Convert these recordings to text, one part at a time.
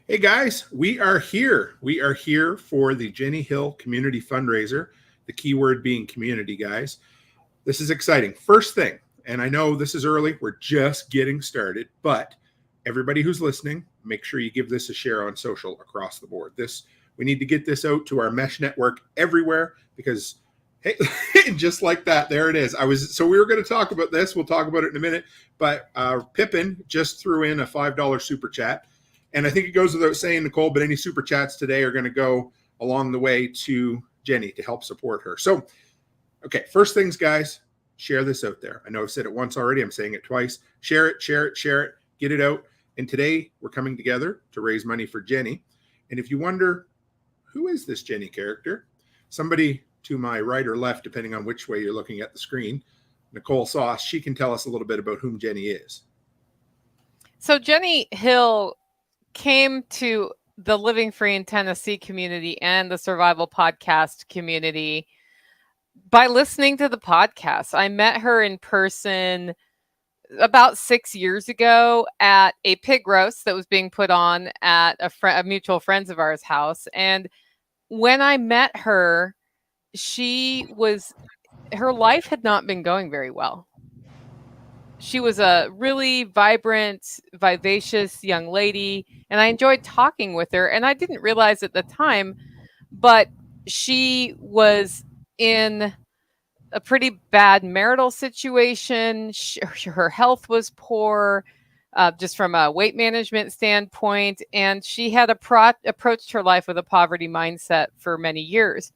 Hey guys, we are here. We are here for the Jenni Hill Community Fundraiser. The keyword being community, guys. This is exciting. First thing, and I know this is early, we're just getting started, but everybody who's listening, make sure you give this a share on social across the board. We need to get this out to our mesh network everywhere because hey, just like that, there it is. So we were going to talk about this. We'll talk about it in a minute, but Pippin just threw in a $5 super chat. And I think it goes without saying, Nicole, but any super chats today are going to go along the way to Jenni to help support her. So, okay, first things, guys, share this out there. I know I've said it once already. I'm saying it twice. Share it, share it, share it, get it out. And today we're coming together to raise money for Jenni. And if you wonder, who is this Jenni character? Somebody to my right or left, depending on which way you're looking at the screen, Nicole Sauce, she can tell us a little bit about whom Jenni is. So Jenni Hill came to the Living Free in Tennessee community and the Survival Podcast community by listening to the podcast. I met her in person about 6 years ago at a pig roast that was being put on at a mutual friends of ours house. And when I met her, her life had not been going very well. She was a really vibrant, vivacious young lady, and I enjoyed talking with her. And I didn't realize at the time, but she was in a pretty bad marital situation. Her health was poor, just from a weight management standpoint, and she had approached her life with a poverty mindset for many years.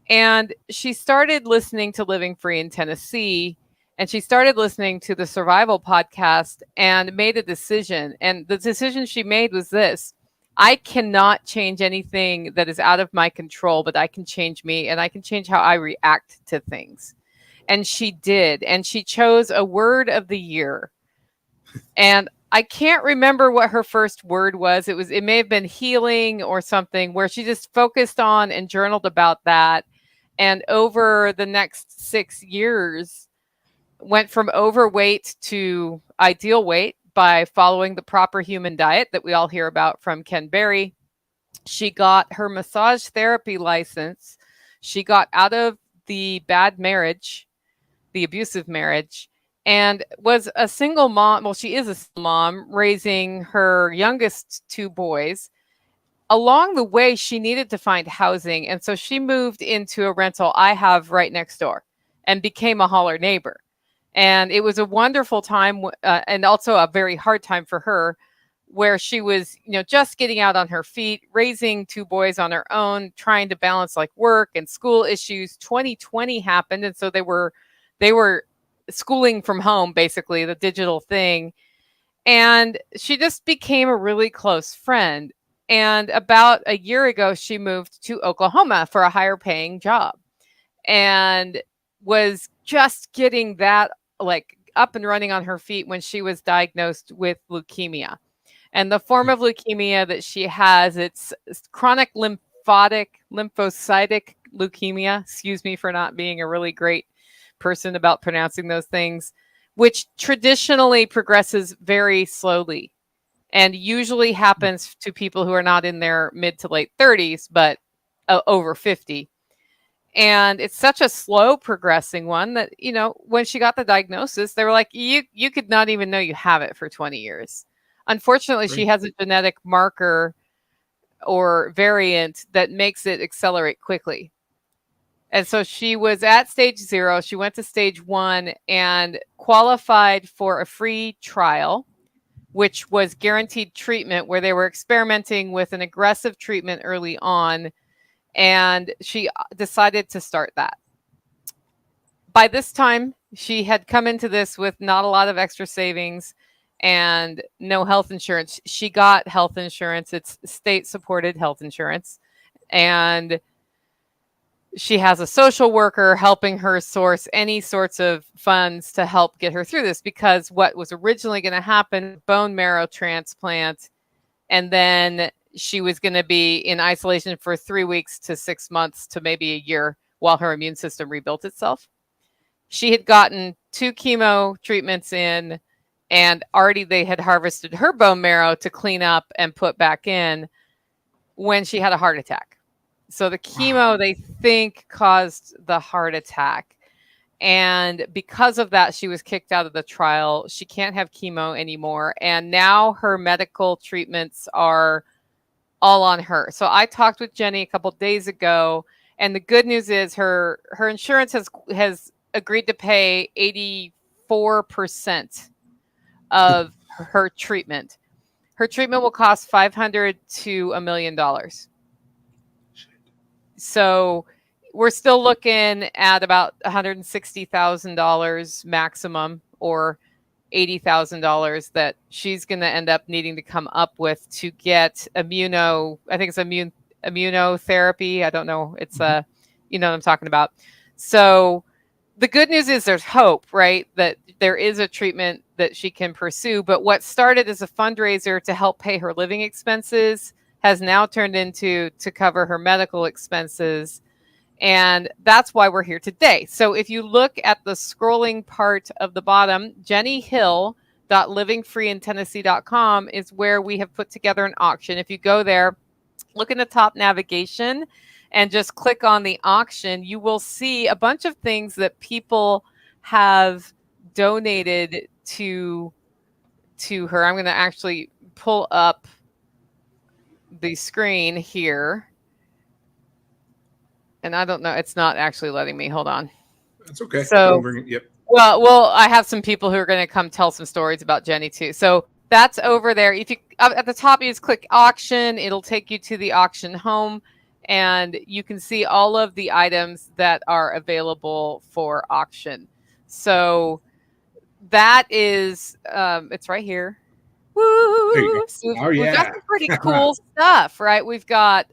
And she started listening to Living Free in Tennessee, and she started listening to the Survival Podcast and made a decision. And the decision she made was this: I cannot change anything that is out of my control, but I can change me, and I can change how I react to things. And she did. And she chose a word of the year. And I can't remember what her first word was. It may have been healing or something, where she just focused on and journaled about that. And over the next 6 years, went from overweight to ideal weight by following the proper human diet that we all hear about from Ken Berry. She got her massage therapy license. She got out of the bad marriage, the abusive marriage, and was a single mom. Well, she is a single mom raising her youngest 2 boys. Along the way, she needed to find housing. And so she moved into a rental I have right next door and became a holler neighbor. And it was a wonderful time, and also a very hard time for her, where she was, just getting out on her feet, raising 2 boys on her own, trying to balance like work and school issues. 2020 happened. And so they were schooling from home, basically the digital thing. And she just became a really close friend. And about a year ago, she moved to Oklahoma for a higher paying job and was just getting that like up and running on her feet when she was diagnosed with leukemia. And the form of leukemia that she has, it's chronic lymphocytic leukemia. Excuse me for not being a really great person about pronouncing those things, which traditionally progresses very slowly and usually happens to people who are not in their mid to late 30s, but over 50. And it's such a slow progressing one that, when she got the diagnosis, they were like, you could not even know you have it for 20 years. Unfortunately, She has a genetic marker or variant that makes it accelerate quickly. And so she was at stage 0. She went to stage 1 and qualified for a free trial, which was guaranteed treatment, where they were experimenting with an aggressive treatment early on. And she decided to start that. By this time, she had come into this with not a lot of extra savings and no health insurance. She got health insurance. It's state-supported health insurance. And she has a social worker helping her source any sorts of funds to help get her through this, because what was originally going to happen, bone marrow transplant, and then she was going to be in isolation for 3 weeks to 6 months to maybe a year while her immune system rebuilt itself. She had gotten 2 chemo treatments in, and already they had harvested her bone marrow to clean up and put back in when she had a heart attack. So the chemo, they think, caused the heart attack. And because of that, she was kicked out of the trial. She can't have chemo anymore. And now her medical treatments are all on her. So I talked with Jenni a couple days ago, and the good news is her insurance has agreed to pay 84% of her treatment. Her treatment will cost $500 to $1 million. So we're still looking at about $160,000 maximum, or $80,000 that she's going to end up needing to come up with to get immunotherapy. I don't know. It's you know what I'm talking about. So the good news is there's hope, right? That there is a treatment that she can pursue. But what started as a fundraiser to help pay her living expenses has now turned into to cover her medical expenses. And that's why we're here today. So if you look at the scrolling part of the bottom, jennihill.livingfreeintennessee.com is where we have put together an auction. If you go there, look in the top navigation and just click on the auction, you will see a bunch of things that people have donated to her. I'm going to actually pull up the screen here. And I don't know. It's not actually letting me. Hold on. That's okay. So, yep. Well, I have some people who are going to come tell some stories about Jenni too. So that's over there. If you at the top, you just click auction. It'll take you to the auction home, and you can see all of the items that are available for auction. So that is, it's right here. Woo! So we've got some pretty cool stuff, right? We've got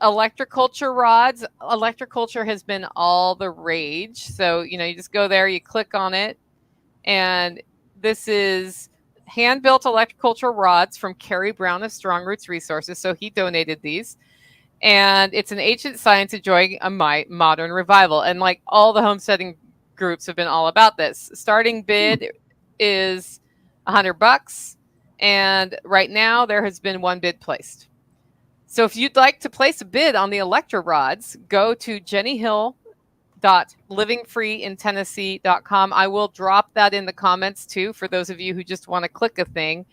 electroculture rods. Electroculture has been all the rage. So, you just go there, you click on it, and this is hand-built electroculture rods from Kerry Brown of Strong Roots Resources. So he donated these. And it's an ancient science enjoying a modern revival. And like all the homesteading groups have been all about this. Starting bid is $100. And right now there has been one bid placed. So if you'd like to place a bid on the electro rods, go to jennihill.livingfreeintennessee.com. I will drop that in the comments too, for those of you who just want to click a thing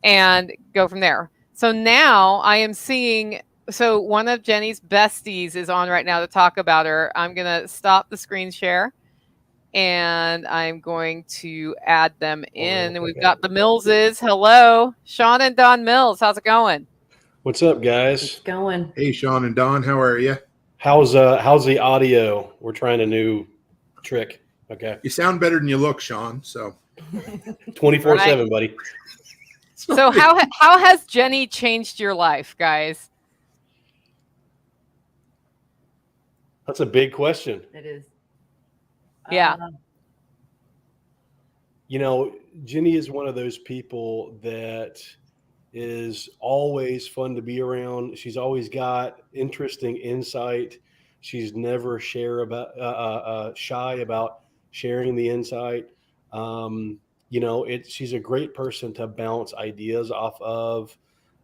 and go from there. So now I am seeing, so one of Jenni's besties is on right now to talk about her. I'm going to stop the screen share and I'm going to add them in. And we've got the Millses. Hello, Sean and Don Mills. How's it going? What's up, guys? It's going. Hey, Sean and Don, how are you? How's the audio? We're trying a new trick. Okay. You sound better than you look, Sean. So 24/7, buddy. So how has Jenni changed your life, guys? That's a big question. It is. Yeah. Jenni is one of those people that is always fun to be around. She's always got interesting insight. She's never shy about sharing the insight. She's a great person to bounce ideas off of.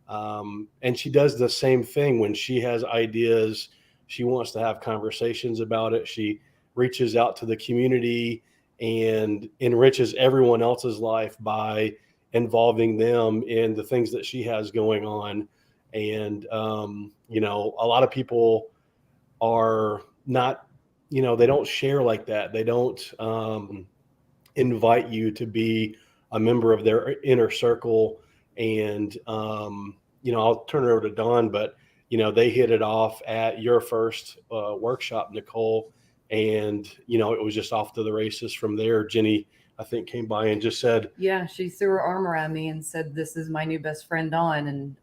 And she does the same thing when she has ideas. She wants to have conversations about it. She reaches out to the community and enriches everyone else's life by involving them in the things that she has going on. And, a lot of people are not, they don't share like that. They don't invite you to be a member of their inner circle. And, I'll turn it over to Don, but, they hit it off at your first workshop, Nicole. And, it was just off to the races from there. Jenni, I think, came by and just said, yeah, she threw her arm around me and said, "This is my new best friend, Dawn." And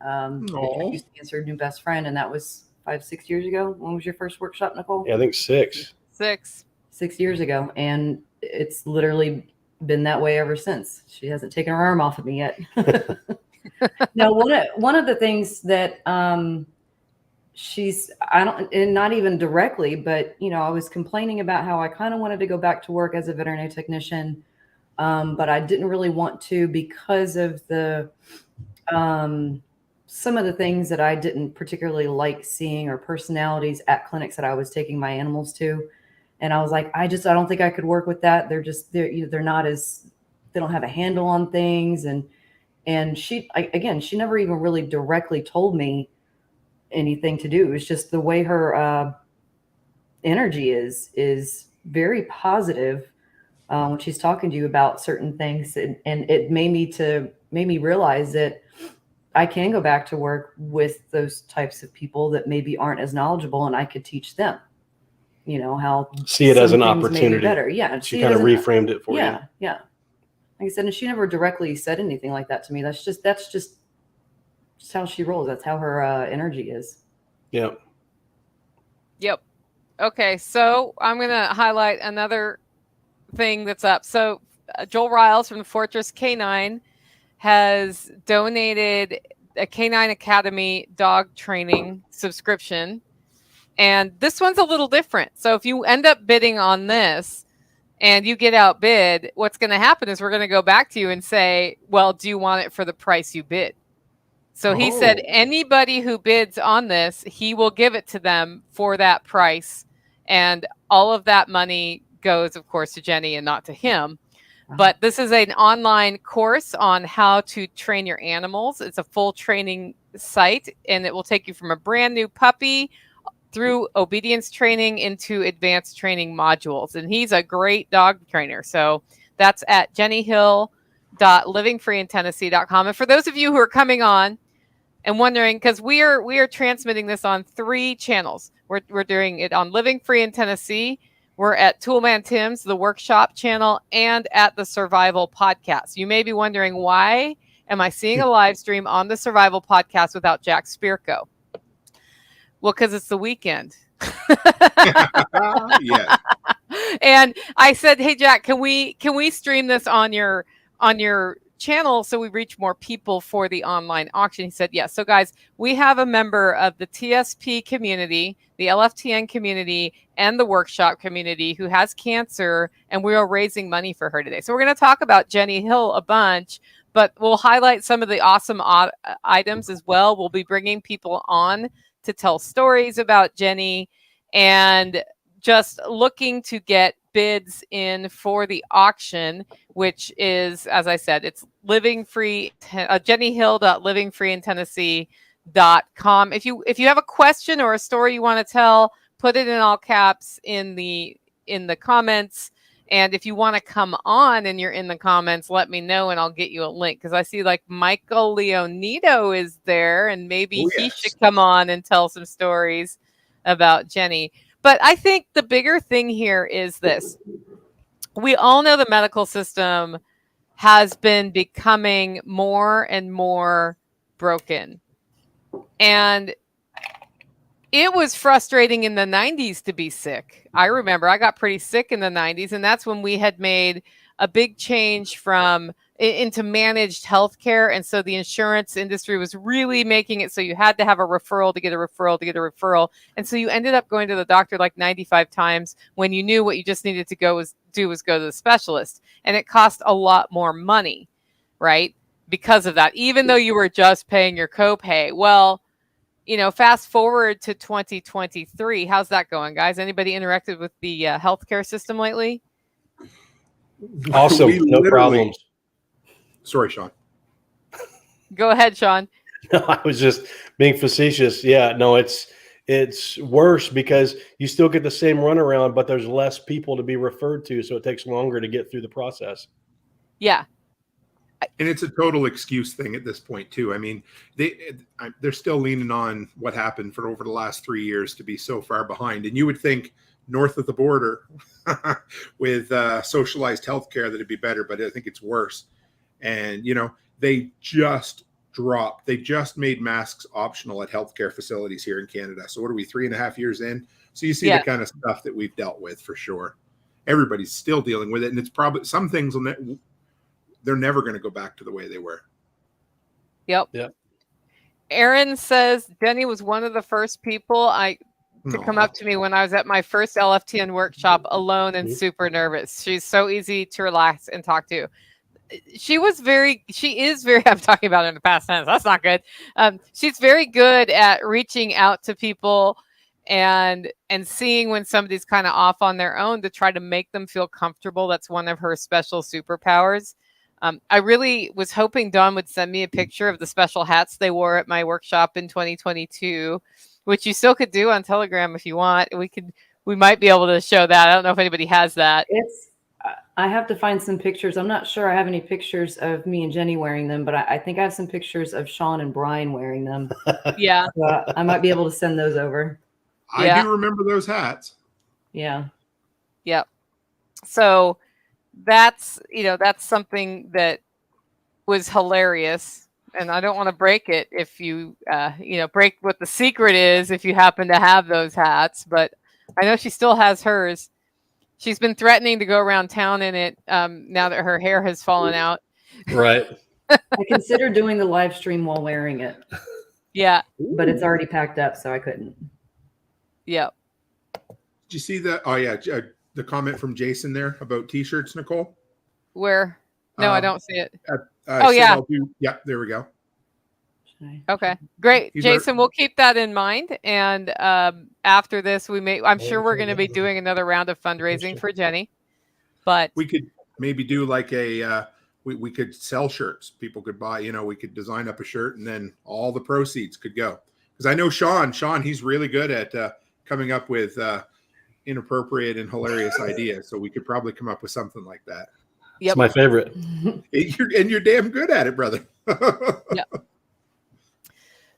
introduced me as her new best friend. And that was 5-6 years ago. When was your first workshop, Nicole? Yeah, I think 6 years ago. And it's literally been that way ever since. She hasn't taken her arm off of me yet. Now, one of the things that and not even directly, but I was complaining about how I kind of wanted to go back to work as a veterinary technician, But I didn't really want to because of the some of the things that I didn't particularly like seeing, or personalities at clinics that I was taking my animals to. And I was like, I don't think I could work with that. They're not as, they don't have a handle on things. And she never even really directly told me anything to do. It was just the way her energy is very positive when she's talking to you about certain things. And it made me realize that I can go back to work with those types of people that maybe aren't as knowledgeable, and I could teach them, how See it as some an things may be opportunity. better. Yeah. She kind of reframed it for you. Yeah. Yeah. Like I said, and she never directly said anything like that to me. That's just how she rolls. That's how her energy is. Yep. Yep. Okay, so I'm going to highlight another thing that's up. So Joel Riles from the Fortress K9 has donated a K9 Academy dog training subscription. And this one's a little different. So if you end up bidding on this and you get outbid, what's going to happen is we're going to go back to you and say, well, do you want it for the price you bid? So he said anybody who bids on this, he will give it to them for that price. And all of that money goes, of course, to Jenny and not to him. But this is an online course on how to train your animals. It's a full training site, and it will take you from a brand new puppy through obedience training into advanced training modules. And he's a great dog trainer. So that's at jennihill.livingfreeintennessee.com. And for those of you who are coming on and wondering, because we are transmitting this on 3 channels. We're doing it on Living Free in Tennessee. We're at Toolman Tim's, the workshop channel, and at the Survival Podcast. You may be wondering, why am I seeing a live stream on the Survival Podcast without Jack Spirko? Well, because it's the weekend. Yeah. And I said, hey, Jack, can we stream this on your channel so we reach more people for the online auction? He said yes. So guys, we have a member of the TSP community, the LFTN community, and the workshop community who has cancer, and we are raising money for her today. So we're going to talk about Jenni Hill a bunch, but we'll highlight some of the awesome items as well. We'll be bringing people on to tell stories about Jenni, and just looking to get bids in for the auction, which is, as I said, it's jennihill.livingfreeintennessee.com. If you have a question or a story you want to tell, put it in all caps in the comments. And if you want to come on and you're in the comments, let me know and I'll get you a link, because I see like Michael Leonito is there, and maybe he should come on and tell some stories about Jenni. But I think the bigger thing here is this. We all know the medical system has been becoming more and more broken. And it was frustrating in the 90s to be sick. I remember I got pretty sick in the 90s, and that's when we had made a big change into managed healthcare. And so the insurance industry was really making it so you had to have a referral to get a referral to get a referral. And so you ended up going to the doctor like 95 times when you knew what you just needed to go to the specialist. And it cost a lot more money, right? Because of that, even though you were just paying your copay. Well, fast forward to 2023. How's that going, guys? Anybody interacted with the healthcare system lately? Awesome. No problems. Sorry, Sean. Go ahead, Sean. No, I was just being facetious. Yeah, no, it's worse because you still get the same runaround, but there's less people to be referred to, so it takes longer to get through the process. Yeah. And it's a total excuse thing at this point too. I mean, they're still leaning on what happened for over the last 3 years to be so far behind. And you would think north of the border with socialized healthcare that it'd be better, but I think it's worse. And they just made masks optional at healthcare facilities here in Canada. So what are we, 3.5 years in? So you see the kind of stuff that we've dealt with for sure. Everybody's still dealing with it, and it's probably some things they're never going to go back to the way they were. Yep. Aaron says Jenni was one of the first people to come Aw. up to me when I was at my first LFTN workshop alone and super nervous. She's so easy to relax and talk to. She is very, I'm talking about her in the past tense. That's not good. She's very good at reaching out to people and seeing when somebody's kind of off on their own to try to make them feel comfortable. That's one of her special superpowers. I really was hoping Dawn would send me a picture of the special hats they wore at my workshop in 2022, which you still could do on Telegram if you want. We might be able to show that. I don't know if anybody has that. I have to find some pictures. I'm not sure I have any pictures of me and Jenny wearing them, but I think I have some pictures of Sean and Brian wearing them. Yeah. So I might be able to send those over. I do remember those hats. Yeah. Yep. So that's something that was hilarious. And I don't want to break it if you, break what the secret is if you happen to have those hats. But I know she still has hers. She's been threatening to go around town in it now that her hair has fallen out. Right. I considered doing the live stream while wearing it. Yeah. But it's already packed up, so I couldn't. Yep. Did you see the? Oh yeah, the comment from Jason there about T-shirts, Nicole. Where? No, I don't see it. Yeah. Yeah, there we go. Okay, great. Jason, we'll keep that in mind. And after this, I'm sure we're going to be doing another round of fundraising for Jenny. But we could maybe do like we could sell shirts. People could buy, we could design up a shirt and then all the proceeds could go. Because I know Sean, he's really good at coming up with inappropriate and hilarious ideas. So we could probably come up with something like that. Yep. It's my favorite. You're damn good at it, brother. Yep.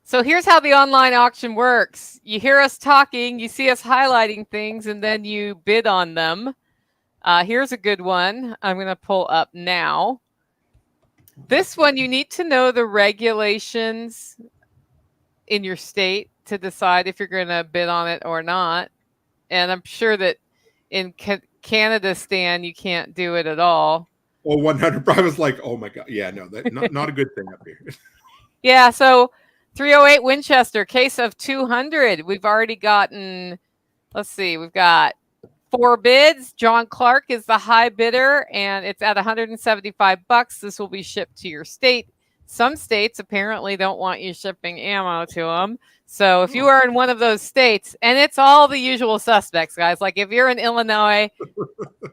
So here's how the online auction works. You hear us talking, you see us highlighting things, and then you bid on them. Here's a good one. I'm going to pull up now. This one, you need to know the regulations in your state to decide if you're going to bid on it or not. And I'm sure that in Canada, Stan, you can't do it at all. Well, 100. I was like, oh my God. Yeah, no, that's not a good thing up here. Yeah, so 308 Winchester, case of 200. We've already gotten, let's see, we've got 4 bids. John Clark is the high bidder, and it's at $175. This will be shipped to your state. Some states apparently don't want you shipping ammo to them. So if you are in one of those states, and it's all the usual suspects, guys. Like if you're in Illinois,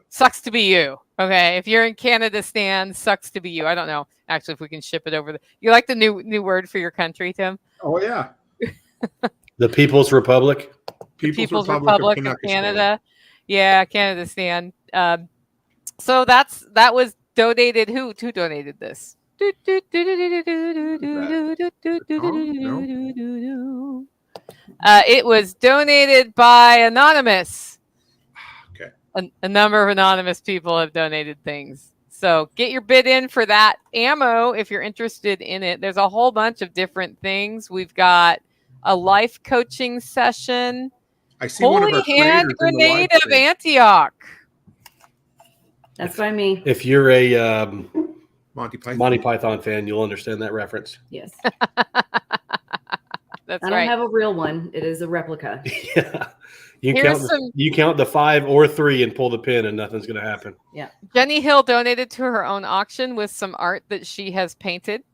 sucks to be you. Okay. If you're in Canada, Stan, sucks to be you. I don't know. Actually, if we can ship it over. You like the new word for your country, Tim? Oh, yeah. The People's Republic. People's Republic of Canada. Yeah, Canada, Stan. So that was donated. Who donated this? It was donated by Anonymous. Okay. A number of anonymous people have donated things. So get your bid in for that ammo if you're interested in it. There's a whole bunch of different things. We've got a life coaching session. I see one of our hand grenade of Antioch. That's by me. If you're a Monty Python fan, you'll understand that reference. Yes. That's I don't have a real one. It is a replica. Yeah. You count the 5 or 3 and pull the pin and nothing's going to happen. Yeah. Jenni Hill donated to her own auction with some art that she has painted.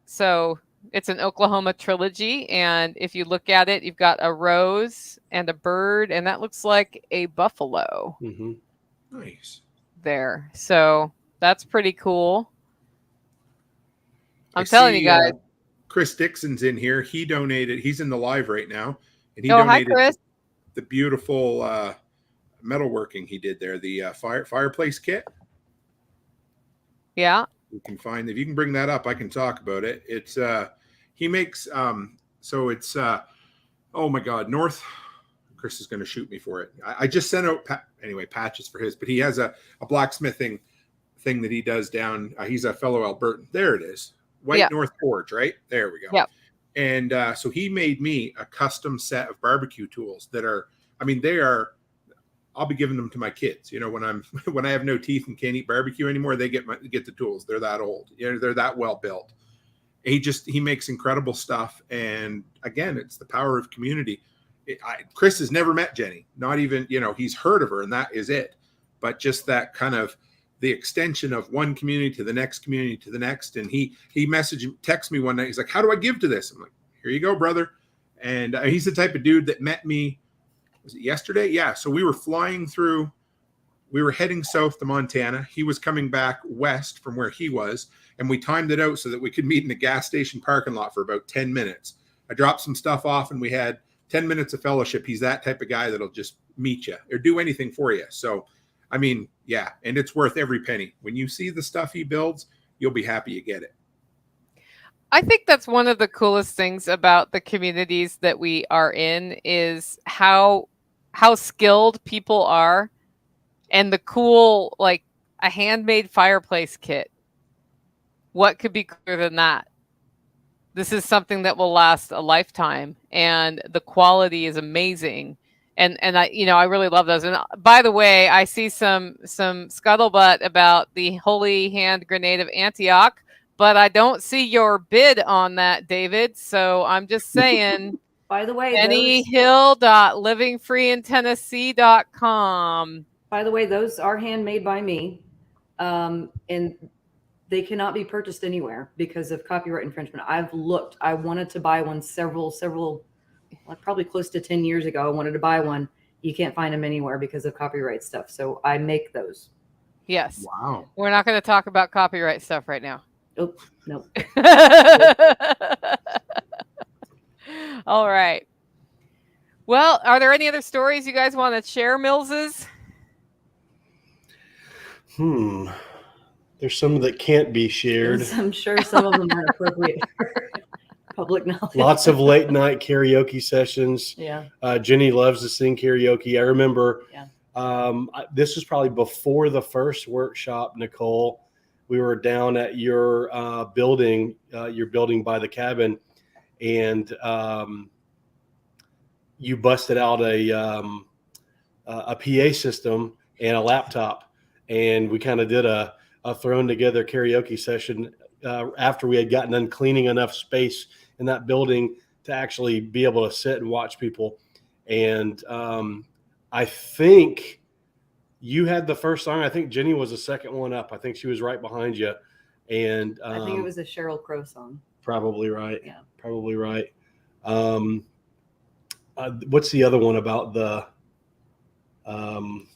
So it's an Oklahoma trilogy. And if you look at it, you've got a rose and a bird, and that looks like a buffalo. Mm-hmm. Nice. There. So that's pretty cool. I'm telling you guys. Chris Dixon's in here. He donated. He's in the live right now. And he Hi, donated Chris. The beautiful metalworking he did there, the fireplace kit. Yeah. You can find, if you can bring that up, I can talk about it. It's he makes so it's oh my God, Chris is going to shoot me for it. I just sent out patches for his, but he has a blacksmithing thing that he does down. He's a fellow Albertan. There it is. White North Forge, right? There we go. Yeah. And so he made me a custom set of barbecue tools that are, I'll be giving them to my kids. When I have no teeth and can't eat barbecue anymore, they get the tools. They're that old. They're that well built. He makes incredible stuff. And again, it's the power of community. Chris has never met Jenni, not even, he's heard of her, and that is it. But just that kind of the extension of one community to the next community to the next. And he texted me one night. He's like, how do I give to this? I'm like, here you go, brother. And he's the type of dude that met me, was it yesterday? Yeah. So we were heading south to Montana. He was coming back west from where he was, and we timed it out so that we could meet in the gas station parking lot for about 10 minutes. I dropped some stuff off, and we had 10 minutes of fellowship. He's that type of guy that'll just meet you or do anything for you. So, I mean, yeah, and it's worth every penny. When you see the stuff he builds, you'll be happy you get it. I think that's one of the coolest things about the communities that we are in is how skilled people are, and the cool, like a handmade fireplace kit. What could be cooler than that? This is something that will last a lifetime, and the quality is amazing. And I really love those. And by the way, I see some scuttlebutt about the Holy Hand Grenade of Antioch, but I don't see your bid on that, David. So I'm just saying. By the way, JenniHill.livingfreeintennessee.com. By the way, those are handmade by me, and they cannot be purchased anywhere because of copyright infringement. I've looked. I wanted to buy one several, like probably close to 10 years ago. I wanted to buy one. You can't find them anywhere because of copyright stuff. So I make those. Yes. Wow. We're not going to talk about copyright stuff right now. Oh, no. All right. Well, are there any other stories you guys want to share, Millses? There's some that can't be shared. I'm sure some of them aren't appropriate for public knowledge. Lots of late night karaoke sessions. Yeah. Jenni loves to sing karaoke. I remember Yeah. This was probably before the first workshop, Nicole. We were down at your building by the cabin, and you busted out a PA system and a laptop, and we kind of did a thrown together karaoke session after we had gotten done cleaning enough space in that building to actually be able to sit and watch people. And I think you had the first song. I think Jenni was the second one up. I think she was right behind you. And I think it was a Sheryl Crow song. Probably right. Yeah. Probably right. What's the other one about the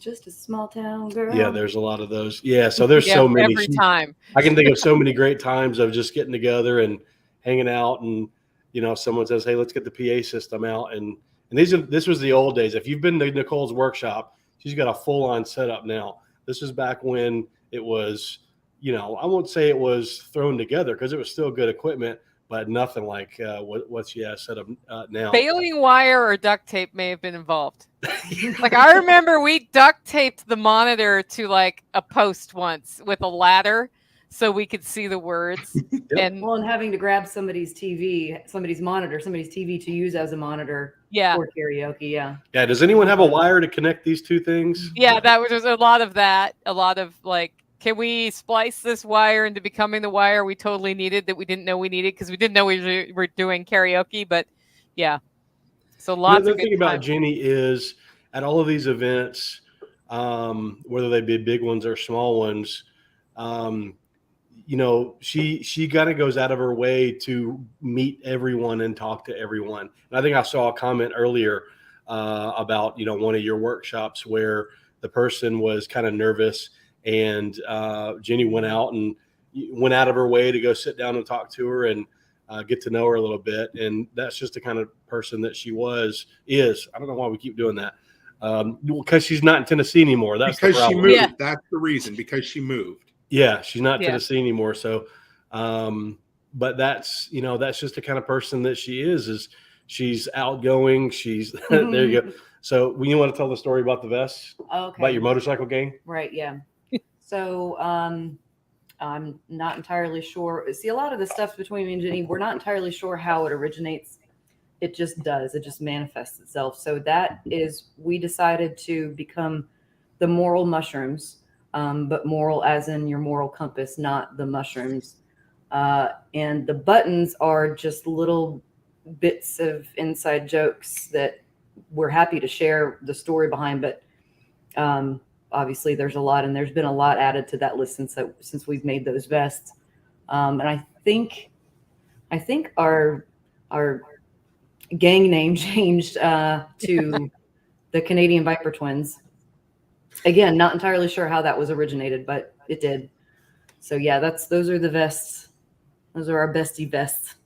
Just a small town girl? Yeah, there's a lot of those. Yeah, so there's so many. Every time. I can think of so many great times of just getting together and hanging out, and someone says, "Hey, let's get the PA system out." And this was the old days. If you've been to Nicole's workshop, she's got a full-on setup now. This is back when it was, I won't say it was thrown together because it was still good equipment, but nothing like what she has set up now. Baling wire or duct tape may have been involved. Like I remember we duct taped the monitor to like a post once with a ladder so we could see the words. Yep. And having to grab somebody's TV to use as a monitor for karaoke. Yeah. Yeah. Does anyone have a wire to connect these two things? Yeah, there's a lot of that. A lot of like, can we splice this wire into becoming the wire we totally needed that we didn't know we needed because we didn't know we were doing karaoke? But yeah. So lots the of thing about Jenni is at all of these events, whether they be big ones or small ones, she kind of goes out of her way to meet everyone and talk to everyone. And I think I saw a comment earlier about one of your workshops where the person was kind of nervous, and Jenni went out of her way to go sit down and talk to her and get to know her a little bit. And that's just the kind of person that she is. I don't know why we keep doing that. Because she's not in Tennessee anymore. That's because she moved. Yeah. That's the reason. Because she moved. Yeah, she's not in Tennessee anymore. So, but that's just the kind of person that she is she's outgoing. She's there you go. So when you want to tell the story about the vest, about your motorcycle gang, right? Yeah. So I'm not entirely sure. See, a lot of the stuff between me and Jenni, we're not entirely sure how it originates. It just does. It just manifests itself. So that is, we decided to become the moral mushrooms, but moral as in your moral compass, not the mushrooms. And the buttons are just little bits of inside jokes that we're happy to share the story behind, but obviously there's a lot, and there's been a lot added to that list since we've made those vests. And I think our gang name changed to the Canadian Viper Twins. Again, not entirely sure how that was originated, but it did. So yeah, those are the vests. Those are our bestie vests.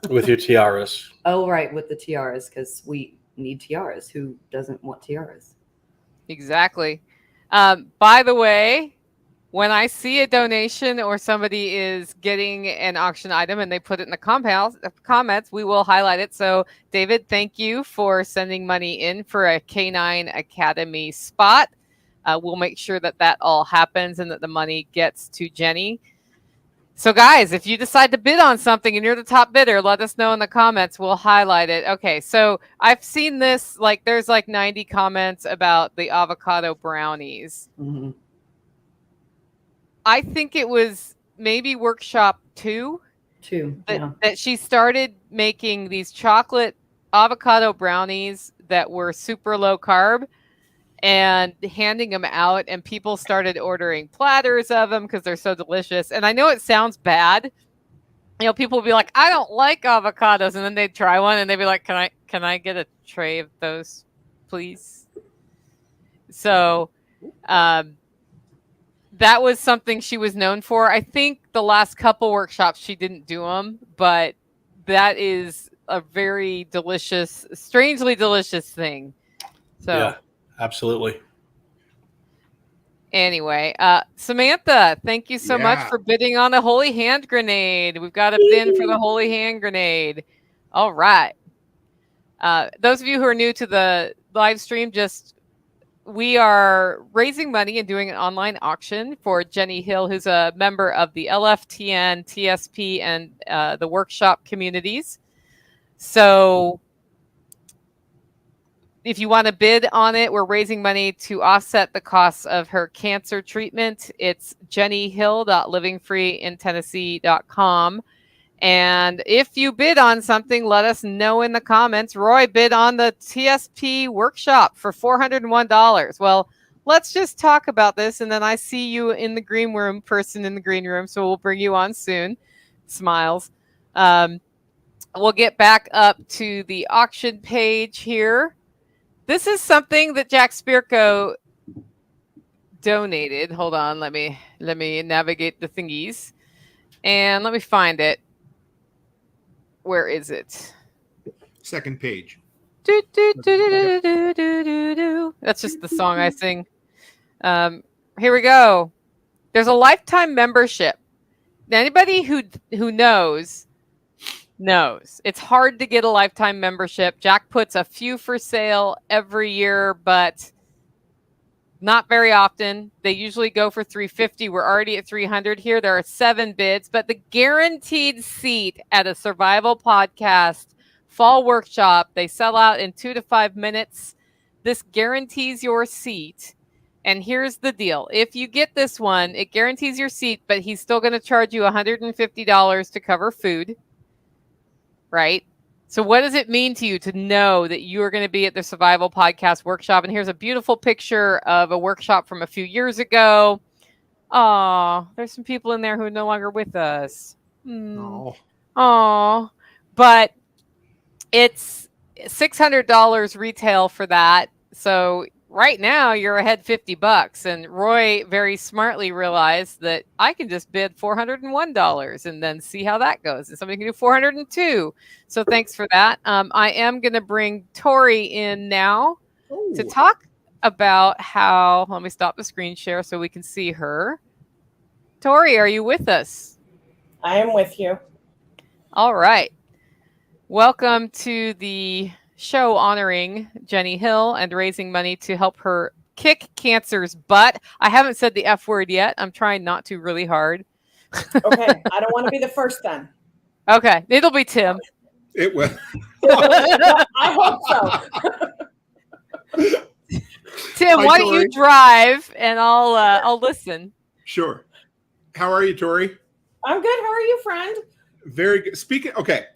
With your tiaras. Oh, right, with the tiaras, because we need tiaras. Who doesn't want tiaras? Exactly. By the way, when I see a donation or somebody is getting an auction item and they put it in the comments, we will highlight it. So, David, thank you for sending money in for a Canine Academy spot. We'll make sure that all happens and that the money gets to Jenni. So, guys, if you decide to bid on something and you're the top bidder, let us know in the comments. We'll highlight it. Okay, so I've seen this, there's 90 comments about the avocado brownies. Mm-hmm. I think it was maybe workshop 2 that she started making these chocolate avocado brownies that were super low carb and handing them out, and people started ordering platters of them because they're so delicious. And I know it sounds bad. People will be like, I don't like avocados. And then they'd try one and they'd be like, can I get a tray of those, please? So, that was something she was known for. I think the last couple workshops she didn't do them, but that is a very delicious, strangely delicious thing. So yeah, absolutely. Anyway, Samantha, thank you so much for bidding on a holy hand grenade. We've got a bin for the holy hand grenade. All right. Those of you who are new to the live stream, we are raising money and doing an online auction for Jenni Hill, who's a member of the LFTN, TSP, and the workshop communities. So if you want to bid on it, we're raising money to offset the costs of her cancer treatment. It's jennihill.livingfreeintennessee.com. And if you bid on something, let us know in the comments. Roy bid on the TSP workshop for $401. Well, let's just talk about this. And then I see you in the green room, person in the green room. So we'll bring you on soon. Smiles. We'll get back up to the auction page here. This is something that Jack Spirko donated. Hold on. Let me navigate the thingies. And let me find it. Where is it? Second page. That's just the song I sing. Here we go. There's a lifetime membership. Now, anybody who knows it's hard to get a lifetime membership. Jack puts a few for sale every year, but not very often. They usually go for $350. We're already at $300 here. There are 7 bids, but the guaranteed seat at a survival podcast fall workshop, they sell out in 2 to 5 minutes. This guarantees your seat. And here's the deal. If you get this one, it guarantees your seat, but he's still going to charge you $150 to cover food. Right? So what does it mean to you to know that you are going to be at the Survival Podcast Workshop? And here's a beautiful picture of a workshop from a few years ago. Aw, there's some people in there who are no longer with us. Aw. But it's $600 retail for that. So right now you're ahead $50. And Roy very smartly realized that I can just bid $401 and then see how that goes. And somebody can do $402. So thanks for that. I am going to bring Tori in now to talk about how, let me stop the screen share so we can see her. Tori, are you with us? I am with you. All right. Welcome to the show honoring Jenni Hill and raising money to help her kick cancer's butt. I haven't said the F word yet. I'm trying not to really hard. Okay. I don't want to be the first then. Okay. It'll be Tim. It will. I hope so. Tim, Hi, why don't Tori. you drive and I'll listen. Sure. How are you, Tori? I'm good. How are you, friend? Very good. Speaking, okay,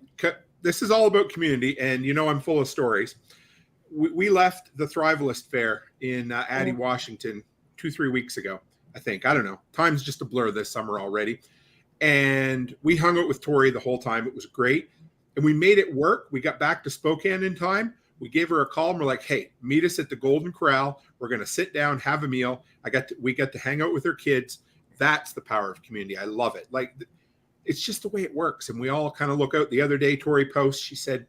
this is all about community, and I'm full of stories. we left the Thrivalist Fair in Addie, Washington 2-3 weeks ago, I think. I don't know. Time's just a blur this summer already. And we hung out with Tori the whole time. It was great. And we made it work. We got back to Spokane in time. We gave her a call and we're like, hey, meet us at the Golden Corral. We're going to sit down, have a meal. We got to hang out with her kids. That's the power of community. I love it. Like, it's just the way it works. And we all kind of look out. The other day, Tori posts, she said,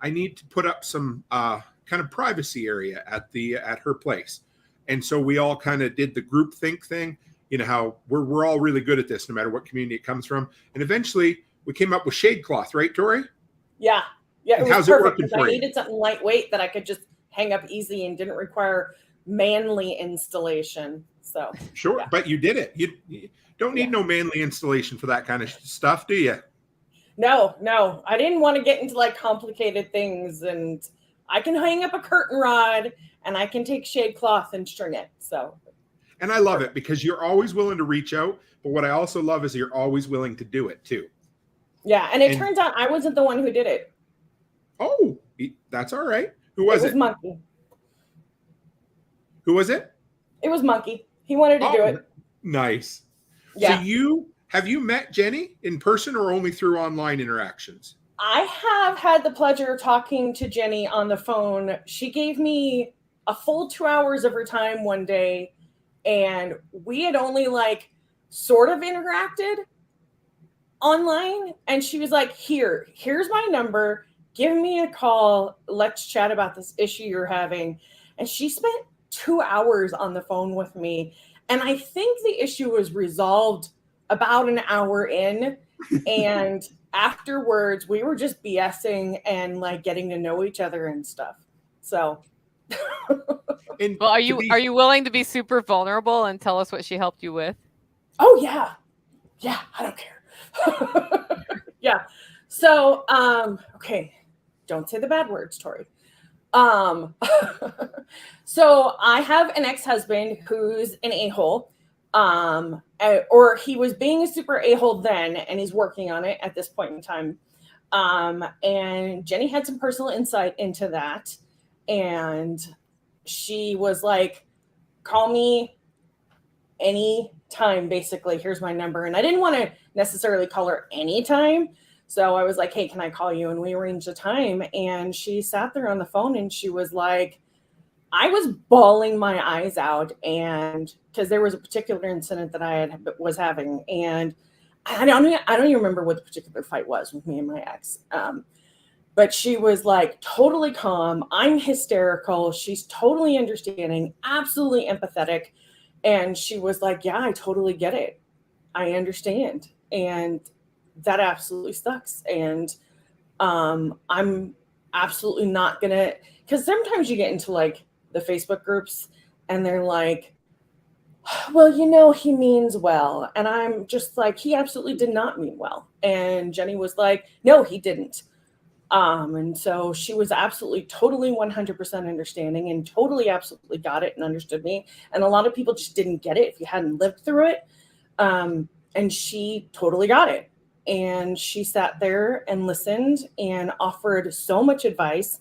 I need to put up some kind of privacy area at her place. And so we all kind of did the group think thing. You know how we're all really good at this, no matter what community it comes from. And eventually we came up with shade cloth, right, Tori? Yeah. Yeah. And It was how's it perfect working because for I you? needed something lightweight that I could just hang up easy and didn't require manly installation. So Sure. yeah. But you did it. You don't need no manly installation for that kind of stuff, do you? No, I didn't want to get into like complicated things, and I can hang up a curtain rod and I can take shade cloth and string it. So, And I love it because you're always willing to reach out. But what I also love is you're always willing to do it too. yeah. And it turns out I wasn't the one who did it. Oh, that's all right. Who was It was it? Monkey. Who was it? It was Monkey. He wanted to do it. Nice. Yeah. So have you met Jenni in person or only through online interactions? I have had the pleasure of talking to Jenni on the phone. She gave me a full 2 hours of her time one day, and we had only like sort of interacted online. And she was like, here's my number. Give me a call. Let's chat about this issue you're having. And she spent 2 hours on the phone with me. And I think the issue was resolved about an hour in. And afterwards, we were just BSing and like getting to know each other and stuff. So, And Well, are you willing to be super vulnerable and tell us what she helped you with? oh yeah, I don't care. Yeah. So, okay, don't say the bad words, Tori. So I have an ex-husband who's an a-hole. Or he was being a super a-hole then, and he's working on it at this point in time. And Jenni had some personal insight into that. And she was like, call me anytime, basically. Here's my number. And I didn't want to necessarily call her anytime. So I was like, hey, can I call you? And we arranged a time. And she sat there on the phone and she was like, I was bawling my eyes out, and because there was a particular incident that I was having, and I don't even remember what the particular fight was with me and my ex. But she was like totally calm. I'm hysterical. She's totally understanding, absolutely empathetic. And she was like, yeah, I totally get it. I understand. And that absolutely sucks. And I'm absolutely not gonna, because sometimes you get into like the Facebook groups and they're like, well, he means well. And I'm just like, he absolutely did not mean well. And Jenni was like, no, he didn't. And so she was absolutely totally 100% understanding and totally absolutely got it and understood me. And a lot of people just didn't get it if you hadn't lived through it. And she totally got it. And she sat there and listened and offered so much advice.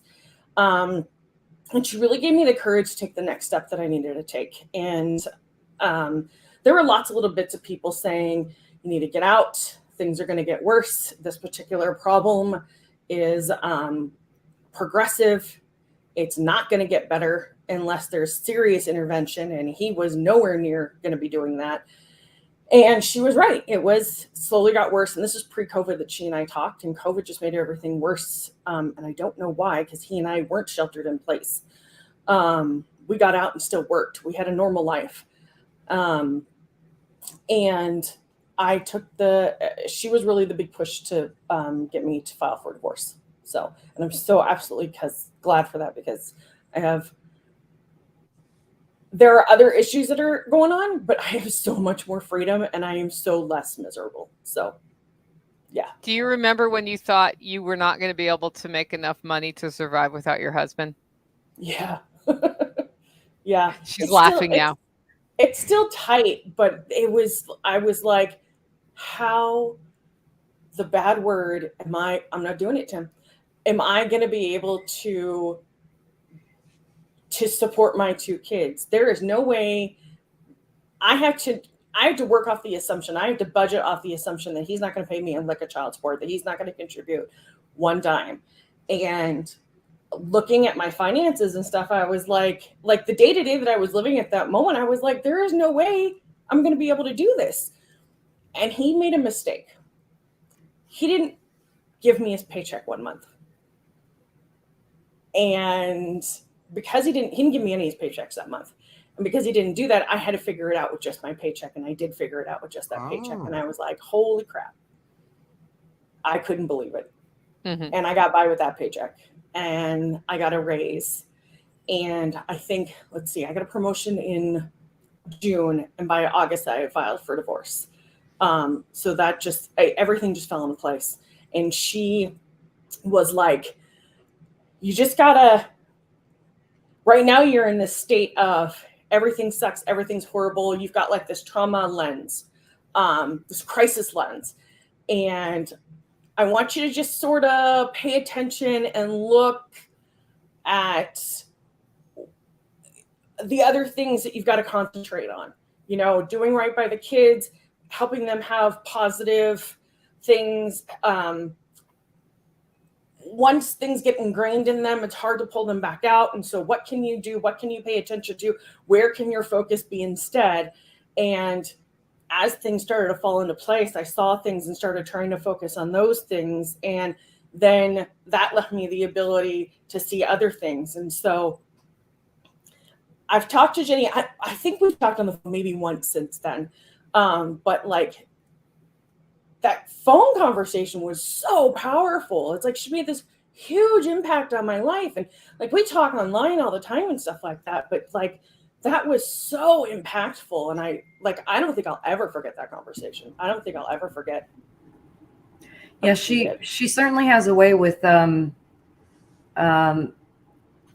And she really gave me the courage to take the next step that I needed to take. And there were lots of little bits of people saying, you need to get out. Things are going to get worse. This particular problem is progressive. It's not going to get better unless there's serious intervention. And he was nowhere near going to be doing that. And she was right. It was slowly got worse. And this is pre-COVID that she and I talked, and COVID just made everything worse. And I don't know why, because he and I weren't sheltered in place. We got out and still worked. We had a normal life. And I took she was really the big push to get me to file for divorce. So, and I'm so absolutely glad for that, because there are other issues that are going on, but I have so much more freedom and I am so less miserable. So, yeah. Do you remember when you thought you were not going to be able to make enough money to survive without your husband? Yeah. Yeah. She's laughing now. It's still tight, but I was like, how the bad word I'm not doing it, Tim. Am I going to be able to to support my 2 kids. There is no way I have to work off the assumption. I have to budget off the assumption that he's not going to pay me a lick of child support, that he's not going to contribute one dime. And looking at my finances and stuff, I was like the day-to-day that I was living at that moment, I was like, there is no way I'm going to be able to do this. And he made a mistake. He didn't give me his paycheck one month. And because he didn't give me any of his paychecks that month. And because he didn't do that, I had to figure it out with just my paycheck. And I did figure it out with just that paycheck. And I was like, holy crap. I couldn't believe it. Mm-hmm. And I got by with that paycheck. And I got a raise. And I think, I got a promotion in June. And by August, I filed for divorce. So that everything just fell into place. And she was like, you just gotta, right now you're in this state of everything sucks, everything's horrible. You've got like this trauma lens, this crisis lens. And I want you to just sort of pay attention and look at the other things that you've got to concentrate on, doing right by the kids, helping them have positive things. Once things get ingrained in them, it's hard to pull them back out. And so what can you do? What can you pay attention to? Where can your focus be instead? And as things started to fall into place, I saw things and started trying to focus on those things. And then that left me the ability to see other things. And so I've talked to Jenni. I think we've talked on the phone maybe once since then. But like that phone conversation was so powerful. It's like she made this huge impact on my life. And like we talk online all the time and stuff like that. But like that was so impactful. And I don't think I'll ever forget that conversation. I don't think I'll ever forget. Yeah, she certainly has a way with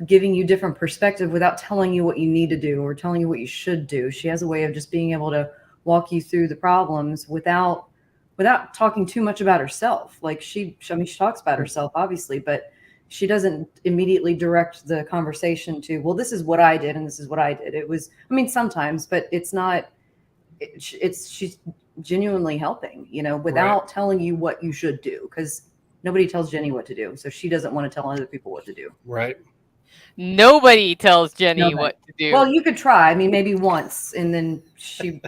giving you different perspective without telling you what you need to do or telling you what you should do. She has a way of just being able to walk you through the problems without talking too much about herself. Like she talks about herself obviously, but she doesn't immediately direct the conversation to, well, this is what I did and this is what I did. It was, sometimes, but it's not, she's genuinely helping, without telling you what you should do, because nobody tells Jenni what to do. So she doesn't want to tell other people what to do. Right. Nobody tells Jenni what to do. Well, you could try. Maybe once, and then she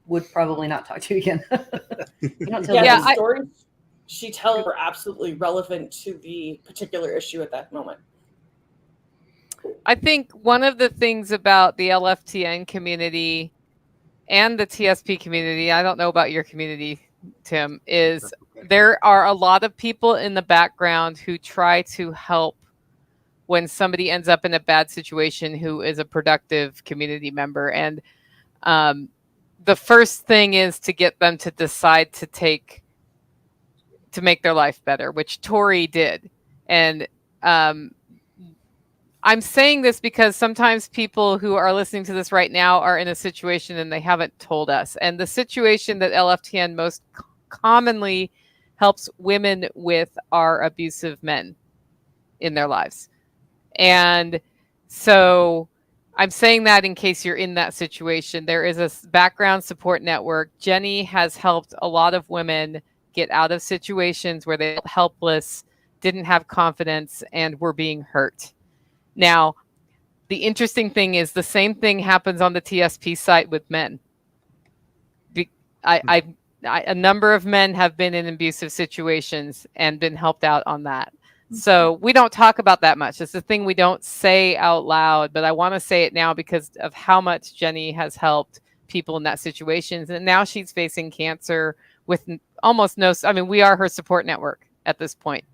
would probably not talk to you again. You don't tell the stories she tells were absolutely relevant to the particular issue at that moment. I think one of the things about the LFTN community and the TSP community, I don't know about your community, Tim, is there are a lot of people in the background who try to help when somebody ends up in a bad situation who is a productive community member. And the first thing is to get them to decide to make their life better, which Tori did. And I'm saying this because sometimes people who are listening to this right now are in a situation and they haven't told us. And the situation that LFTN most commonly helps women with are abusive men in their lives. And so I'm saying that in case you're in that situation. There is a background support network. Jenni has helped a lot of women get out of situations where they felt helpless, didn't have confidence, and were being hurt. Now, the interesting thing is the same thing happens on the TSP site with men. A number of men have been in abusive situations and been helped out on that. So we don't talk about that much. It's the thing we don't say out loud, but I want to say it now because of how much Jenni has helped people in that situation. And now she's facing cancer with almost no, we are her support network at this point.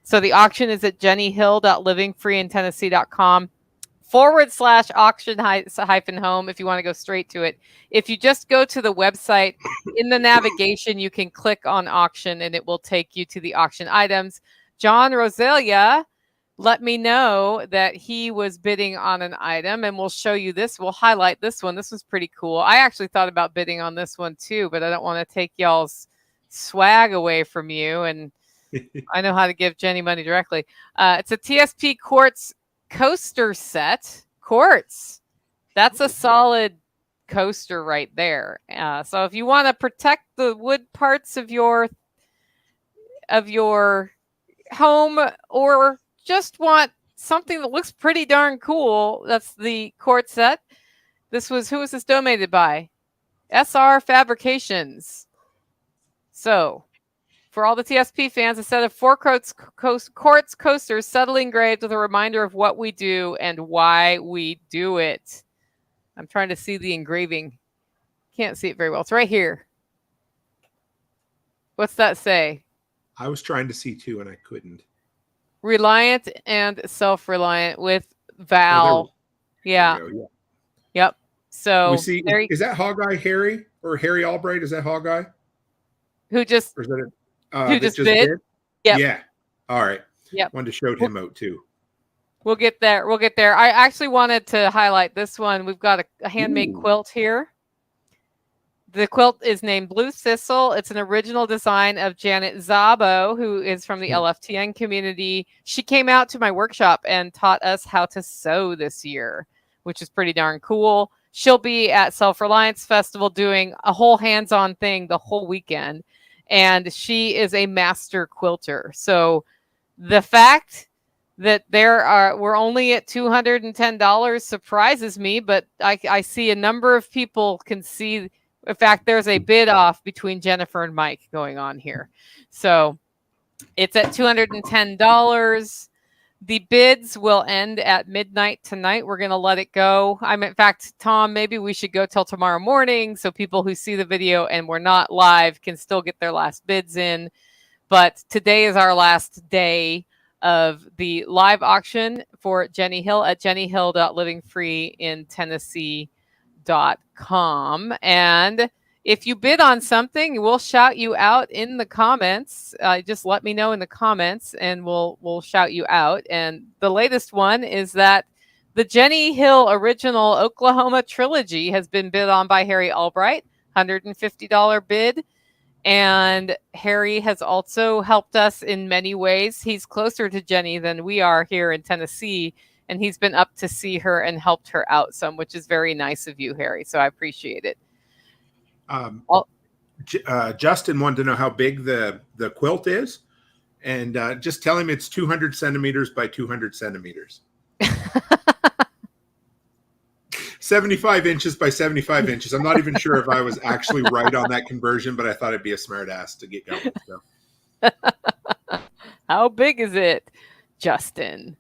So the auction is at jennihill.livingfreeintennessee.com/auction-home if you want to go straight to it. If you just go to the website, in the navigation, you can click on auction and it will take you to the auction items. John Roselia let me know that he was bidding on an item, and we'll show you this. We'll highlight this one. This was pretty cool. I actually thought about bidding on this one too, but I don't want to take y'all's swag away from you. And I know how to give Jenni money directly. It's a TSP Quartz coaster set, quartz. That's a solid coaster right there. So if you want to protect the wood parts of your home, or just want something that looks pretty darn cool, that's the quartz set. Who was this donated by? SR Fabrications. So for all the TSP fans, a set of 4 quartz coasters subtly engraved with a reminder of what we do and why we do it. I'm trying to see the engraving. Can't see it very well. It's right here. What's that say? I was trying to see too, and I couldn't. Reliant and self-reliant with Val. Yeah. There we go, Yep. So we see. Is that Hawkeye Harry or Harry Albright? Is that Hawkeye? Who just? Or is that who just bid? Yep. Yeah. All right. Yep. Wanted to shout him out too. We'll get there. I actually wanted to highlight this one. We've got a handmade quilt here. The quilt is named Blue Thistle. It's an original design of Janet Zabo, who is from the LFTN community. She came out to my workshop and taught us how to sew this year, which is pretty darn cool. She'll be at Self-Reliance Festival doing a whole hands-on thing the whole weekend. And she is a master quilter. So the fact that we're only at $210 surprises me, but I see a number of people can see. In fact, there's a bid off between Jennifer and Mike going on here. So it's at $210. The bids will end at midnight tonight. We're going to let it go. In fact, Tom, maybe we should go till tomorrow morning so people who see the video and we're not live can still get their last bids in. But today is our last day of the live auction for Jenni Hill at jennihill.livingfreeintennessee.com. And if you bid on something, we'll shout you out in the comments. Just let me know in the comments and we'll shout you out. And the latest one is that the Jenni Hill original Oklahoma trilogy has been bid on by Harry Albright, $150 bid. And Harry has also helped us in many ways. He's closer to Jenni than we are here in Tennessee. And he's been up to see her and helped her out some, which is very nice of you, Harry. So I appreciate it. Justin wanted to know how big the quilt is. And just tell him it's 200 centimeters by 200 centimeters. 75 inches by 75 inches. I'm not even sure if I was actually right on that conversion, but I thought it'd be a smart ass to get going. So. How big is it, Justin?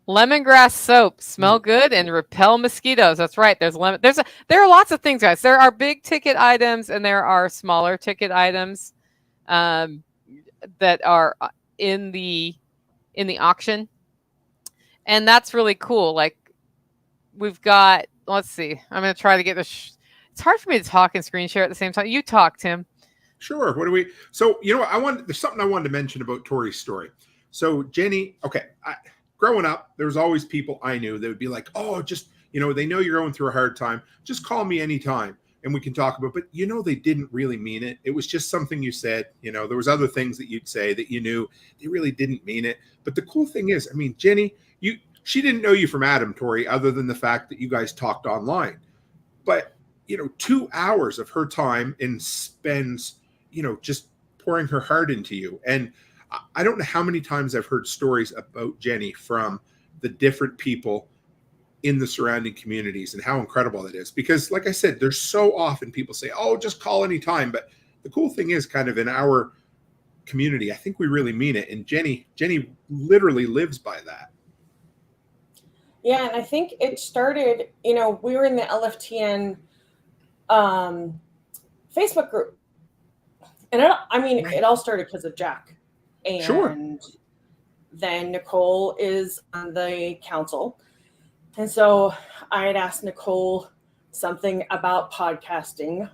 Lemongrass soap, smell good and repel mosquitoes. That's right. There are lots of things, guys. There are big ticket items and there are smaller ticket items that are in the auction, and that's really cool. Like we've got. Let's see. I'm going to try to get this. It's hard for me to talk and screen share at the same time. You talk, Tim. Sure. What do we? So there's something I wanted to mention about Tori's story. So Jenni, okay. Growing up, there was always people I knew that would be like, oh, just, they know you're going through a hard time. Just call me anytime and we can talk about it. But, they didn't really mean it. It was just something you said. There was other things that you'd say that you knew they really didn't mean it. But the cool thing is, Jenni, she didn't know you from Adam, Tori, other than the fact that you guys talked online. But, 2 hours of her time and spends, just pouring her heart into you. And I don't know how many times I've heard stories about Jenni from the different people in the surrounding communities and how incredible that is. Because like I said, there's so often people say, oh, just call anytime. But the cool thing is kind of in our community, I think we really mean it. And Jenni literally lives by that. Yeah. And I think it started, we were in the LFTN Facebook group. And it all started because of Jack. And sure. Then Nicole is on the council. And so I had asked Nicole something about podcasting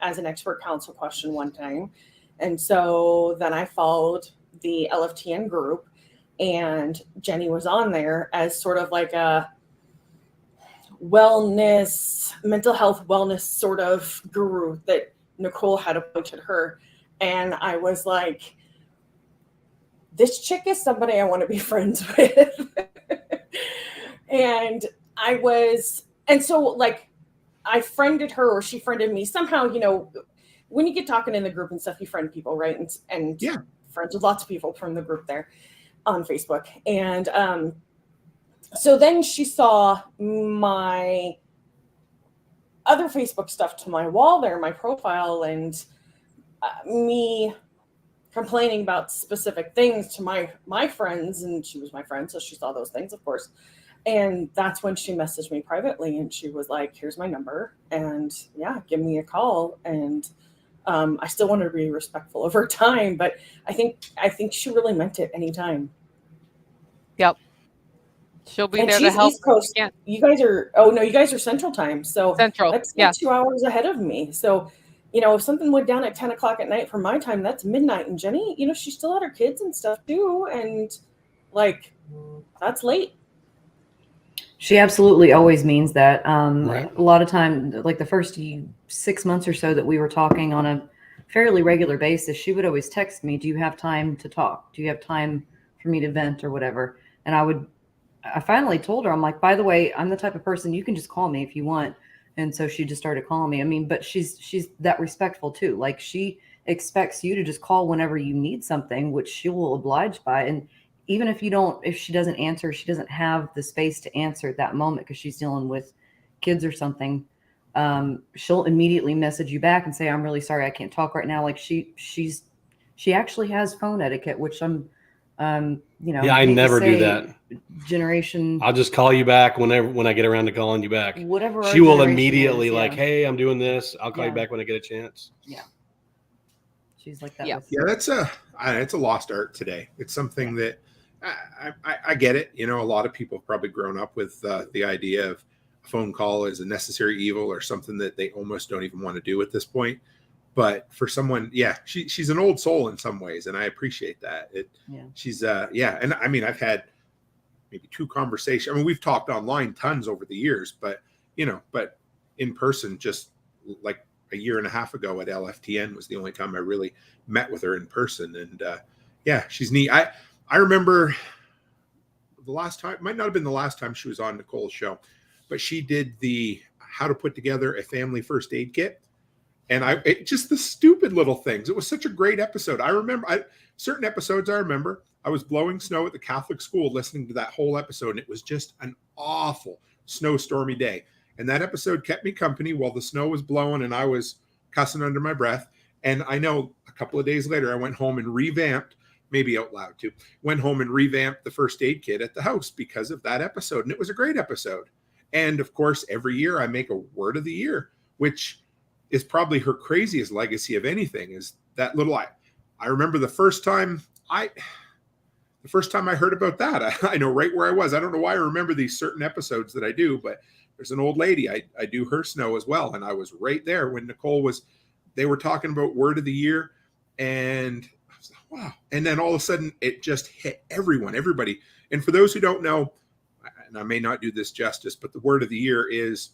as an expert council question one time. And so then I followed the LFTN group and Jenni was on there as sort of like a mental health wellness sort of guru that Nicole had appointed her. And I was like, this chick is somebody I want to be friends with. And I was, and so like I friended her or she friended me somehow, you know, when you get talking in the group and stuff, you friend people, right? And Yeah. friends with lots of people from the group there on Facebook. And so then she saw my other Facebook stuff to my wall there, my profile, and me complaining about specific things to my friends, and she was my friend, so she saw those things, of course. And that's when she messaged me privately, and she was like, "Here's my number, and yeah, give me a call." And I still wanted to be respectful of her time, but I think she really meant it anytime. Yep. She'll be And there to she's help East when Coast. she can. You guys are, oh no, you guys are Central Time, so Central. that's Yeah. like 2 hours ahead of me. So, you know, if something went down at 10 o'clock at night for my time, that's midnight. And Jenny, you know, she still had her kids and stuff too, and like that's late. She absolutely always means that. Right. A lot of time, like the first 6 months or so that we were talking on a fairly regular basis, she would always text me, "Do you have time to talk? Do you have time for me to vent or whatever?" And I finally told her, I'm like, "By the way, I'm the type of person you can just call me if you want." And so she just started calling me. I mean, but she's that respectful too. Like she expects you to just call whenever you need something, which she will oblige by. And even if she doesn't answer, she doesn't have the space to answer at that moment because she's dealing with kids or something. She'll immediately message you back and say, "I'm really sorry, I can't talk right now." Like she actually has phone etiquette, which I'm, you know, Yeah, I hate to never do say that. Generation, I'll just call you back when I get around to calling you back. whatever our She will generation immediately is, like, yeah. "Hey, I'm doing this. I'll call you Yeah. back when I get a chance." Yeah. She's like that. Yeah. With, Yeah, it's a lost art today. It's something that I get it. You know, a lot of people have probably grown up with the idea of a phone call as a necessary evil or something that they almost don't even want to do at this point. But for someone, yeah, she's an old soul in some ways, and I appreciate that. She's and I mean, I've had maybe 2 conversations. I mean, we've talked online tons over the years, but in person, just like a year and a half ago at LFTN was the only time I really met with her in person. And she's neat. I remember the last time, might not have been the last time she was on Nicole's show, but she did the how to put together a family first aid kit. And just the stupid little things. It was such a great episode. I remember certain episodes I remember. I was blowing snow at the Catholic school listening to that whole episode, and it was just an awful snowstormy day. And that episode kept me company while the snow was blowing and I was cussing under my breath. And I know a couple of days later, I went home and revamped, maybe out loud too, went home and revamped the first aid kit at the house because of that episode. And it was a great episode. And of course, every year I make a word of the year, which is probably her craziest legacy of anything, is that little, I remember the first time I heard about that, I know right where I was. I don't know why I remember these certain episodes that I do, but there's an old lady, I do her snow as well. And I was right there when they were talking about word of the year, and I was like, wow. And then all of a sudden it just hit everybody. And for those who don't know, and I may not do this justice, but the word of the year is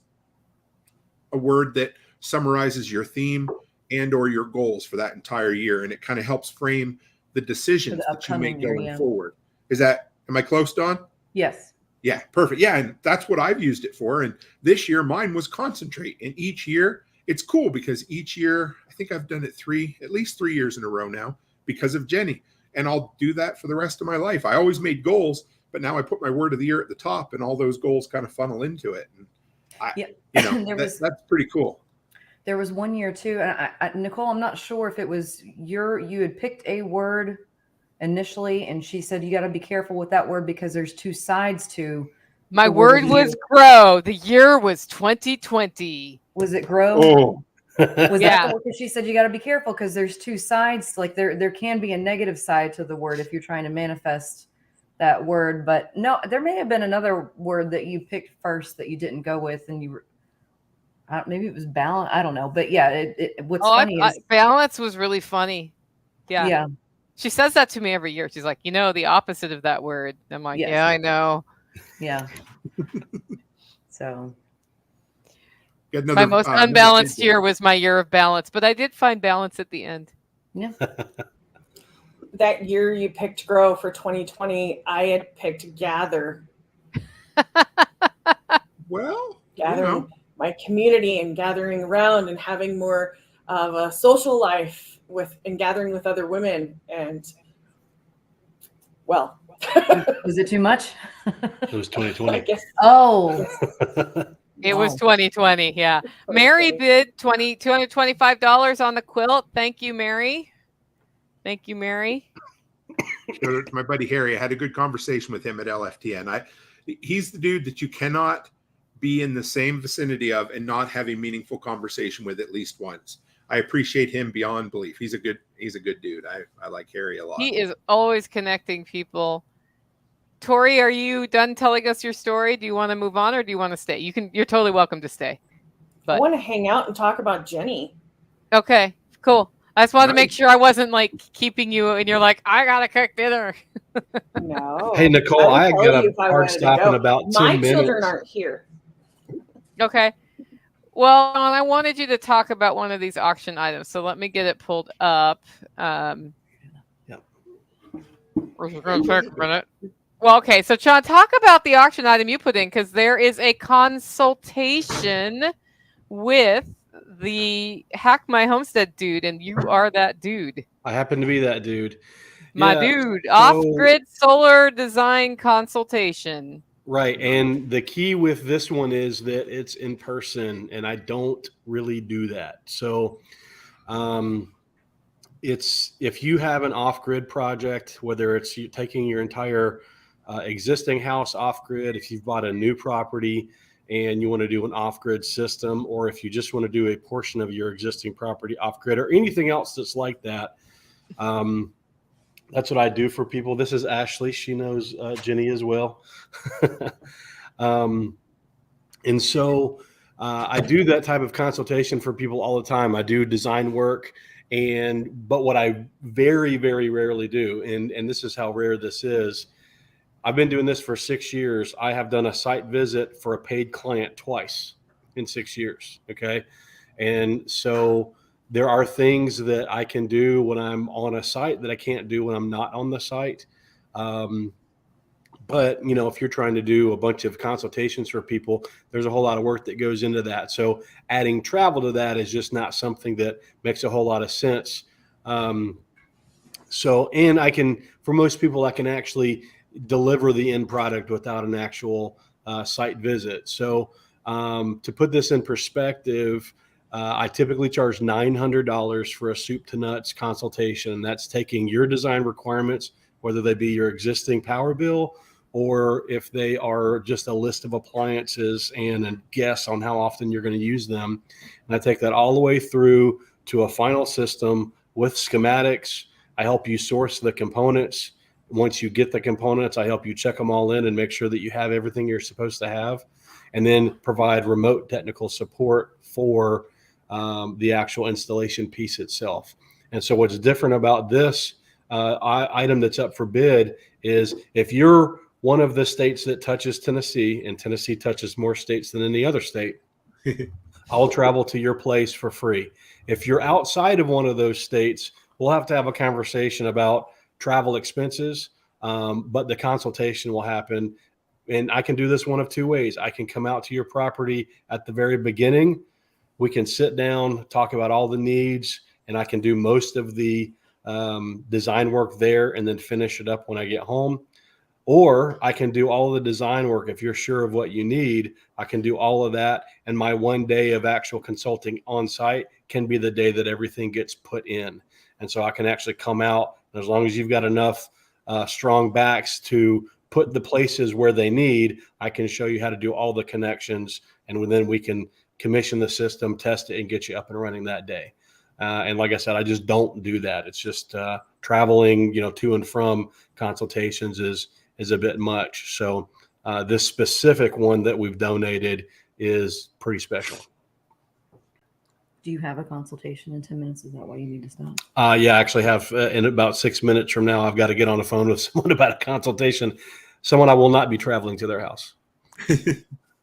a word that summarizes your theme and or your goals for that entire year, and it kind of helps frame the decisions that you make going forward. Am I close, Dawn? yes. Yeah, perfect. Yeah, and that's what I've used it for. And this year mine was concentrate. And each year it's cool because each year, I think I've done it at least 3 years in a row now because of Jenny. And I'll do that for the rest of my life. I always made goals, but now I put my word of the year at the top and all those goals kind of funnel into it. And that's pretty cool. There was one year too, and Nicole, I'm not sure if it was you had picked a word initially, and she said you got to be careful with that word because there's 2 sides to. My word was grow. The year was 2020. Was it grow? Oh, was that the word? Because she said you got to be careful because there's 2 sides. Like there can be a negative side to the word if you're trying to manifest that word. But no, there may have been another word that you picked first that you didn't go with, and you were. Maybe it was balance. I don't know. But yeah, what's funny is balance was really funny. Yeah. Yeah. She says that to me every year. She's like, the opposite of that word. I'm like, Yes. yeah, I know. Yeah. So. My most unbalanced year was my year of balance, but I did find balance at the end. Yeah. That year you picked grow for 2020, I had picked gather. Well, gathering my community and gathering around and having more of a social life and gathering with other women. And well, Was it too much? It was I 2020. guess. Oh, It was wow. 2020. Yeah. Mary bid $225 on the quilt. Thank you, Mary. Thank you, Mary. shout out to my buddy Harry. I had a good conversation with him at LFTN. He's the dude that you cannot be in the same vicinity of and not have a meaningful conversation with at least once. I appreciate him beyond belief. He's a good dude. I like Harry a lot. He is always connecting people. Tori, are you done telling us your story? Do you want to move on or do you want to stay? You're totally welcome to stay. I want to hang out and talk about Jenni. Okay, cool. I just wanted to make Nice. sure I wasn't like keeping you and you're like, I gotta cook dinner. No. Hey, Nicole, would I tell got you a if I hard wanted to stop in go. about 10 My minutes. children aren't here. Okay. Well, I wanted you to talk about one of these auction items. So let me get it pulled up. We're going to take a minute. Well, okay. So, John, talk about the auction item you put in because there is a consultation with the Hack My Homestead dude, and you are that dude. I happen to be that dude. My Yeah, dude. Off-grid solar design consultation. Right. And the key with this one is that it's in person, and I don't really do that. So it's if you have an off-grid project, whether it's you taking your entire existing house off-grid, if you've bought a new property and you want to do an off-grid system, or if you just want to do a portion of your existing property off-grid or anything else that's like that, that's what I do for people. This is Ashley. She knows Jenni as well. And so I do that type of consultation for people all the time. I do design work, but what I very, very rarely do, and this is how rare this is, I've been doing this for 6 years. I have done a site visit for a paid client twice in 6 years. Okay. And so there are things that I can do when I'm on a site that I can't do when I'm not on the site. But, if you're trying to do a bunch of consultations for people, there's a whole lot of work that goes into that. So adding travel to that is just not something that makes a whole lot of sense. And for most people, I can actually deliver the end product without an actual site visit. So to put this in perspective, I typically charge $900 for a soup to nuts consultation. That's taking your design requirements, whether they be your existing power bill or if they are just a list of appliances and a guess on how often you're going to use them. And I take that all the way through to a final system with schematics. I help you source the components. Once you get the components, I help you check them all in and make sure that you have everything you're supposed to have, and then provide remote technical support for the actual installation piece itself. And so what's different about this item that's up for bid is if you're one of the states that touches Tennessee, and Tennessee touches more states than any other state, I'll travel to your place for free. If you're outside of one of those states, we'll have to have a conversation about travel expenses, but the consultation will happen. And I can do this one of two ways. I can come out to your property at the very beginning. We can sit down, talk about all the needs, and I can do most of the design work there and then finish it up when I get home. Or I can do all of the design work. If you're sure of what you need, I can do all of that. And my one day of actual consulting on site can be the day that everything gets put in. And so I can actually come out, as long as you've got enough strong backs to put the places where they need, I can show you how to do all the connections. And then we can commission the system, test it, and get you up and running that day. And like I said, I just don't do that. It's just traveling, to and from consultations is a bit much. So this specific one that we've donated is pretty special. Do you have a consultation in 10 minutes? Is that why you need to stop? Yeah, I actually have in about 6 minutes from now, I've got to get on the phone with someone about a consultation. Someone I will not be traveling to their house.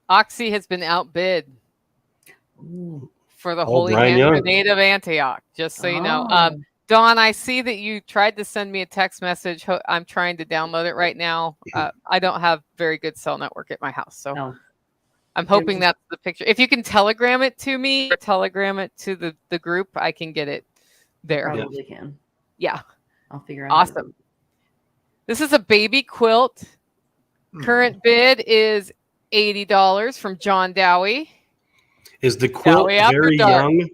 Oxy has been outbid for the Holy Hand Grenade of Antioch, just so you know. Dawn, I see that you tried to send me a text message. I'm trying to download it right now. I don't have very good cell network at my house, so I'm hoping that's the picture. If you can telegram it to me or telegram it to the group, I can get it there. Probably can. Yeah. I'll figure out. Awesome. This is a baby quilt. Current bid is $80 from John Dowie. Is the quilt Dowie After very Dark. young,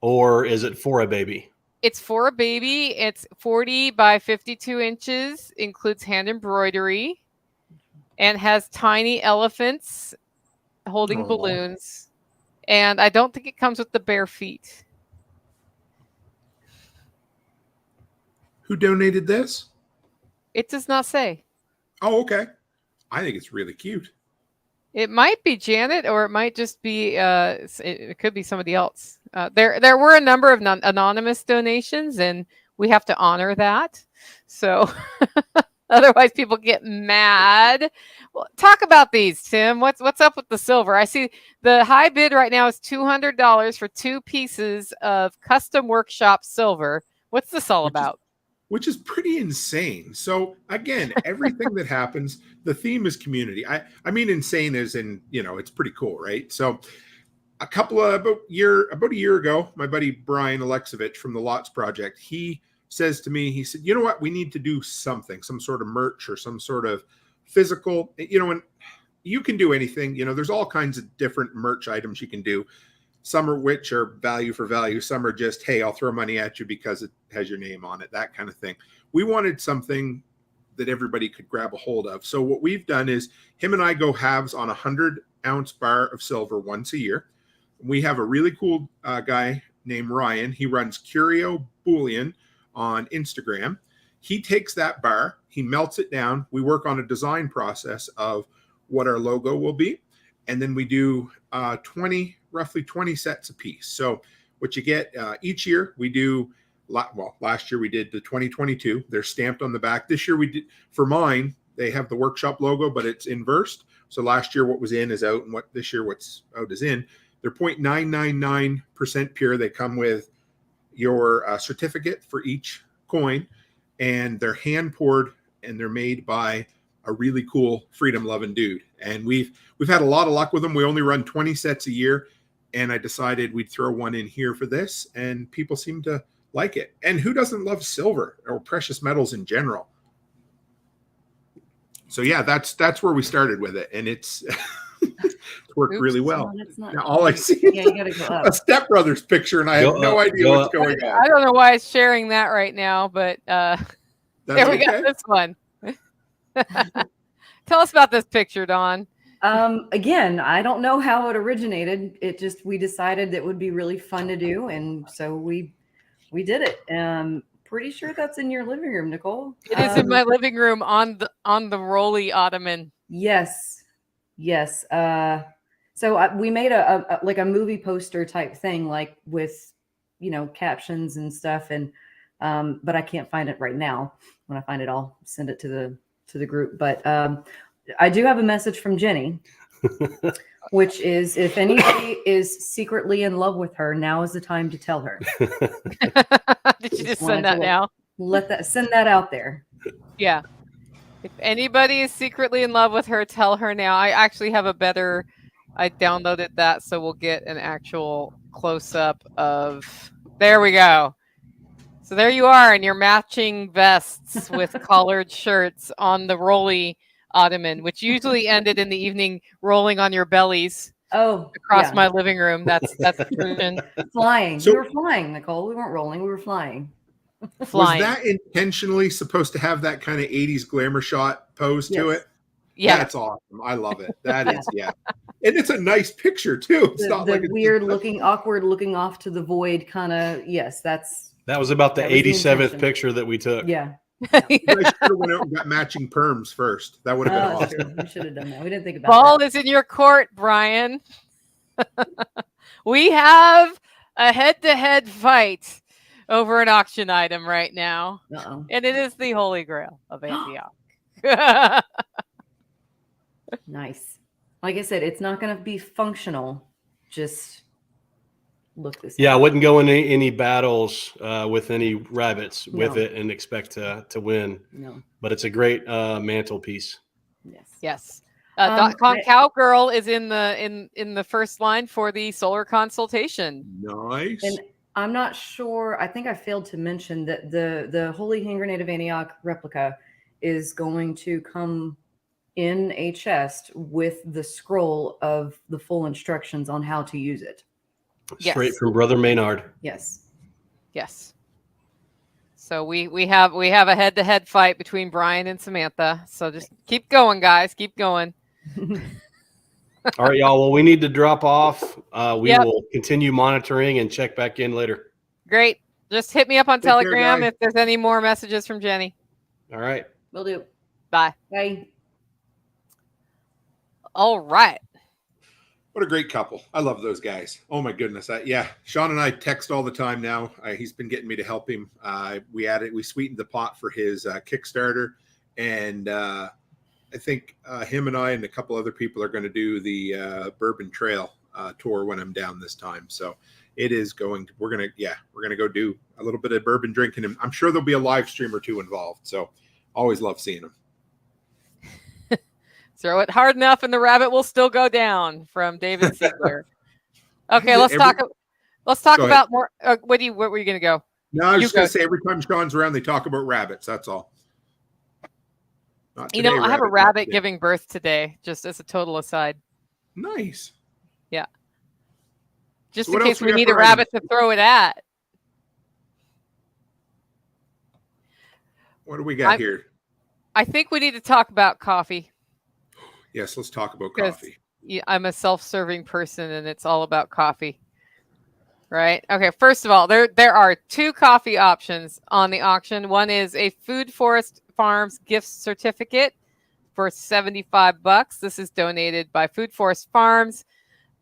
or is it for a baby? It's for a baby. It's 40 by 52 inches, includes hand embroidery, and has tiny elephants holding balloons. And I don't think it comes with the bare feet. Who donated this? It does not say. Oh, okay. I think it's really cute. It might be Janet, or it might just be. It could be somebody else. There were a number of anonymous donations, and we have to honor that. So, otherwise, people get mad. Well, talk about these, Tim. What's up with the silver? I see the high bid right now is $200 for 2 pieces of custom workshop silver. What's this all about? Which is pretty insane. So again, everything that happens, the theme is community. I mean, insane as in, it's pretty cool, right? So about a year ago, my buddy Brian Alexovich from the Lots Project, he says to me, he said, you know what, we need to do something, some sort of merch or some sort of physical, and you can do anything, there's all kinds of different merch items you can do. Some are which are value for value. Some are just, hey, I'll throw money at you because it has your name on it, that kind of thing. We wanted something that everybody could grab a hold of. So what we've done is him and I go halves on a 100-ounce bar of silver once a year. We have a really cool guy named Ryan. He runs Curio Bullion on Instagram. He takes that bar, he melts it down. We work on a design process of what our logo will be. And then we do roughly 20 sets a piece. So what you get each year, we do, last year we did the 2022. They're stamped on the back. This year we did, for mine, they have the workshop logo, but it's inversed. So last year what was in is out, and this year what's out is in. They're 0.999% pure. They come with your certificate for each coin, and they're hand poured, and they're made by a really cool freedom loving dude. And we've had a lot of luck with them. We only run 20 sets a year, and I decided we'd throw one in here for this, and people seem to like it. And who doesn't love silver or precious metals in general? So yeah, that's where we started with it, and it's worked really well. Now, all I see is you gotta go up. a Step Brothers picture, and I have no idea what's going on. I don't know why it's sharing that right now, but there we got this one. Tell us about this picture, Dawn. Again, I don't know how it originated. We decided that would be really fun to do, and so we did it. Pretty sure that's in your living room, Nicole. It is in my living room on the rolly ottoman. Yes. So we made a like a movie poster type thing, like with captions and stuff, and but I can't find it right now. When I find it, I'll send it to the group. But I do have a message from Jenny, which is, if anybody is secretly in love with her, now is the time to tell her. Did you just send that now? Send that out there. Yeah. If anybody is secretly in love with her, tell her now. I actually have I downloaded that, so we'll get an actual close-up of, there we go. So there you are in your matching vests with collared shirts on the rolly ottoman, which usually ended in the evening rolling on your bellies. Across my living room. That's the tradition. Flying. We were flying, Nicole. We weren't rolling. We were flying. Was that intentionally supposed to have that kind of 80s glamour shot pose to it? Yeah. That's awesome. I love it. That is, yeah. And it's a nice picture too. It's not like weird looking, awkward looking off to the void kind of, yes, that was about the 87th picture that we took. Yeah. I should have went out and got matching perms first. That would have been awesome. True. We should have done that. We didn't think about Ball is in your court, Brian. We have a head-to-head fight over an auction item right now. Uh-oh. And it is the Holy Grail of Antioch. Nice. Like I said, it's not going to be functional. Just look this. Yeah, I wouldn't go in any battles with any rabbits with it and expect to win. No. But it's a great mantelpiece. Yes. Yes. .com Cowgirl is in the first line for the solar consultation. Nice. And I'm not sure. I think I failed to mention that the Holy Hand Grenade of Antioch replica is going to come in a chest with the scroll of the full instructions on how to use it. Straight Yes. from Brother Maynard. Yes. Yes. So we have a head-to-head fight between Brian and Samantha. So just keep going, guys. Keep going. All right, y'all. Well, we need to drop off. We Yep. will continue monitoring and check back in later. Great. Just hit me up on Take care, Telegram guys. if there's any more messages from Jenni. All right. Will do. Bye. Bye. All right. What a great couple. I love those guys. Oh my goodness. Yeah. Sean and I text all the time now. He's been getting me to help him. We sweetened the pot for his Kickstarter. And I think him and I and a couple other people are going to do the Bourbon Trail tour when I'm down this time. So it is we're going to go do a little bit of bourbon drinking. And I'm sure there'll be a live stream or two involved. So always love seeing them. Throw it hard enough and the rabbit will still go down, from David Siegler. Okay, let's talk Go about more. What were you going to go? No, I was You just going go. to say every time Sean's around, they talk about rabbits. That's all. Not You today, know, I have a not rabbit today. giving birth today, just as a total aside. Nice. Yeah. Just So in what case else we we got need a for rabbit to throw it at. What do we got here? I think we need to talk about coffee. Yes, let's talk about 'Cause coffee. I'm a self-serving person and it's all about coffee. Right? Okay, first of all, there are two coffee options on the auction. One is a Food Forest Farms gift certificate for $75. This is donated by Food Forest Farms,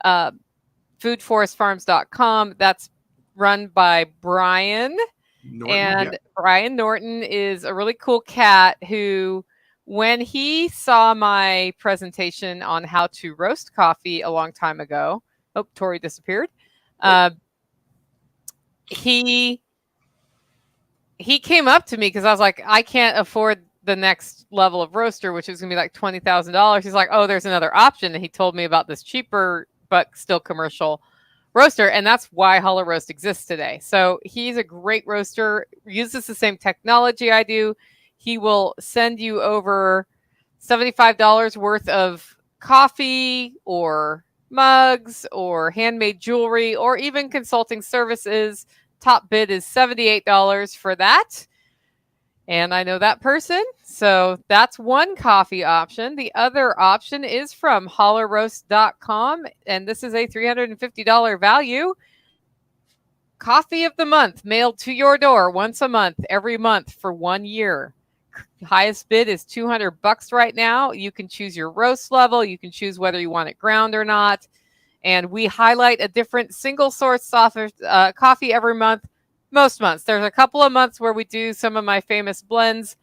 foodforestfarms.com. That's run by Brian. Norton, And yeah. Brian Norton is a really cool cat who, when he saw my presentation on how to roast coffee a long time ago, oh, Tori disappeared. He came up to me because I was like, I can't afford the next level of roaster, which is going to be like $20,000. He's like, oh, there's another option. And he told me about this cheaper, but still commercial roaster. And that's why Hollow Roast exists today. So he's a great roaster, uses the same technology I do. He will send you over $75 worth of coffee or mugs or handmade jewelry or even consulting services. Top bid is $78 for that. And I know that person. So that's one coffee option. The other option is from hollowroast.com. And this is a $350 value. Coffee of the month mailed to your door once a month, every month for 1 year. Highest bid is $200 right now. You can choose your roast level. You can choose whether you want it ground or not. And we highlight a different single source coffee every month. Most months. There's a couple of months where we do some of my famous blends.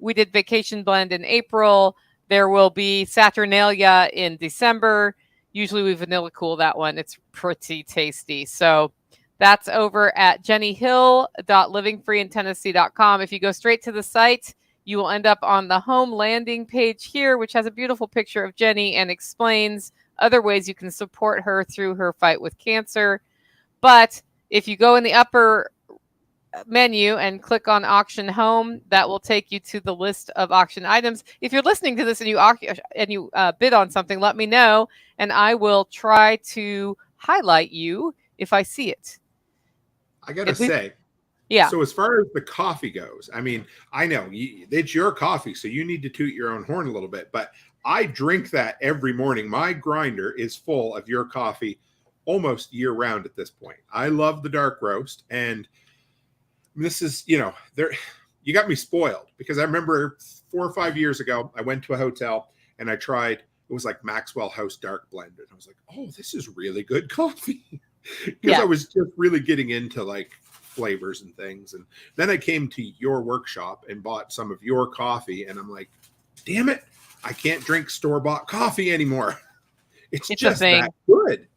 We did Vacation Blend in April. There will be Saturnalia in December. Usually we vanilla cool that one. It's pretty tasty. So that's over at jennihill.livingfreeintennessee.com. If you go straight to the site, you will end up on the home landing page here, which has a beautiful picture of Jenni and explains other ways you can support her through her fight with cancer. But if you go in the upper menu and click on auction home, that will take you to the list of auction items. If you're listening to this and you bid on something, let me know and I will try to highlight you if I see it. I gotta say, yeah. So as far as the coffee goes, I mean, I know it's your coffee, so you need to toot your own horn a little bit, but I drink that every morning. My grinder is full of your coffee almost year round at this point. I love the dark roast, and this is, you got me spoiled because I remember 4 or 5 years ago, I went to a hotel and I tried, it was like Maxwell House Dark Blend. And I was like, oh, this is really good coffee. Because I was just really getting into like flavors and things. And then I came to your workshop and bought some of your coffee. And I'm like, damn it, I can't drink store-bought coffee anymore. It's just that good.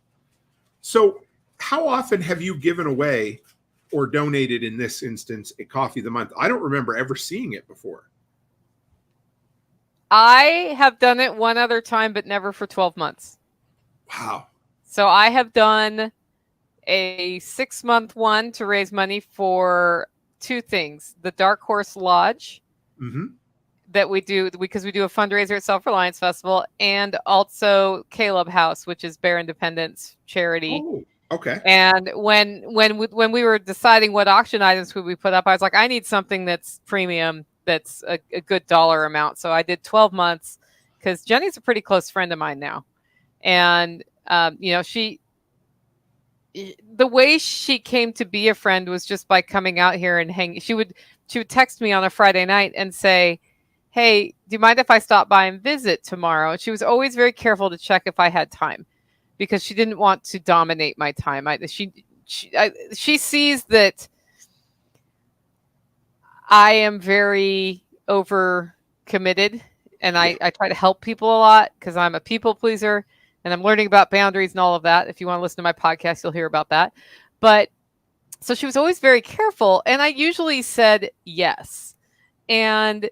So how often have you given away or donated, in this instance, a coffee of the month? I don't remember ever seeing it before. I have done it one other time, but never for 12 months. Wow. So I have done a 6-month one to raise money for two things: the Dark Horse Lodge Mm-hmm. that we do because we do a fundraiser at Self-Reliance Festival, and also Caleb House, which is Bear Independence charity. Oh, okay. And when we were deciding what auction items would we put up, I was like, I need something that's premium, that's a good dollar amount. So I did 12 months because Jenny's a pretty close friend of mine now, and the way she came to be a friend was just by coming out here and hang. She would text me on a Friday night and say, "Hey, do you mind if I stop by and visit tomorrow?" And she was always very careful to check if I had time, because she didn't want to dominate my time. She sees that I am very over committed, and I try to help people a lot because I'm a people pleaser, and I'm learning about boundaries and all of that. If you want to listen to my podcast, you'll hear about that. But so she was always very careful, and I usually said yes. And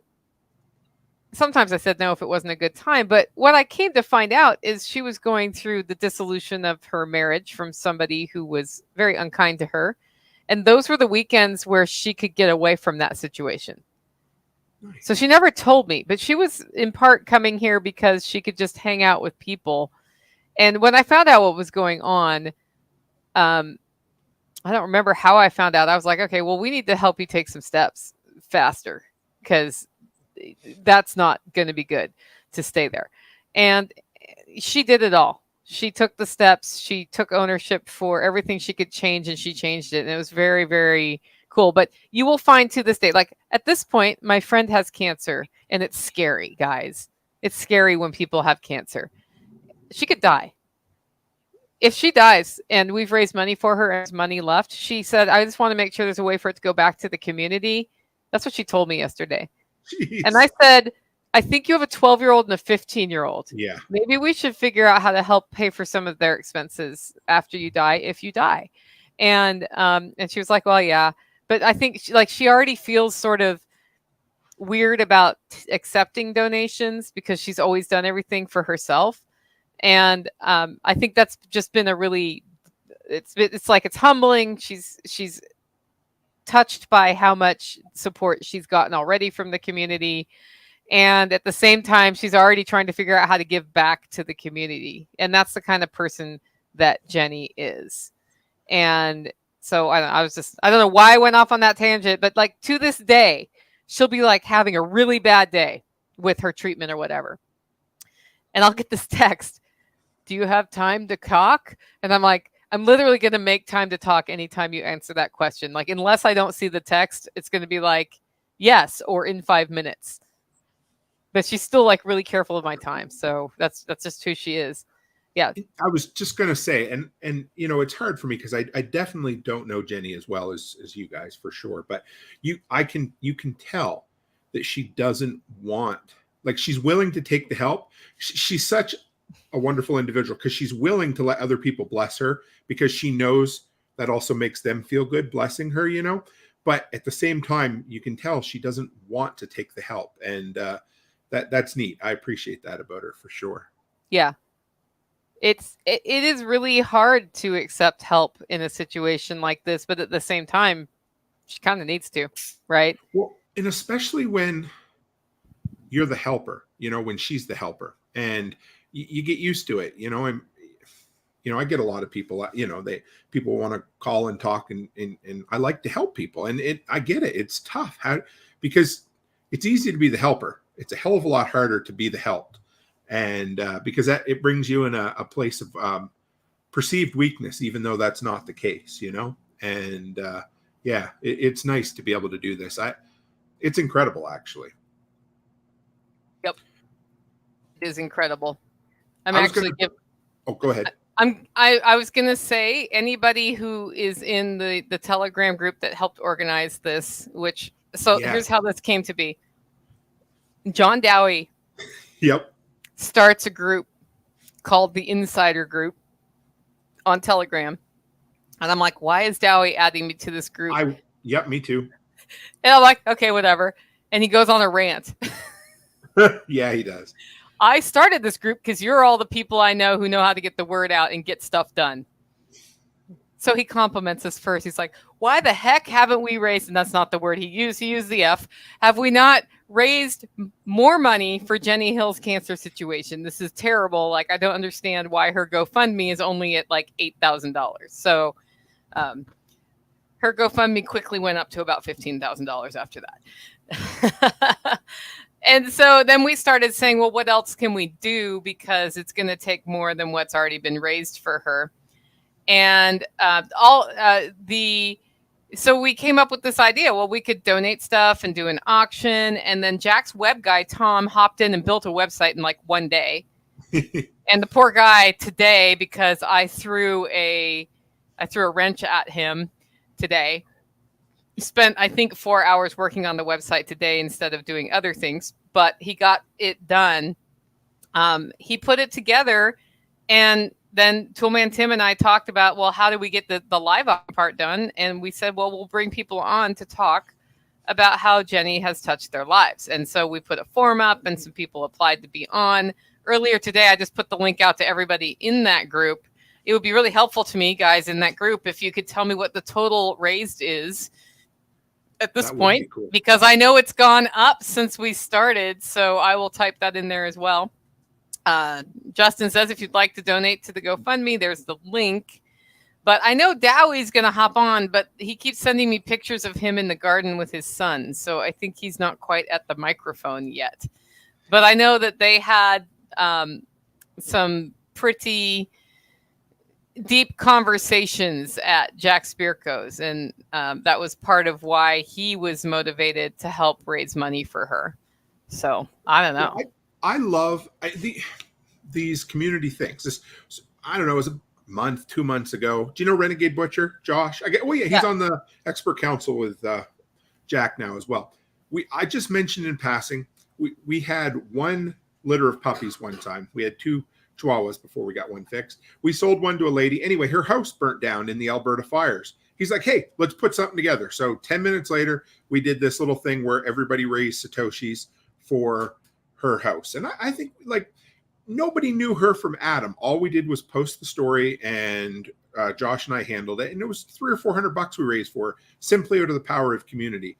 sometimes I said no if it wasn't a good time. But what I came to find out is she was going through the dissolution of her marriage from somebody who was very unkind to her. And those were the weekends where she could get away from that situation. Nice. So she never told me, but she was in part coming here because she could just hang out with people. And when I found out what was going on, I don't remember how I found out. I was like, okay, well, we need to help you take some steps faster, because that's not going to be good to stay there. And she did it all. She took the steps. She took ownership for everything she could change, and she changed it. And it was very, very cool. But you will find to this day, like at this point, my friend has cancer, and it's scary, guys. It's scary when people have cancer. She could die. If she dies and we've raised money for her and there's money left, she said, I just want to make sure there's a way for it to go back to the community. That's what she told me yesterday. Jeez. And I said, I think you have a 12-year-old and a 15-year-old. Yeah. Maybe we should figure out how to help pay for some of their expenses after you die, if you die. And she was like, well, yeah. But I think she already feels sort of weird about accepting donations because she's always done everything for herself. And I think that's just been a really, it's like, it's humbling. She's touched by how much support she's gotten already from the community. And at the same time, she's already trying to figure out how to give back to the community. And that's the kind of person that Jenny is. And so I don't know why I went off on that tangent, but like to this day, she'll be like having a really bad day with her treatment or whatever. And I'll get this text, do you have time to talk? And I'm like, I'm literally going to make time to talk anytime you answer that question. Like, unless I don't see the text, it's going to be like, yes, or in 5 minutes. But she's still like really careful of my time. So that's just who she is. Yeah. I was just going to say, and it's hard for me because I definitely don't know Jenny as well as you guys for sure. But you can tell that she doesn't want, like, she's willing to take the help. She's such a wonderful individual because she's willing to let other people bless her because she knows that also makes them feel good blessing her, but at the same time, you can tell she doesn't want to take the help. And that's neat. I appreciate that about her for sure. Yeah. It is really hard to accept help in a situation like this, but at the same time, she kind of needs to, right? Well, and especially when you're the helper, when she's the helper, and you get used to it, and I get a lot of people, people want to call and talk, and I like to help people, and I get it. It's tough because it's easy to be the helper. It's a hell of a lot harder to be the helped. And because it brings you in a place of perceived weakness, even though that's not the case, and it's nice to be able to do this. It's incredible, actually. Yep. It is incredible. Oh, go ahead. I was going to say, anybody who is in the Telegram group that helped organize this, here's how this came to be. John Dowie. Yep. Starts a group called the Insider Group on Telegram. And I'm like, why is Dowie adding me to this group? Yep, me too. And I'm like, okay, whatever. And he goes on a rant. Yeah, he does. I started this group because you're all the people I know who know how to get the word out and get stuff done. So he compliments us first. He's like, why the heck haven't we raised, and that's not the word he used the F, have we not raised more money for Jenni Hill's cancer situation? This is terrible. Like, I don't understand why her GoFundMe is only at like $8,000. So her GoFundMe quickly went up to about $15,000 after that. And so then we started saying, well, what else can we do? Because it's going to take more than what's already been raised for her. And so we came up with this idea. Well, we could donate stuff and do an auction. And then Jack's web guy, Tom, hopped in and built a website in like one day. And the poor guy today, because I threw a wrench at him today, spent, I think, 4 hours working on the website today instead of doing other things, but he got it done. He put it together, and then Toolman Tim and I talked about, well, how do we get the live part done? And we said, well, we'll bring people on to talk about how Jenni has touched their lives. And so we put a form up and some people applied to be on. Earlier today, I just put the link out to everybody in that group. It would be really helpful to me, guys, in that group, if you could tell me what the total raised is at this point, cool, because I know it's gone up since we started. So I will type that in there as well. Justin says, if you'd like to donate to the GoFundMe, there's the link. But I know Dowie's going to hop on, but he keeps sending me pictures of him in the garden with his son. So I think he's not quite at the microphone yet. But I know that they had some pretty deep conversations at Jack Spirko's. And that was part of why he was motivated to help raise money for her. So I don't know. I love these community things. I don't know, it was a month, 2 months ago. Do you know Renegade Butcher, Josh? He's on the expert council with Jack now as well. I just mentioned in passing, we had one litter of puppies one time. We had 2 Chihuahuas before we got one fixed. We sold one to a lady. Anyway, her house burnt down in the Alberta fires. He's like, hey, let's put something together. So 10 minutes later, we did this little thing where everybody raised Satoshis for her house. And I think, like, nobody knew her from Adam. All we did was post the story, and Josh and I handled it. And it was $300 or $400 we raised for her, simply out of the power of community.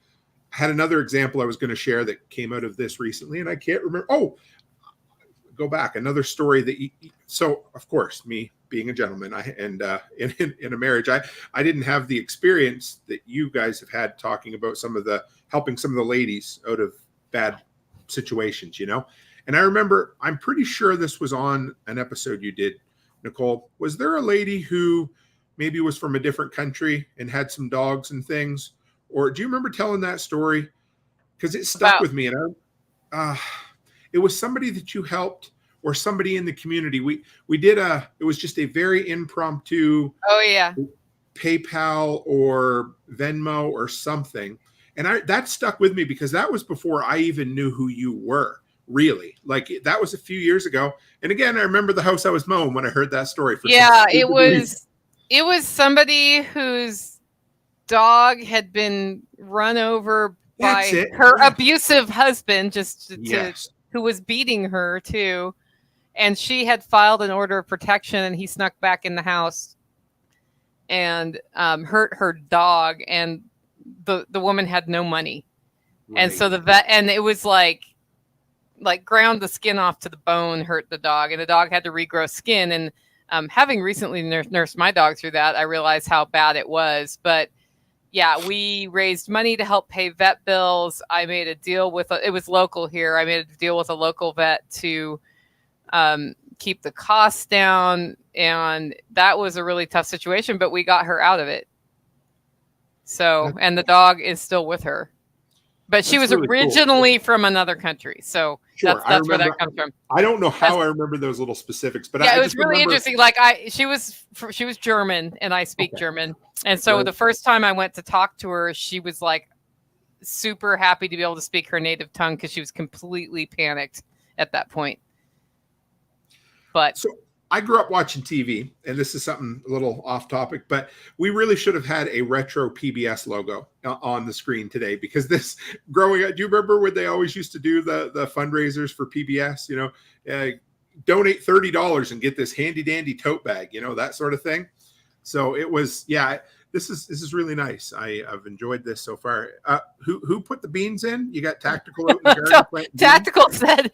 I had another example I was going to share that came out of this recently, and I can't remember. Oh, go back. Another story that so of course, me being a gentleman, in a marriage, I didn't have the experience that you guys have had talking about helping some of the ladies out of bad situations, And I remember, I'm pretty sure this was on an episode you did, Nicole. Was there a lady who maybe was from a different country and had some dogs and things? Or do you remember telling that story? Because it stuck with me. And it was somebody that you helped, or somebody in the community. We did it was just a very impromptu PayPal or Venmo or something. And that stuck with me because that was before I even knew who you were, really. Like, that was a few years ago. And again, I remember the house I was mowing when I heard that story. It was somebody whose dog had been run over by her abusive husband, who was beating her too. And she had filed an order of protection, and he snuck back in the house and hurt her dog. And the woman had no money. Right. And so the vet, and it was like ground the skin off to the bone, hurt the dog, and the dog had to regrow skin. And having recently nursed my dog through that, I realized how bad it was. But yeah, we raised money to help pay vet bills. I made a deal it was local here. I made a deal with a local vet to keep the costs down. And that was a really tough situation, but we got her out of it. So, and the dog is still with her, but she was really originally from another country. So that's where that comes from. I don't know how I remember those little specifics, but it was really interesting. Like she was German, and I speak German. And so the first time I went to talk to her, she was like super happy to be able to speak her native tongue, because she was completely panicked at that point. But I grew up watching TV, and this is something a little off topic, but we really should have had a retro PBS logo on the screen today, because this growing up, do you remember when they always used to do the fundraisers for PBS? Donate $30 and get this handy dandy tote bag, that sort of thing. So it was, yeah. This is really nice. I've enjoyed this so far. Who put the beans in? You got Tactical out in the garden. Tactical said,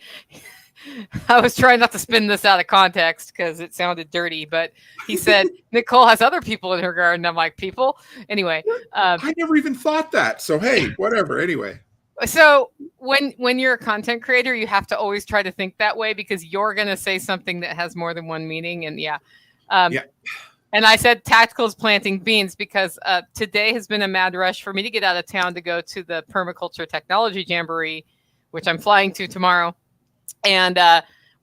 I was trying not to spin this out of context because it sounded dirty, but he said Nicole has other people in her garden. I'm like, people? Anyway. I never even thought that. So, hey, whatever. Anyway. So when you're a content creator, you have to always try to think that way, because you're going to say something that has more than one meaning. And yeah. And I said Tactical is planting beans because today has been a mad rush for me to get out of town to go to the Permaculture Technology Jamboree, which I'm flying to tomorrow. And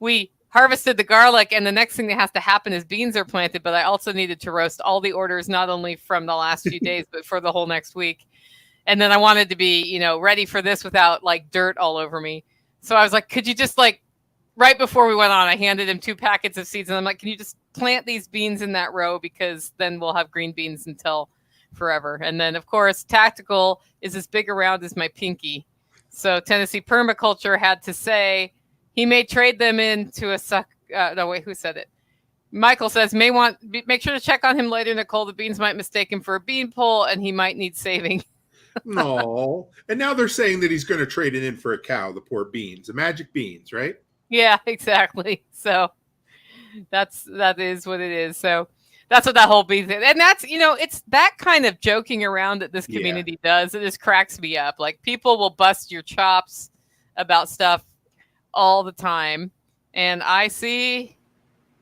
we harvested the garlic, and the next thing that has to happen is beans are planted. But I also needed to roast all the orders, not only from the last few days, but for the whole next week. And then I wanted to be, ready for this without like dirt all over me. So I was like, could you just right before we went on, I handed him 2 packets of seeds, and I'm like, can you just plant these beans in that row, because then we'll have green beans until forever. And then of course, Tactical is as big around as my pinky. So Tennessee Permaculture had to say he may trade them into a no, wait, who said it? Michael says, make sure to check on him later, Nicole. The beans might mistake him for a bean pole, and he might need saving. No. And now they're saying that he's going to trade it in for a cow, the poor beans, the magic beans, right? Yeah, exactly. So that is what it is. So that's what that whole bean thing. And that's, it's that kind of joking around that this community does. It just cracks me up. Like, people will bust your chops about stuff all the time. And I see,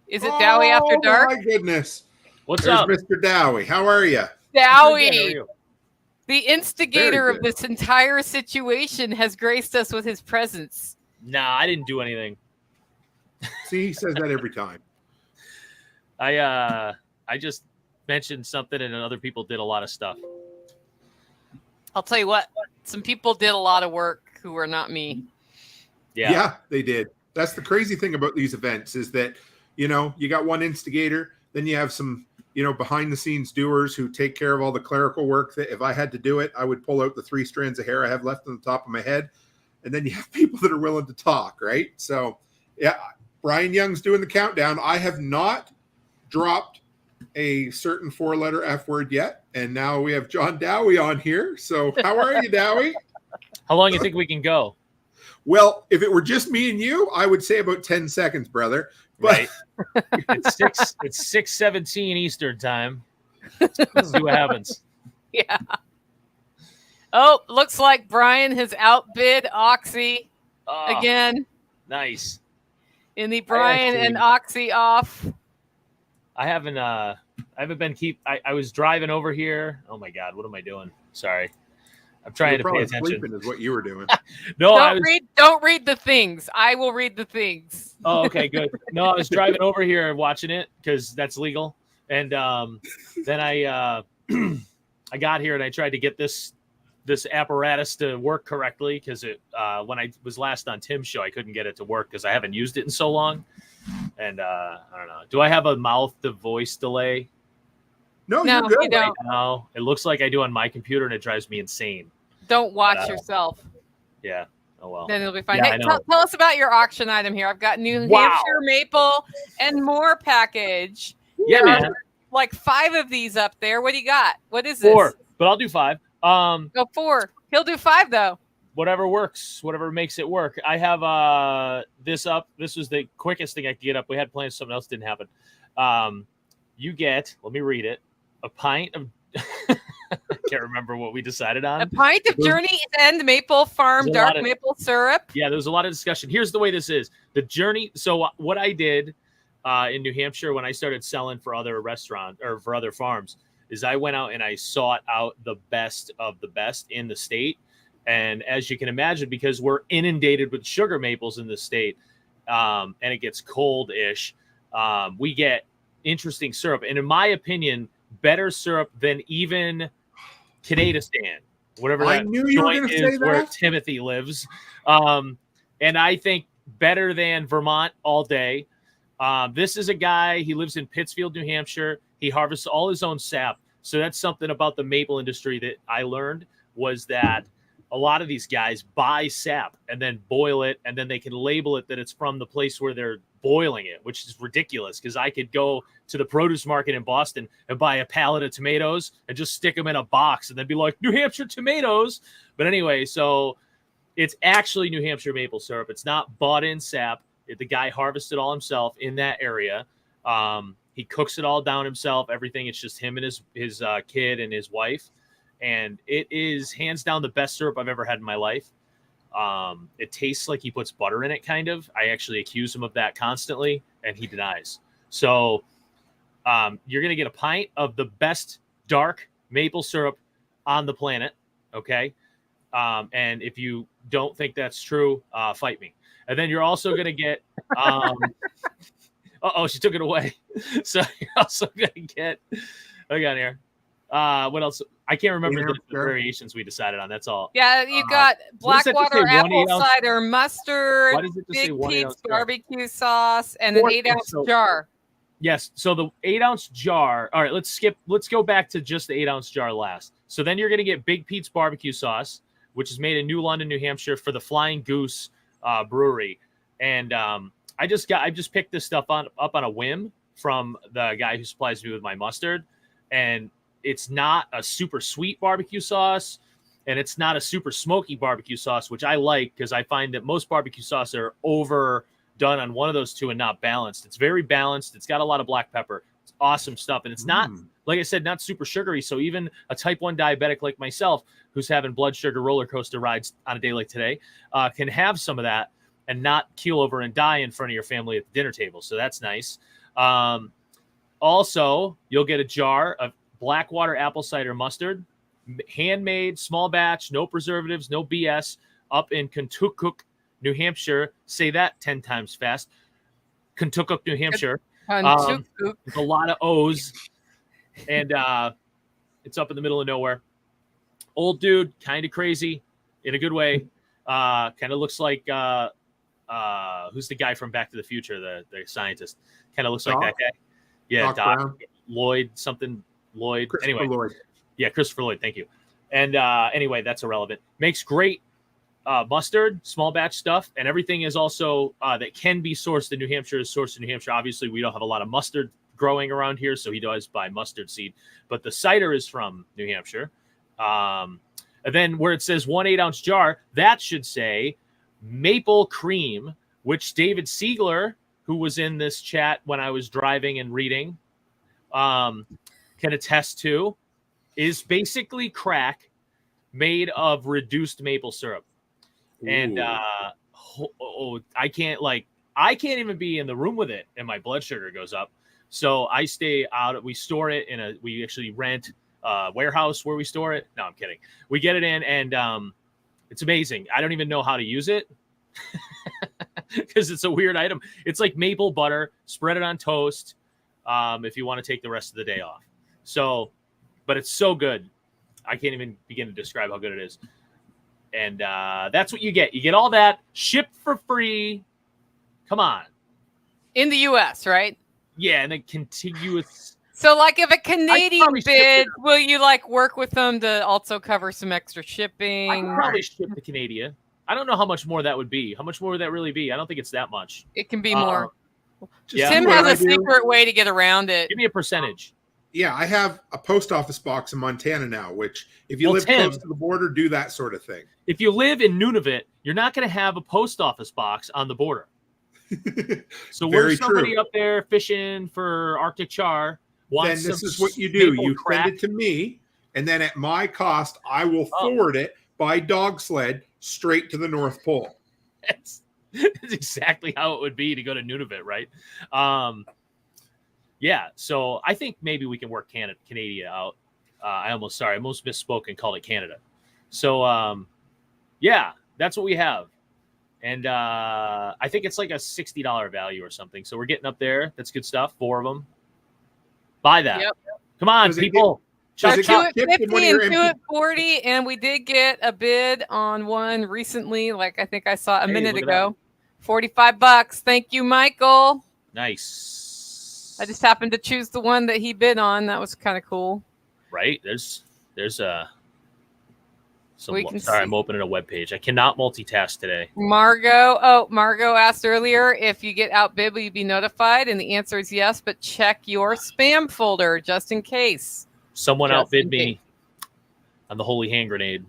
is it Dowie After Dark? Oh my goodness. What's There's up? Mr. Dowie. How are you? Dowie, the instigator of this entire situation, has graced us with his presence. Nah, I didn't do anything. See, he says that every time. I just mentioned something, and other people did a lot of stuff. I'll tell you what, some people did a lot of work who were not me. Yeah, they did. That's the crazy thing about these events, is that, you got one instigator, then you have some, behind the scenes doers who take care of all the clerical work that if I had to do it, I would pull out the 3 strands of hair I have left on the top of my head. And then you have people that are willing to talk, right? So, yeah, Brian Young's doing the countdown. I have not dropped a certain 4-letter F word yet. And now we have John Dowie on here. So how are you, Dowie? How long do you think we can go? Well, if it were just me and you, I would say about 10 seconds, brother. But Right. It's 6:17 Eastern time. Let's see what happens. Yeah. Oh, looks like Brian has outbid Oxy again Nice. in the Brian and Oxy off. I haven't been I was driving over here. Oh my God, what am I doing? Sorry. I'm trying to pay attention. Sleeping is what you were doing. No, Don't read the things. I will read the things. Oh, okay, good. No, I was driving over here and watching it because that's legal. And then I I got here and I tried to get this apparatus to work correctly, because it when I was last on Tim's show, I couldn't get it to work because I haven't used it in so long. And I don't know. Do I have a mouth to voice delay? No, No, you're good. you don't. No, it looks like I do on my computer, and it drives me insane. Don't watch yourself. Yeah. Oh well. Then it'll be fine. Yeah, Hey, I know. tell us about your auction item here. I've got New Wow. Hampshire maple and more package. Yeah, There are man. like 5 of these up there. What do you got? What is this? 4, but I'll do 5. Go 4. He'll do 5 though. Whatever works, whatever makes it work. I have this up. This was the quickest thing I could get up. We had plans, something else didn't happen. You get, let me read it, a pint of I can't remember what we decided on. A pint of Journey's End maple farm There's a dark lot of- maple syrup. Yeah, there was a lot of discussion. Here's the way this is. The Journey. So what I did in New Hampshire when I started selling for other restaurants or for other farms is I went out and I sought out the best of the best in the state. And as you can imagine, because we're inundated with sugar maples in the state, and it gets cold-ish, we get interesting syrup. And in my opinion, better syrup than even Canadistan, whatever I that knew you were joint gonna say is where that. Timothy lives. And I think better than Vermont all day. This is a guy, he lives in Pittsfield, New Hampshire. He harvests all his own sap. So that's something about the maple industry that I learned, was that a lot of these guys buy sap and then boil it, and then they can label it that it's from the place where they're boiling it, which is ridiculous, because I could go to the produce market in Boston and buy a pallet of tomatoes and just stick them in a box and then be like, New Hampshire tomatoes. But anyway, so it's actually New Hampshire maple syrup. It's not bought in sap. The guy harvested all himself in that area. He cooks it all down himself, everything. It's just him and his kid and his wife. And it is hands down the best syrup I've ever had in my life. It tastes like he puts butter in it, kind of. I actually accuse him of that constantly, and he denies. So you're going to get a pint of the best dark maple syrup on the planet, okay? And if you don't think that's true, fight me. And then you're also going to get she took it away. So you're also going to get, hang on here. What else? I can't remember the variations we decided on. That's all. Yeah, you got Blackwater apple cider mustard, Why does it just Big say Pete's 1 ounce barbecue sauce, and an 8-ounce jar. Yes. So the 8-ounce jar. All right, let's go back to just the 8-ounce jar last. So then you're going to get Big Pete's barbecue sauce, which is made in New London, New Hampshire, for the Flying Goose brewery. And I just picked this stuff up on a whim from the guy who supplies me with my mustard. And it's not a super sweet barbecue sauce, and it's not a super smoky barbecue sauce, which I like, because I find that most barbecue sauce are overdone on one of those two and not balanced. It's very balanced. It's got a lot of black pepper. It's awesome stuff. And it's not, like I said, not super sugary. So even a type 1 diabetic like myself, who's having blood sugar roller coaster rides on a day like today, can have some of that and not keel over and die in front of your family at the dinner table. So that's nice. Also, you'll get a jar of Blackwater apple cider mustard, handmade, small batch, no preservatives, no BS, up in Kentucky, New Hampshire. Say that 10 times fast. Kentucky, New Hampshire. With a lot of O's. And it's up in the middle of nowhere. Old dude, kind of crazy in a good way. Kind of looks like who's the guy from Back to the Future, the scientist. Kind of looks like that guy. Yeah, Doc Lloyd, something. Lloyd. Anyway, Lloyd. Yeah, Christopher Lloyd. Thank you. And anyway, that's irrelevant. Makes great mustard, small batch stuff, and everything is also that can be sourced in New Hampshire is sourced in New Hampshire. Obviously, we don't have a lot of mustard growing around here, so he does buy mustard seed. But the cider is from New Hampshire. And then where it says 1 8-ounce jar, that should say maple cream, which David Siegler, who was in this chat when I was driving and reading, can attest to, is basically crack made of reduced maple syrup. Ooh. And I can't even be in the room with it and my blood sugar goes up. So I stay out. We store it we actually rent a warehouse where we store it. No, I'm kidding. We get it in, and it's amazing. I don't even know how to use it because it's a weird item. It's like maple butter, spread it on toast if you want to take the rest of the day off. So, but it's so good. I can't even begin to describe how good it is. And that's what you get. You get all that shipped for free. Come on. In the U.S., right? Yeah, and then contiguous. So, like, if a Canadian bid, will you, like, work with them to also cover some extra shipping? I could probably ship to Canada. I don't know how much more that would be. How much more would that really be? I don't think it's that much. It can be more. Yeah. Tim has a secret way to get around it. Give me a percentage. Yeah, I have a post office box in Montana now, which if you live close to the border, do that sort of thing. If you live in Nunavut, you're not going to have a post office box on the border. So when somebody up there fishing for Arctic char, then this is what you do. You send it to me, and then at my cost, I will forward it by dog sled straight to the North Pole. That's exactly how it would be to go to Nunavut, right? Yeah, so I think maybe we can work Canada out. I almost misspoke and called it Canada. So, yeah, that's what we have. And I think it's like a $60 value or something. So we're getting up there. That's good stuff. 4 of them. Buy that. Yep. Come on, people. Two at 50 and 2 at 40. And we did get a bid on one recently. Like I think I saw a minute ago. $45. Thank you, Michael. Nice. I just happened to choose the one that he bid on. That was kind of cool. Right. There's We can sorry, see. I'm opening a web page. I cannot multitask today. Margot asked earlier if you get outbid, will you be notified? And the answer is yes, but check your spam folder just in case. Someone Just outbid in me on the holy hand grenade.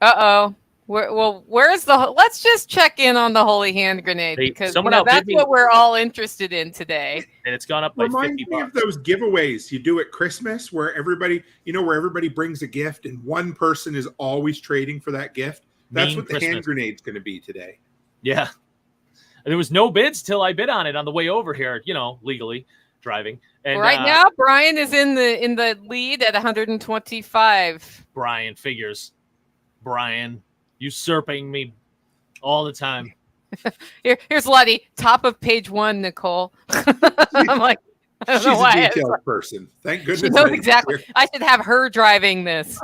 Uh-oh. Let's just check in on the holy hand grenade because someone outbid that's me. what we're all interested in today. And it's gone up by Reminds $50. me of those giveaways you do at Christmas where everybody brings a gift and one person is always trading for that gift. That's Mean what the Christmas. hand grenade's going to be today. Yeah. And there was no bids till I bid on it on the way over here, legally driving. And Right now, Brian is in the lead at 125. Brian figures. Brian usurping me all the time. Here's Letty, top of page 1, Nicole. I'm like, I don't She's know why. a detailed person. Thank goodness. She knows Letty's exactly. here. I should have her driving this.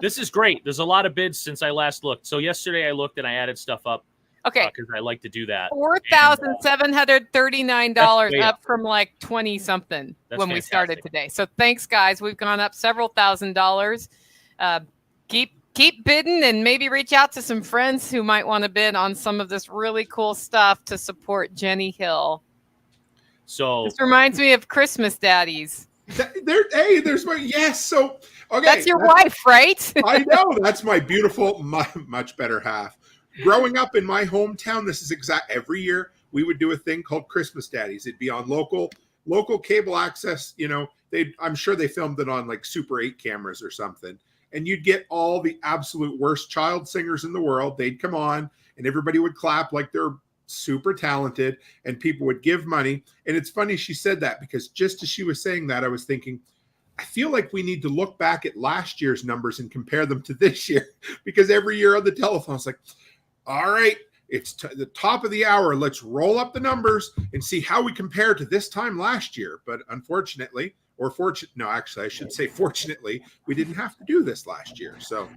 This is great. There's a lot of bids since I last looked. So yesterday I looked and I added stuff up Okay. because I like to do that. $4,739 That's way up from like 20 something That's when we started fantastic. today. So thanks, guys. We've gone up several $1,000s. Keep bidding and maybe reach out to some friends who might want to bid on some of this really cool stuff to support Jenni Hill. So This reminds me of Christmas daddies. There's my yes. So okay, That's your wife, right? I know that's my beautiful, much better half. Growing up in my hometown, this is every year we would do a thing called Christmas Daddies. It'd be on local cable access. I'm sure they filmed it on like Super 8 cameras or something. And you'd get all the absolute worst child singers in the world. They'd come on and everybody would clap like they're super talented and people would give money. And it's funny she said that because just as she was saying that, I was thinking, I feel like we need to look back at last year's numbers and compare them to this year because every year on the telephone, it's like, all right, it's the top of the hour. Let's roll up the numbers and see how we compare to this time last year. But unfortunately, I should say fortunately, we didn't have to do this last year. So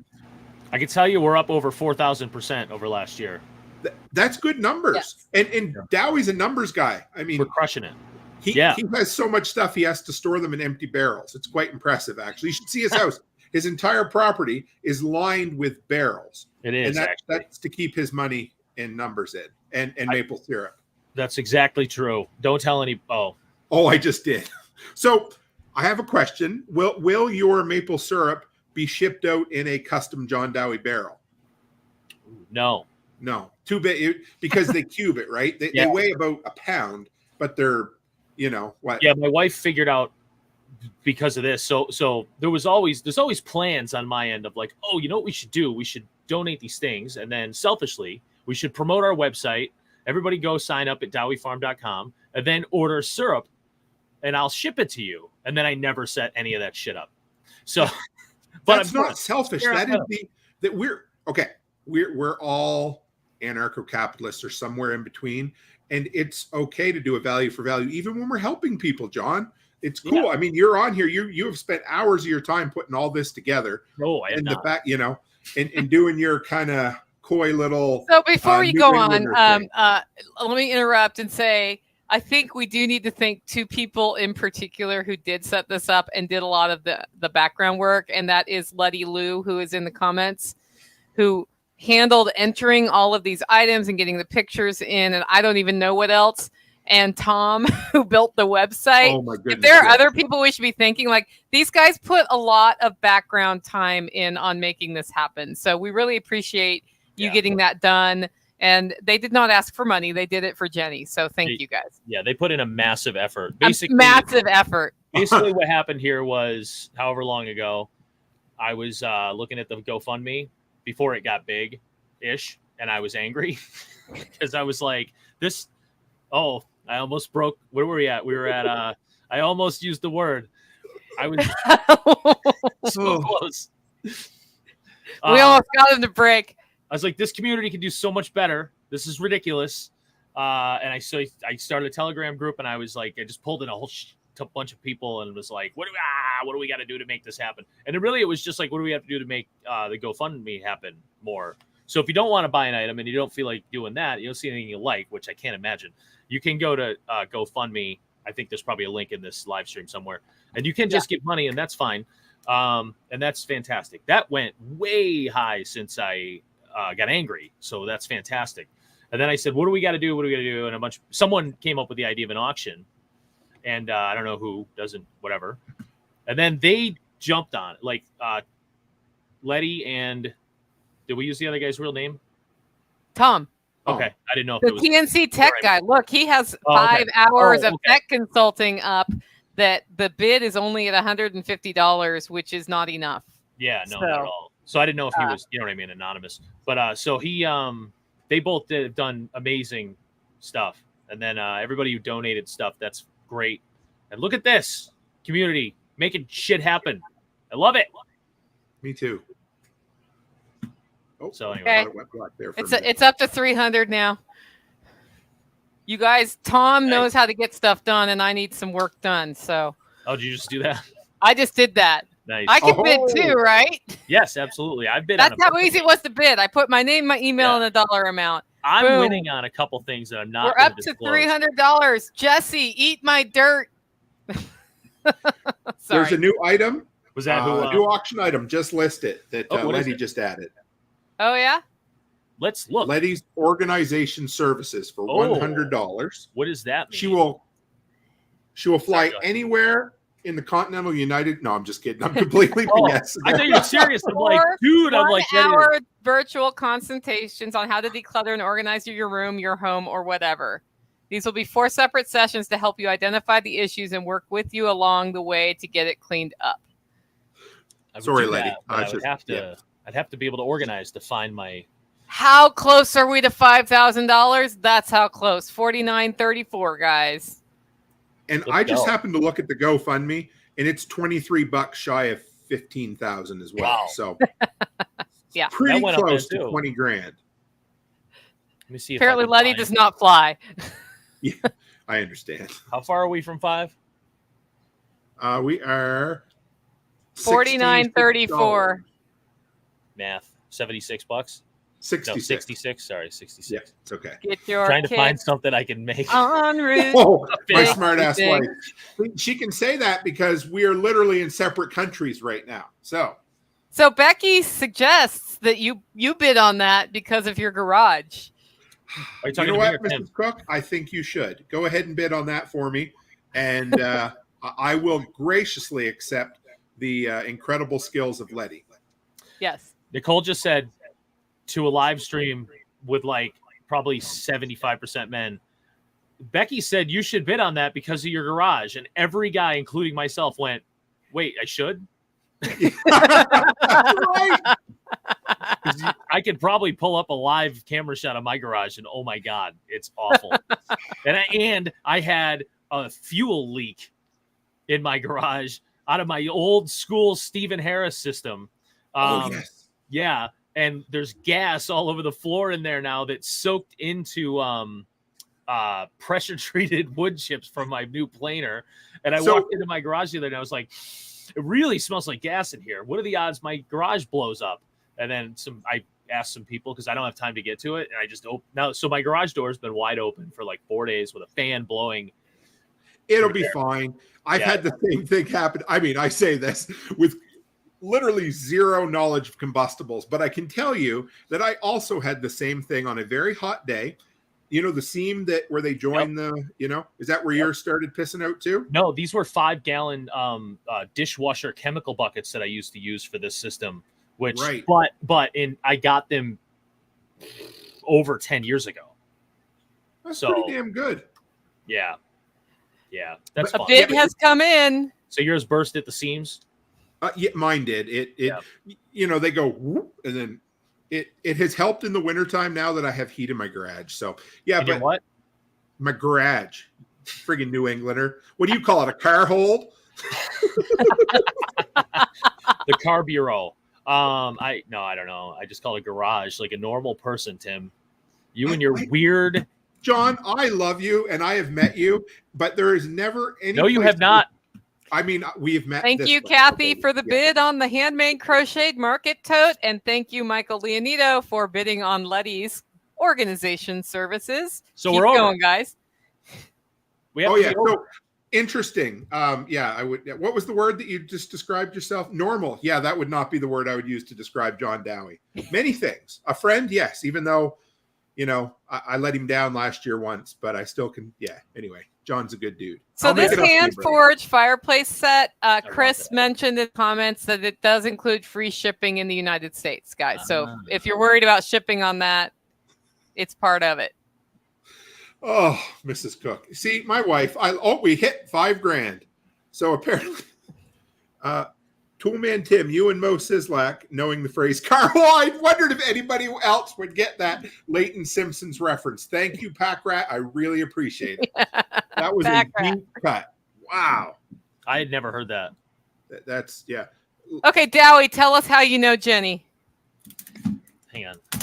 I can tell you we're up over 4,000% over last year. That's good numbers. Yes. And Dowie's a numbers guy. I mean, We're crushing it. he has so much stuff he has to store them in empty barrels. It's quite impressive, actually. You should see his house. His entire property is lined with barrels. It is. And Actually. that's to keep his money and numbers in and maple syrup. That's exactly true. Don't tell any. Oh, I just did. So I have a question. Will your maple syrup be shipped out in a custom John Dowie barrel? no. No, too big because they cube it, right? They weigh about a pound, but they're, what? Yeah, my wife figured out because of this. So there's always plans on my end of like, oh, you know what we should do? We should donate these things, and then selfishly we should promote our website. Everybody go sign up at dowiefarm.com and then order syrup, and I'll ship it to you. And then I never set any of that shit up. So, but That's not selfish. That is that we're all anarcho-capitalists or somewhere in between, and it's okay to do a value for value even when we're helping people, John. It's cool. Yeah. I mean, you're on here, you have spent hours of your time putting all this together. No, I have not. The fact, and doing your kind of coy little So before you New go on, Englander thing. let me interrupt and say, I think we do need to thank two people in particular who did set this up and did a lot of the background work. And that is Letty Lou, who is in the comments, who handled entering all of these items and getting the pictures in. And I don't even know what else. And Tom, who built the website. Oh my goodness. If there are other people we should be thanking, like these guys put a lot of background time in on making this happen. So we really appreciate you getting that done. And they did not ask for money. They did it for Jenni. So thank you guys. Yeah, they put in a massive effort. Basically, massive effort. Basically, what happened here was however long ago, I was looking at the GoFundMe before it got big-ish, and I was angry because I was like, this, I almost broke. Where were we at? We were at, I almost used the word. I was so close. We almost got him to break. I was like, this community can do so much better. This is ridiculous. And I started a Telegram group, and I was like, I just pulled in a whole bunch of people and was like, what do we got to do to make this happen? And it was just like, what do we have to do to make the GoFundMe happen more? So if you don't want to buy an item and you don't feel like doing that, you don't see anything you like, which I can't imagine, you can go to GoFundMe. I think there's probably a link in this live stream somewhere, and you can just give money, and that's fine. And that's fantastic. That went way high since I got angry, so that's fantastic. And then I said, what do we got to do? What do we got to do? And someone came up with the idea of an auction, and I don't know who, doesn't, whatever. And then they jumped on it, like Letty and did we use the other guy's real name? Tom. Okay, I didn't know if The it was TNC Tech right. guy. Look, he has Oh, okay. 5 hours Oh, of okay. tech consulting up. That the bid is only at $150, which is not enough. Yeah, no, So, not at all. So I didn't know if he was, you know what I mean, anonymous. But so he, they both have done amazing stuff. And then everybody who donated stuff, that's great. And look at this community making shit happen. I love it. Me too. Oh, So anyway. Okay. I thought it went black there for a minute. It's up to 300 now. You guys, Tom knows how to get stuff done, and I need some work done. So Oh, did you just do that? I just did that. Nice. I can Oh. bid too, right? Yes, absolutely. I've been. That's on a how bunch of easy it things. was to bid. I put my name, my email, and a dollar amount. I'm Boom. winning on a couple things that I'm not. We're gonna up to disclose. $300. Jesse, eat my dirt. There's Sorry. a new item, Was that who? new auction item. Just list it that what is Letty it? just added. Oh yeah. Let's look. Letty's organization services for Oh. $100. What does that mean? She will fly Sorry, Josh. anywhere in the continental United. No, I'm just kidding. I'm completely Oh, BS. I thought you were serious. I'm like, Or dude. I'm like, ready to- 1-hour virtual consultations on how to declutter and organize your room, your home, or whatever. These will be 4 separate sessions to help you identify the issues and work with you along the way to get it cleaned up. I would Sorry, do lady. that, but I I would should- have to. yeah. I'd have to be able to organize to find my. How close are we to $5,000? That's how close. 49.34, guys. And Let's I just go. happened to look at the GoFundMe, and it's $23 shy of 15,000 as well. Wow. So Yeah. pretty That went up close there, to too. 20 grand. Let me see. If Apparently, I can Letty find- does not fly. Yeah, I understand. How far are we from 5? We are $49.34. Math. $76. 66. No, 66. Sorry, 66. Yeah, it's okay. Get your Trying to find kids something I can make. en route. Oh, my Big smart ass thing. wife. She can say that because we are literally in separate countries right now. So So Becky suggests that you bid on that because of your garage. Are you you talking know to me what, or Tim? Mrs. Cook? I think you should go ahead and bid on that for me, and I will graciously accept the incredible skills of Letty. Yes. Nicole just said to a live stream with like probably 75% men. Becky said you should bid on that because of your garage, and every guy, including myself, went, "Wait, I should." Right? 'Cause I could probably pull up a live camera shot of my garage, and oh my god, it's awful. and I had a fuel leak in my garage out of my old school Stephen Harris system. Oh yes. Yeah, and there's gas all over the floor in there now that's soaked into pressure treated wood chips from my new planer. And I So- walked into my garage the other day and I was like, it really smells like gas in here. What are the odds my garage blows up? And then I asked some people because I don't have time to get to it. And I just opened now. So my garage door has been wide open for like 4 days with a fan blowing. It'll be fine. I've Yeah. had the same thing happen. I mean, I say this with literally zero knowledge of combustibles, but I can tell you that I also had the same thing on a very hot day. You know, the seam that where they join is that where yours started pissing out too? No, these were 5-gallon dishwasher chemical buckets that I used to use for this system. Which, Right. but I got them over 10 years ago. That's So- pretty damn good. Yeah, that's But- fine. Bid has come in. So yours burst at the seams. Yeah, mine did. They go whoop, and then it has helped in the wintertime now that I have heat in my garage. So yeah, And your but what? my garage, friggin' New Englander. What do you call it? A car hold? The car bureau. I don't know. I just call it garage like a normal person, Tim. You and your weird. John, I love you and I have met you, but there is never any. No, you place have not. I mean, we've met. Thank this you, way. Kathy, for the Yeah. bid on the handmade crocheted market tote. And thank you, Michael Leonito, for bidding on Letty's organization services. So Keep we're over. going, guys. We have Oh to yeah, be over. so interesting. Yeah, I would. What was the word that you just described yourself? Normal. Yeah, that would not be the word I would use to describe John Dowie. Many things. A friend, yes. Even though, I let him down last year once, but I still can. Yeah. Anyway, John's a good dude. So I'll make this it up to you, hand brother. forged fireplace set, love Chris that. mentioned in comments that it does include free shipping in the United States, guys. So Ah. if you're worried about shipping on that, it's part of it. Oh, Mrs. Cook. See, my wife. We hit $5,000. So apparently, Toolman Tim, you and Mo Sislak, knowing the phrase "car." Well, I wondered if anybody else would get that Leighton Simpson's reference. Thank you, Pack Rat. I really appreciate it. That was Pack a Rat. deep cut. Wow. I had never heard that. That's yeah. Okay, Dowie, tell us how you know Jenny. Hang on. I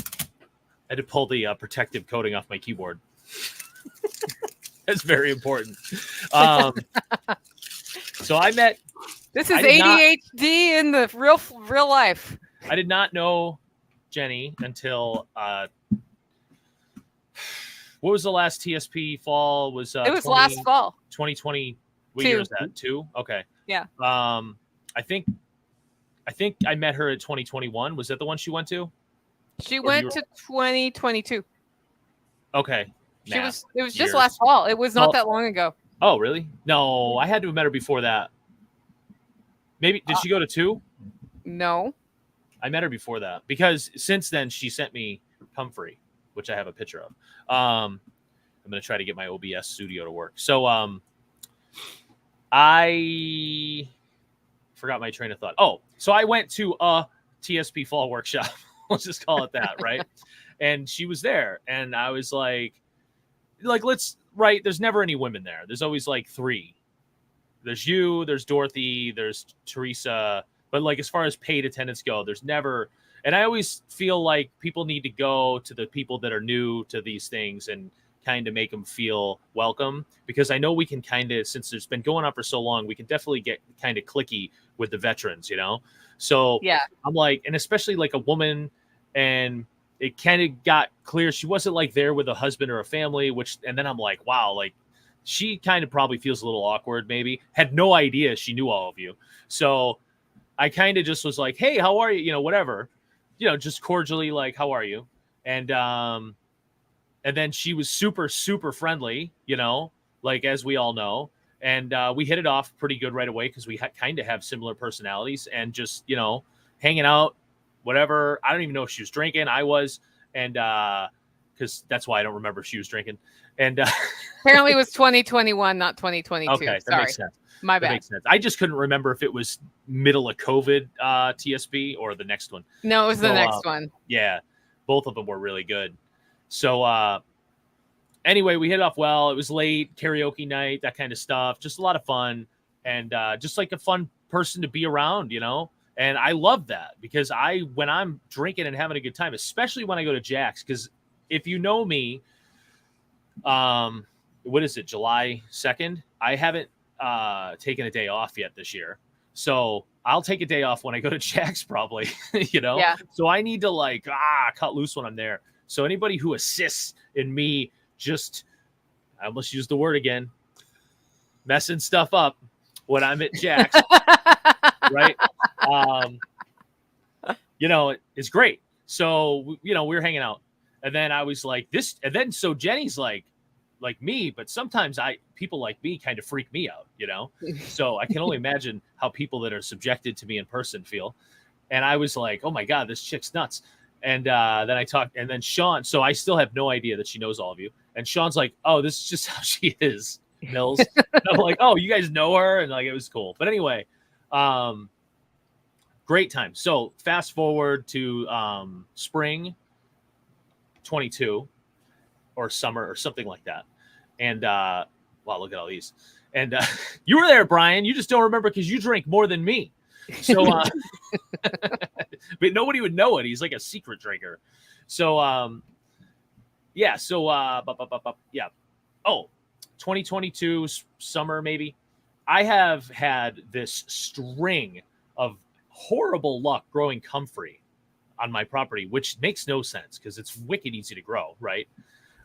had to pull the protective coating off my keyboard. That's very important. So I met. This is I did not- ADHD in the real life. I did not know Jenny until what was the last TSP fall? It was last fall. 2020. What Two. year is that? 2? Okay. Yeah. I think I met her at 2021. Was that the one she went to? She Or went you- to 2022. Okay. It was just years. last fall. It was not Oh. that long ago. Oh, really? No, I had to have met her before that. Maybe did she go to 2? No. I met her before that because since then she sent me Comfrey, which I have a picture of. I'm gonna try to get my OBS studio to work. So I forgot my train of thought. Oh, so I went to a TSP fall workshop. Let's just call it that, right? And she was there, and I was like let's right. There's never any women there. There's always like 3. There's you, there's Dorothy, there's Teresa. But like as far as paid attendance go, there's never. And I always feel like people need to go to the people that are new to these things and kind of make them feel welcome, because I know we can kind of, since it's been going on for so long, we can definitely get kind of cliquey with the veterans, So Yeah. I'm like, and especially like a woman, and it kind of got clear she wasn't like there with a husband or a family, and then I'm like, wow, like she kind of probably feels a little awkward, maybe. Had no idea she knew all of you. So I kind of just was like, hey, how are you? Whatever, just cordially, like, how are you? And then she was super, super friendly, like, as we all know. And we hit it off pretty good right away because we kind of have similar personalities, and just, hanging out, whatever. I don't even know if she was drinking. I was. And because that's why I don't remember if she was drinking. And Apparently it was 2021, not 2022. okay, that Sorry. makes sense. My That bad. makes sense. I just couldn't remember if it was middle of COVID TSP or the next one. No, it was the So, next one. Yeah, both of them were really good. So anyway, we hit it off well. It was late, karaoke night, that kind of stuff. Just a lot of fun, and just like a fun person to be around, And I love that because when I'm drinking and having a good time, especially when I go to Jack's, because if you know me, what is it, July 2nd? I haven't taken a day off yet this year. So I'll take a day off when I go to Jack's probably, Yeah. So I need to cut loose when I'm there. So anybody who assists in me I almost used the word again, messing stuff up when I'm at Jack's, right? It's great. So, we were hanging out, and then I was like this, and then so Jenny's like me, but sometimes people like me kind of freak me out, So I can only imagine how people that are subjected to me in person feel. And I was like, oh my God, this chick's nuts. And then I talked, and then Sean, so I still have no idea that she knows all of you. And Sean's like, oh, this is just how she is, Mills. And I'm like, oh, you guys know her? And it was cool. But anyway, great time. So fast forward to spring 22 or summer or something like that. And wow, look at all these. And you were there, Brian. You just don't remember because you drink more than me. So, but nobody would know it. He's like a secret drinker. So, yeah. So, yeah. Oh, 2022 summer maybe. I have had this string of horrible luck growing comfrey on my property, which makes no sense because it's wicked easy to grow, right?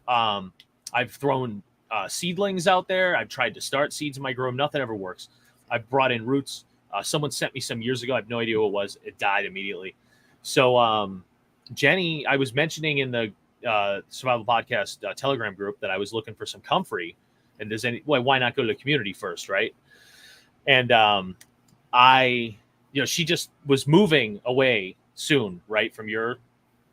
I've thrown seedlings out there. I've tried to start seeds in my grow. Nothing ever works. I've brought in roots. Someone sent me some years ago. I have no idea who it was. It died immediately. So Jenny, I was mentioning in the Survival Podcast Telegram group that I was looking for some comfrey. And why not go to the community first, right? And she just was moving away soon, right, from your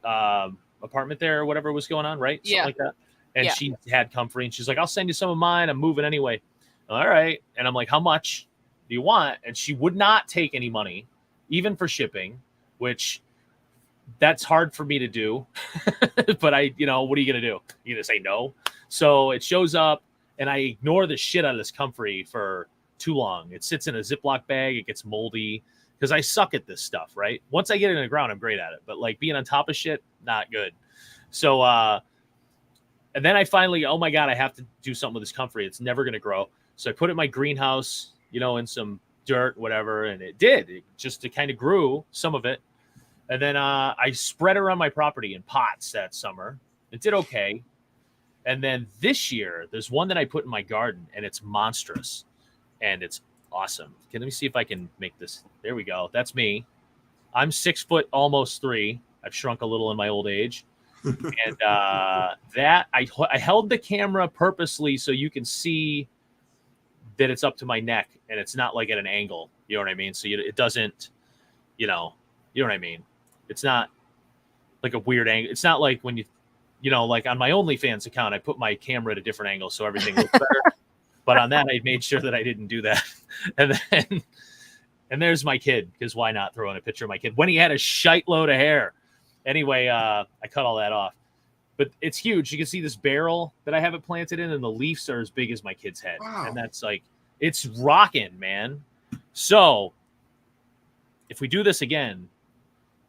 apartment there or whatever was going on, right? Something like that. And she had comfrey, and she's like, I'll send you some of mine. I'm moving anyway. All right. And I'm like, how much do you want? And she would not take any money, even for shipping, which that's hard for me to do. But what are you going to do? You're going to say no? So it shows up, and I ignore the shit out of this comfrey for too long. It sits in a Ziploc bag. It gets moldy because I suck at this stuff, right? Once I get it in the ground, I'm great at it. But like being on top of shit, not good. So, and then I finally, oh my God, I have to do something with this comfrey. It's never going to grow. So I put it in my greenhouse, in some dirt, whatever. And it did. It kind of grew, some of it. And then I spread it around my property in pots that summer. It did okay. And then this year, there's one that I put in my garden, and it's monstrous. And it's awesome. Let me see if I can make this. There we go. That's me. I'm 6 foot, almost 3. I've shrunk a little in my old age. And that I held the camera purposely so you can see that it's up to my neck and it's not like at an angle. You know what I mean? So it doesn't, you know what I mean? It's not like a weird angle. It's not like when like on my OnlyFans account, I put my camera at a different angle so everything looks better. But on that, I made sure that I didn't do that. And there's my kid, because why not throw in a picture of my kid when he had a shite load of hair? Anyway, I cut all that off. But it's huge. You can see this barrel that I have it planted in, and the leaves are as big as my kid's head. Wow. And that's like, it's rocking, man. So if we do this again,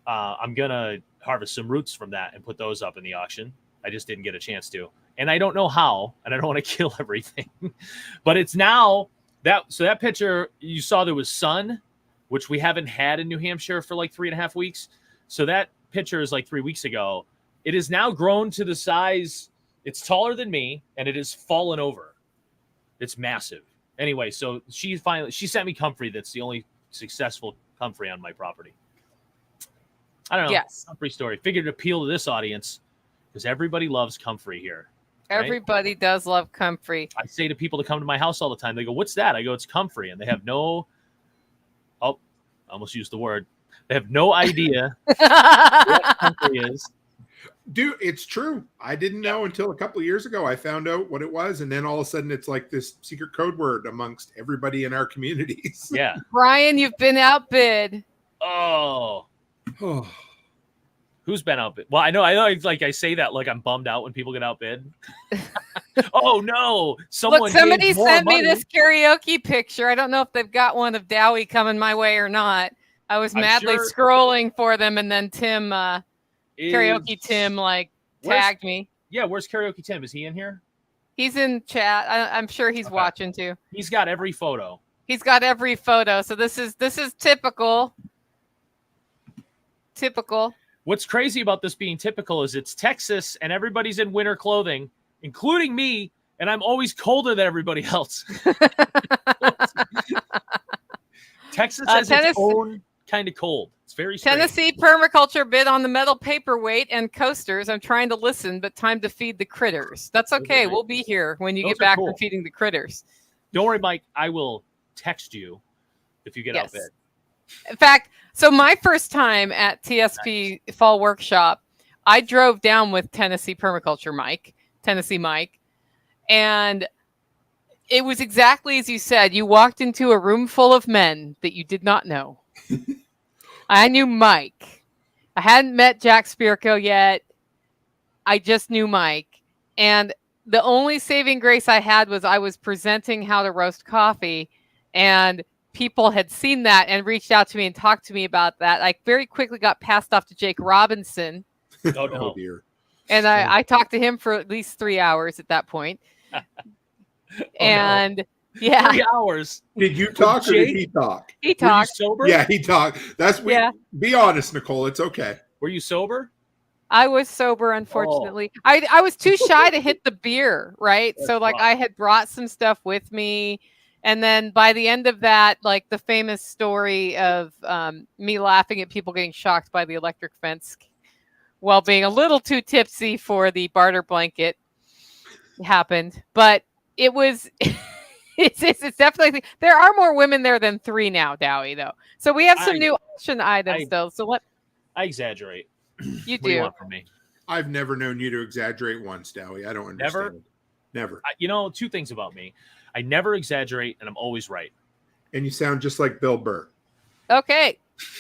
I'm going to harvest some roots from that and put those up in the auction. I just didn't get a chance to. And I don't know how, and I don't want to kill everything. But it's now that picture, you saw there was sun, which we haven't had in New Hampshire for like 3.5 weeks. So that picture is like 3 weeks ago. It is now grown to the size, it's taller than me, and it has fallen over. It's massive. Anyway, so she sent me comfrey. That's the only successful comfrey on my property. I don't know. Yes. Comfrey story. Figured to appeal to this audience because everybody loves comfrey here. Right? Everybody does love comfrey. I say to people to come to my house all the time, they go, "What's that?" I go, "It's comfrey," and they have no. Oh, I almost used the word. They have no idea what comfrey is. Dude, it's true. I didn't know until a couple of years ago. I found out what it was, and then all of a sudden, it's like this secret code word amongst everybody in our communities. Yeah, Brian, you've been outbid. Oh. Who's been outbid? Well, I know. Like I say that like I'm bummed out when people get outbid. Oh no! Look, somebody sent me this karaoke picture. I don't know if they've got one of Dowie coming my way or not. I was madly scrolling for them, and then Tim, karaoke Tim, tagged me. Yeah, where's karaoke Tim? Is he in here? He's in chat. I'm sure he's watching too. He's got every photo. So this is typical. Typical. What's crazy about this being typical is it's Texas and everybody's in winter clothing, including me, and I'm always colder than everybody else. Texas has its own kind of cold. It's very strange. Tennessee permaculture bid on the metal paperweight and coasters. I'm trying to listen, but time to feed the critters. That's okay. We'll be here when you get back from feeding the critters. Don't worry, Mike. I will text you if you get outbid. In fact, so my first time at TSP Fall Workshop, I drove down with Tennessee Permaculture Mike, and it was exactly as you said. You walked into a room full of men that you did not know. I knew Mike. I hadn't met Jack Spirko yet. I just knew Mike. And the only saving grace I had was I was presenting how to roast coffee, and people had seen that and reached out to me and talked to me about that. I very quickly got passed off to Jake Robinson. Oh, no. Dear. And I talked to him for at least 3 hours at that point. And Yeah. 3 hours. Did you talk or did Jake? he talk? He Were you talked. sober? Yeah, he talked. Yeah. Be honest, Nicole. It's okay. Were you sober? I was sober, unfortunately. I was too shy to hit the beer, right? That's So like rough. I had brought some stuff with me. And then by the end of that, like the famous story of me laughing at people getting shocked by the electric fence while being a little too tipsy for the barter blanket happened. But it was it's definitely there are more women there than 3 now, Dowie, though. So we have some new auction items though. So what I exaggerate. you What do you do. want from me? I've never known you to exaggerate once, Dowie. I don't understand. Never. You know, 2 things about me. I never exaggerate, and I'm always right. And you sound just like Bill Burr. Okay.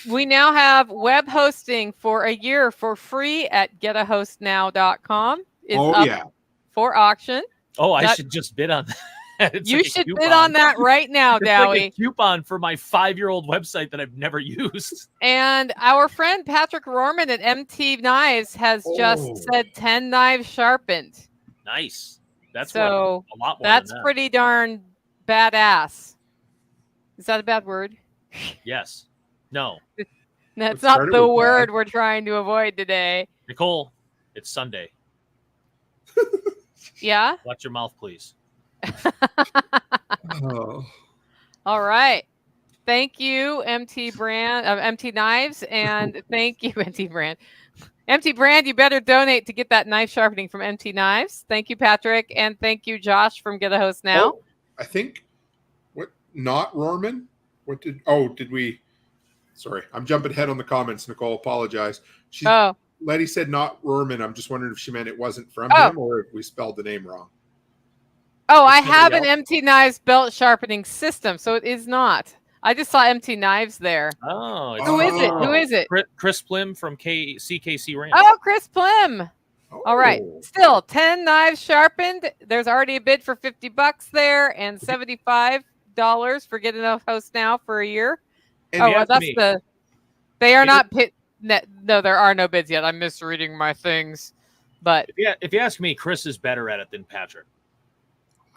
We now have web hosting for a year for free at getahostnow.com. It's Oh, up yeah. for auction. Oh, I That- should just bid on that. It's You like a should coupon. bid on that right now, It's Dowie. like a coupon for my 5-year-old website that I've never used. And our friend Patrick Rorman at MT Knives has just Oh. said 10 knives sharpened. Nice. That's So worth a lot more. that's than that. pretty darn badass. Is that a bad word? Yes. No, That's Let's not start it the with word bad. we're trying to avoid today. Nicole. It's Sunday. Yeah? Watch your mouth, please. Oh. All right. Thank you, MT Knives, and thank you, MT Brand. MT Brand, you better donate to get that knife sharpening from MT Knives. Thank you, Patrick, and thank you, Josh from Get a Host Now. Oh, I think not Rorman? Did we? Sorry, I'm jumping ahead on the comments, Nicole. Apologize. Letty said not Rorman. I'm just wondering if she meant it wasn't from him or if we spelled the name wrong. Oh, I somebody have an else? MT Knives belt sharpening system, so it is not. I just saw MT Knives there. Oh, it's Who is it? Who is it? Chris Plim from CKC Ranch. Oh, Chris Plim. All right. Oh. Still 10 knives sharpened. There's already a bid for $50 there and $75 for Get a Host Now for a year. And Oh, you well, ask that's me- they are you- not no, there are no bids yet. I'm misreading my things. But If you ask me, Chris is better at it than Patrick.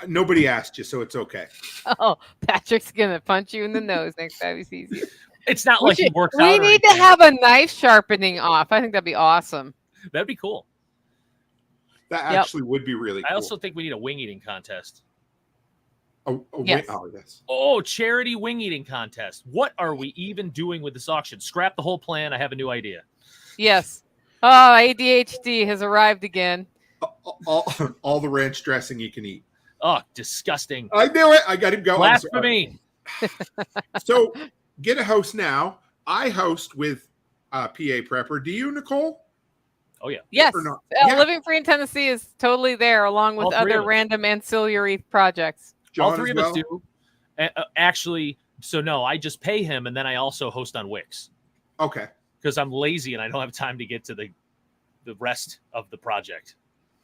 Nobody asked you, so it's okay. oh, Patrick's gonna punch you in the nose next time he sees you. It's not like he works out. We or need to anything. have a knife sharpening off. I think that'd be awesome. That'd be cool. That Yep. actually would be really cool. I also think we need a wing eating contest. Yes. Yes. Oh, charity wing eating contest. What are we even doing with this auction? Scrap the whole plan. I have a new idea. Yes. Oh, ADHD has arrived again. All the ranch dressing you can eat. Oh, disgusting. I knew it. I got him going. Blasphemy. So Get a Host Now. I host with PA Prepper. Do you, Nicole? Oh, yeah. Yes. Or not? Yeah. Living Free in Tennessee is totally there, along with All three other of us. random ancillary projects. John All three as of us well? do. Actually, so no, I just pay him and then I also host on Wix Okay. because I'm lazy and I don't have time to get to the rest of the project.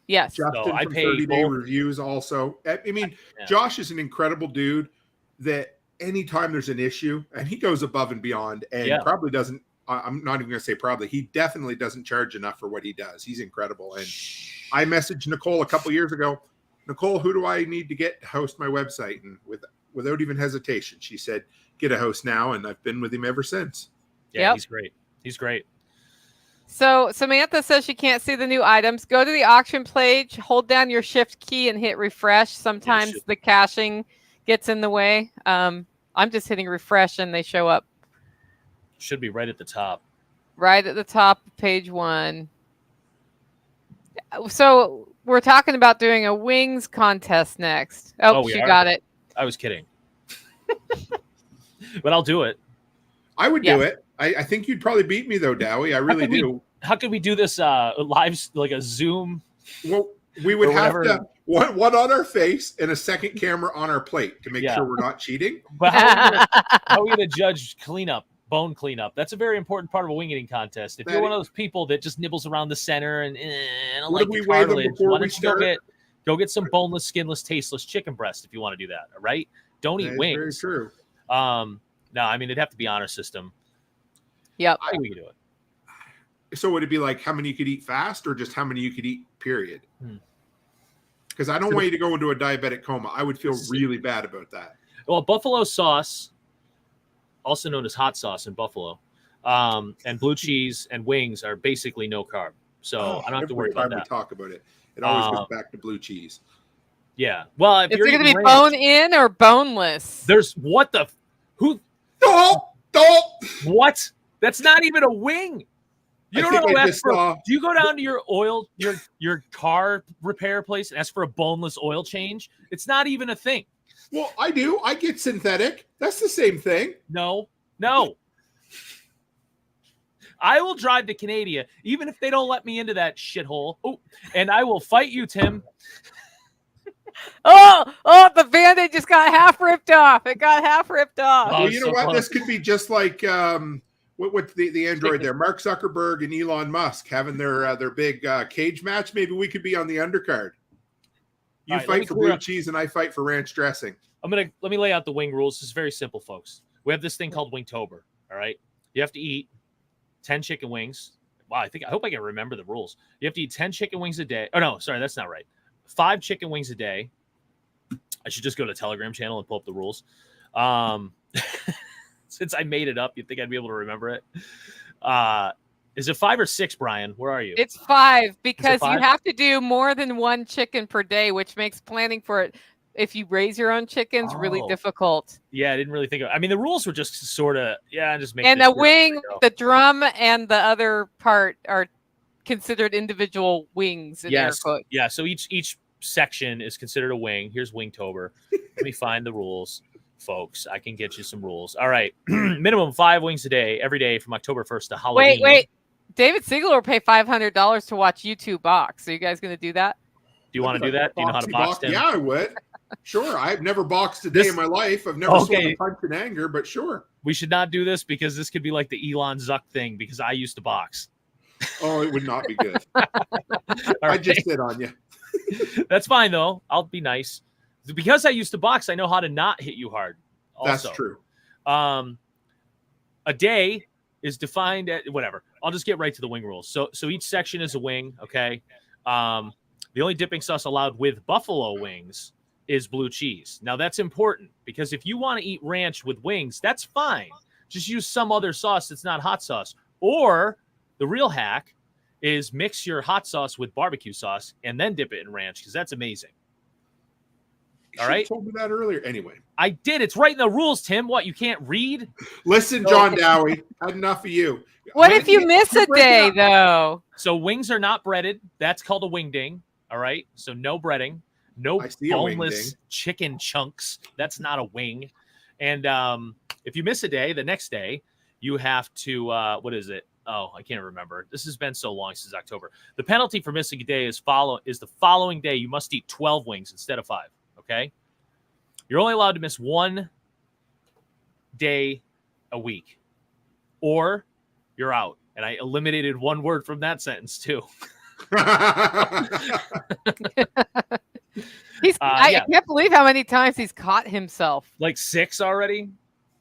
Yes. Justin I from pay 30 Day both. Reviews also. I mean, Yeah. Josh is an incredible dude that anytime there's an issue, and he goes above and beyond and Yeah. probably doesn't, I'm not even going to say probably, he definitely doesn't charge enough for what he does. He's incredible. And I messaged Nicole a couple years ago, Nicole, who do I need to get to host my website? And without even hesitation, she said, Get a Host Now. And I've been with him ever since. Yeah, Yep. he's great. He's great. So Samantha says she can't see the new items. Go to the auction page, hold down your shift key and hit refresh. Sometimes shift. the caching gets in the way. I'm just hitting refresh and they show up Should be right at the top. right at the top of page 1. So we're talking about doing a wings contest next. Oh, we she are? got it. I was kidding. But I'll do it. I would Yes. do it. I think you'd probably beat me though, Dowie. I really could we- do. How could we do this live, like a Zoom? Well, we would Or have whatever. to one on our face and a second camera on our plate to make Yeah. sure we're not cheating. But how are we going to judge bone cleanup? That's a very important part of a wing eating contest. If you're That one of those people that just nibbles around the center and I don't What like do the we weigh them cartilage, before why we don't you go start? get some boneless, skinless, tasteless chicken breast if you want to do that? All right, don't That eat is very wings. true. No, I mean it'd have to be honor system. Yep. I think we can do it. So would it be like how many you could eat fast or just how many you could eat, period? because I don't want you to go into a diabetic coma. I would feel really bad about that. Well, buffalo sauce, also known as hot sauce in Buffalo, and blue cheese and wings are basically no carb. So I don't have to worry about every time that. we talk about it, it always goes back to blue cheese. Yeah. Well, if Is you're it going to eating be ranch, bone in or boneless? there's what the who what? That's not even a wing. You don't know. Do you go down to your oil your car repair place and ask for a boneless oil change? It's not even a thing. Well, I do. I get synthetic. That's the same thing. No. I will drive to Canada, even if they don't let me into that shithole. Oh, and I will fight you, Tim. Oh, the Band-Aid just got half ripped off. It got half ripped off. Well, you know what? This could be just like what's the android there? Mark Zuckerberg and Elon Musk having their big cage match. Maybe we could be on the undercard. You fight for blue cheese and I fight for ranch dressing. Let me lay out the wing rules. It's very simple, folks. We have this thing called Wingtober. All right. You have to eat 10 chicken wings. Wow, I hope I can remember the rules. You have to eat 10 chicken wings a day. Oh no, sorry, that's not right. 5 chicken wings a day. I should just go to the Telegram channel and pull up the rules. Since I made it up, you'd think I'd be able to remember it. Is it 5 or 6, Brian? Where are you? It's 5 because you have to do more than 1 chicken per day, which makes planning for it, if you raise your own chickens, really difficult. Yeah, I didn't really think of it. I mean, the rules were just sort of, just make and the wing, the drum, and the other part are considered individual wings. Yes. Yeah. So each section is considered a wing. Here's Wingtober. Let me find the rules, folks. I can get you some rules. All right. Minimum 5 wings a day, every day from October 1st to Halloween. Wait. David Siegel will pay $500 to watch YouTube box. Are you guys going to do that? Do you want to do that? Do you know how to box, Tim? Yeah, I would. Sure. I've never boxed a day in my life. I've never swung a punch in anger, but sure. We should not do this because this could be like the Elon Zuck thing because I used to box. Oh, it would not be good. I just hit on you. That's fine, though. I'll be nice. Because I used to box, I know how to not hit you hard. Also. That's true. A day is defined at whatever. I'll just get right to the wing rules. So each section is a wing, okay? The only dipping sauce allowed with buffalo wings is blue cheese. Now, that's important because if you want to eat ranch with wings, that's fine. Just use some other sauce that's not hot sauce. Or the real hack is mix your hot sauce with barbecue sauce and then dip it in ranch because that's amazing. All right. You told me that earlier. Anyway, I did. It's right in the rules, Tim. What, you can't read? Listen, John Dowie, had enough of you. What if you miss a day, though? So wings are not breaded. That's called a wing ding. All right. So no breading, no boneless chicken chunks. That's not a wing. And if you miss a day, the next day you have to, what is it? Oh, I can't remember. This has been so long since October. The penalty for missing a day is the following day. You must eat 12 wings instead of 5. Okay. You're only allowed to miss 1 day a week or you're out. And I eliminated 1 word from that sentence too. I can't believe how many times he's caught himself. Like 6 already.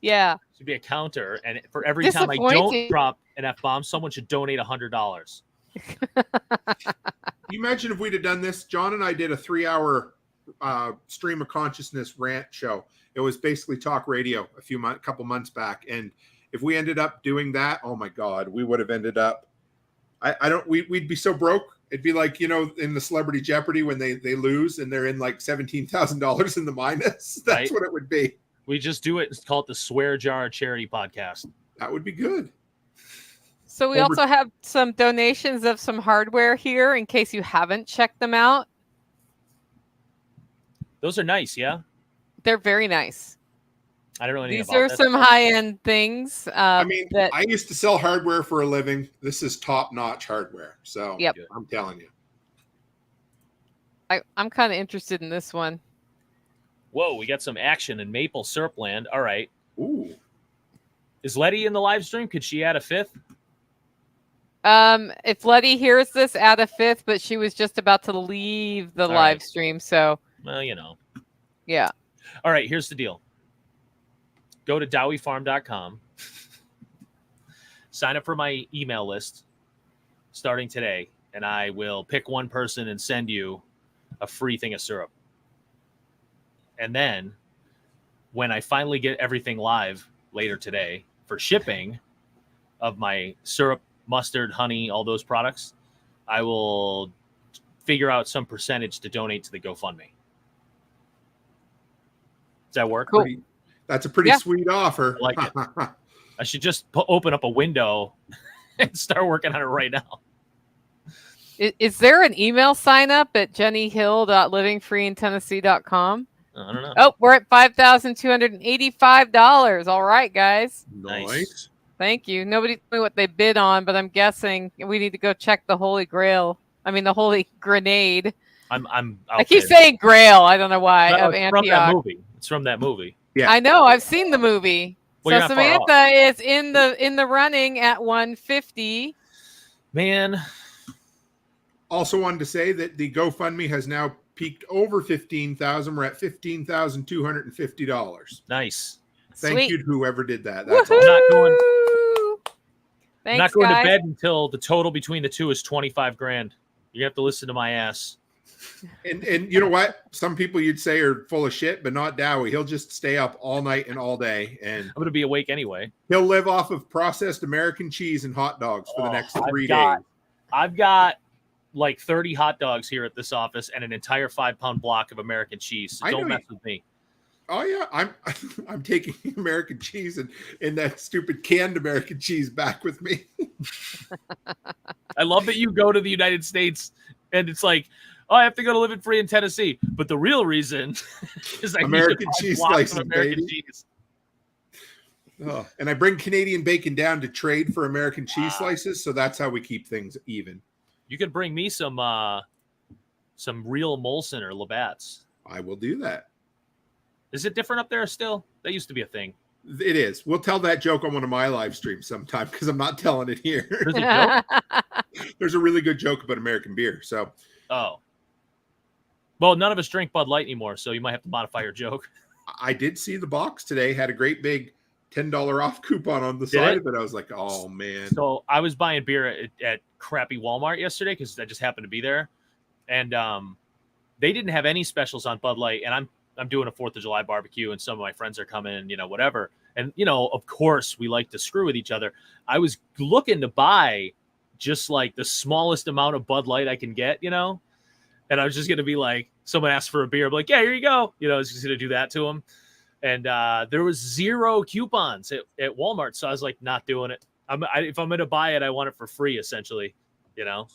Yeah. Should be a counter. And for every time I don't drop an F-bomb, someone should donate $100. You imagine if we'd have done this? John and I did a 3-hour stream of consciousness rant show. It was basically talk radio a couple months back. And if we ended up doing that, oh my God, we would have ended up, we'd be so broke. It'd be like, in the Celebrity Jeopardy when they lose and they're in like $17,000 in the minus. That's what it would be. We just do it and call it the Swear Jar Charity Podcast. That would be good. So we also have some donations of some hardware here in case you haven't checked them out. Those are nice, yeah? They're very nice. I don't know anything These about are some high-end things. I used to sell hardware for a living. This is top-notch hardware. So yep. I'm telling you. I'm kind of interested in this one. Whoa, we got some action in Maple Syrup Land. All right. Ooh. Is Letty in the live stream? Could she add a 5th? If Letty hears this, add a 5th, but she was just about to leave the live stream, so. Well, Yeah. All right, here's the deal. Go to dowiefarm.com. Sign up for my email list starting today, and I will pick one person and send you a free thing of syrup. And then when I finally get everything live later today for shipping of my syrup, mustard, honey, all those products, I will figure out some percentage to donate to the GoFundMe. Does that work? Cool. That's a pretty sweet offer. I like it. I should just open up a window and start working on it right now. Is there an email sign up at jennyhill.livingfreeintennessee.com? I don't know. Oh, we're at $5,285. All right, guys. Nice. Thank you. Nobody told me what they bid on, but I'm guessing we need to go check the Holy Grail. I mean, the Holy Grenade. I keep saying Grail. I don't know why. No, of it's from that Antioch. movie. It's from that movie. Yeah. I know. I've seen the movie. Well, So Samantha is in the running at 150. Man. Also wanted to say that the GoFundMe has now peaked over 15,000. We're at $15,250. Nice. Thank you to whoever did that. That's Woohoo! awesome. I'm not going to bed until the total between the two is 25 grand. You have to listen to my ass. And you know what? Some people you'd say are full of shit, but not Dowie. He'll just stay up all night and all day. And I'm going to be awake anyway. He'll live off of processed American cheese and hot dogs for the next 3 days. I've got like 30 hot dogs here at this office and an entire 5-pound block of American cheese. So don't mess with me. Oh yeah, I'm taking American cheese and that stupid canned American cheese back with me. I love that you go to the United States and it's like, oh, I have to go to live free in Tennessee, but the real reason is I American cheese slices, American baby. cheese. Oh, and I bring Canadian bacon down to trade for American cheese slices, so that's how we keep things even. You could bring me some real Molson or Labatt's. I will do that. Is it different up there still? That used to be a thing. It is. We'll tell that joke on one of my live streams sometime because I'm not telling it here. There's a joke? There's a really good joke about American beer. So, well, none of us drink Bud Light anymore, so you might have to modify your joke. I did see the box today had a great big $10 off coupon on the side of it. I was like, oh man. So I was buying beer at crappy Walmart yesterday because I just happened to be there, and they didn't have any specials on Bud Light, and I'm doing a 4th of July barbecue and some of my friends are coming, whatever. And, of course we like to screw with each other. I was looking to buy just like the smallest amount of Bud Light I can get, and I was just going to be like, someone asked for a beer. I'm like, yeah, here you go. I was just going to do that to them. And there was 0 coupons at Walmart. So I was like, not doing it. If I'm going to buy it, I want it for free, essentially, So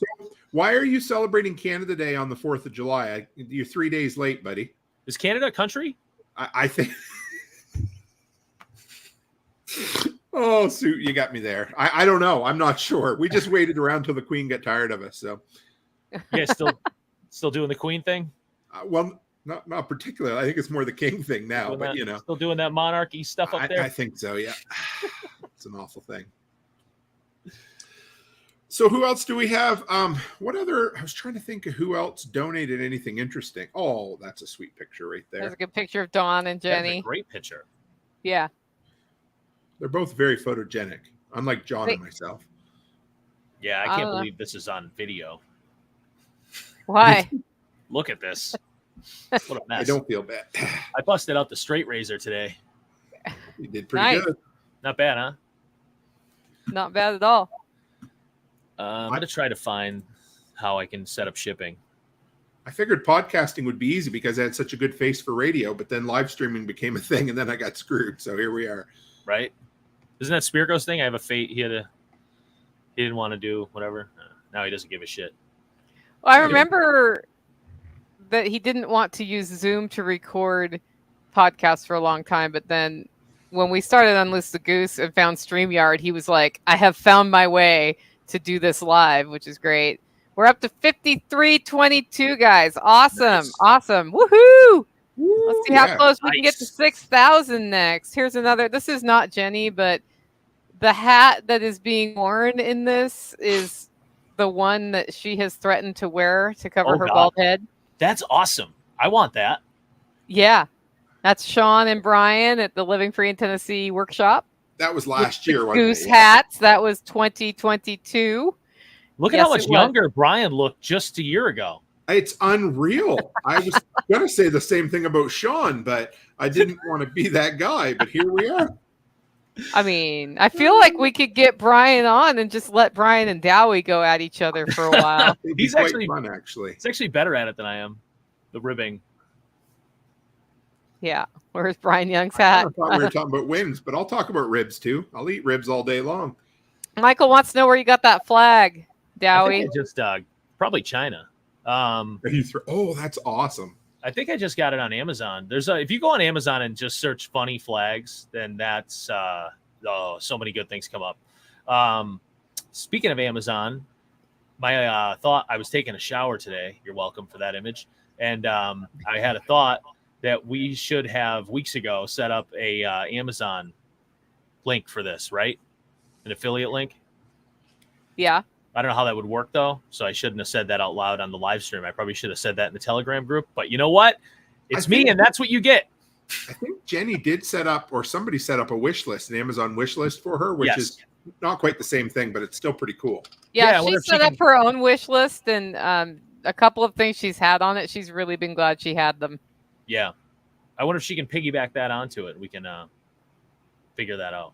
why are you celebrating Canada Day on the 4th of July? You're 3 days late, buddy. Is Canada a country? I think. Oh, Suit, you got me there. I don't know. I'm not sure. We just waited around till the Queen got tired of us. So, yeah, still doing the Queen thing. Well, not particularly. I think it's more the King thing now. But still doing that monarchy stuff up there. I think so. Yeah, it's an awful thing. So who else do we have? What other? I was trying to think of who else donated anything interesting. Oh, that's a sweet picture right there. There's a good picture of Dawn and Jenny. That's a great picture. Yeah. They're both very photogenic, unlike John and myself. Yeah, I can't believe this is on video. Why? Look at this. What a mess. I don't feel bad. I busted out the straight razor today. You did pretty good. Not bad, huh? Not bad at all. I'm going to try to find how I can set up shipping. I figured podcasting would be easy because I had such a good face for radio, but then live streaming became a thing, and then I got screwed. So here we are. Right? Isn't that Spirko's thing? I have a fate. He didn't want to do whatever. Now he doesn't give a shit. Well, I remember that he didn't want to use Zoom to record podcasts for a long time, but then when we started on Loose the Goose and found StreamYard, he was like, I have found my way to do this live, which is great. We're up to 5322, guys. Awesome. Nice. Awesome. Woohoo! Let's see how close we can get to 6,000 next. Here's another. This is not Jenny, but the hat that is being worn in this is the one that she has threatened to wear to cover her bald head. That's awesome. I want that. Yeah. That's Sean and Brian at the Living Free in Tennessee workshop. That was last year. Goose hats. That was 2022. Look at how much younger Brian looked just a year ago. It's unreal. I was going to say the same thing about Sean, but I didn't want to be that guy. But here we are. I mean, I feel like we could get Brian on and just let Brian and Dowie go at each other for a while. It'd be He's quite actually fun, actually. He's actually better at it than I am. The ribbing. Yeah. Where's Brian Young's I hat? kinda thought we were talking about wins, but I'll talk about ribs too. I'll eat ribs all day long. Michael wants to know where you got that flag, I Dowie. think I just probably China. Oh, that's awesome. I think I just got it on Amazon. If you go on Amazon and just search funny flags, then that's so many good things come up. Speaking of Amazon, my thought, I was taking a shower today. You're welcome for that image. And I had a thought that we should have weeks ago set up a Amazon link for this, right? An affiliate link. Yeah. I don't know how that would work though, so I shouldn't have said that out loud on the live stream. I probably should have said that in the Telegram group. But you know what? It's me, and that's what you get. I think Jenny did set up, or somebody set up a wish list, an Amazon wish list for her, which Yes. is not quite the same thing, but it's still pretty cool. Yeah, I Yeah, wonder she if she set up can- her own wish list, and a couple of things she's had on it. She's really been glad she had them. Yeah, I wonder if she can piggyback that onto it. We can figure that out.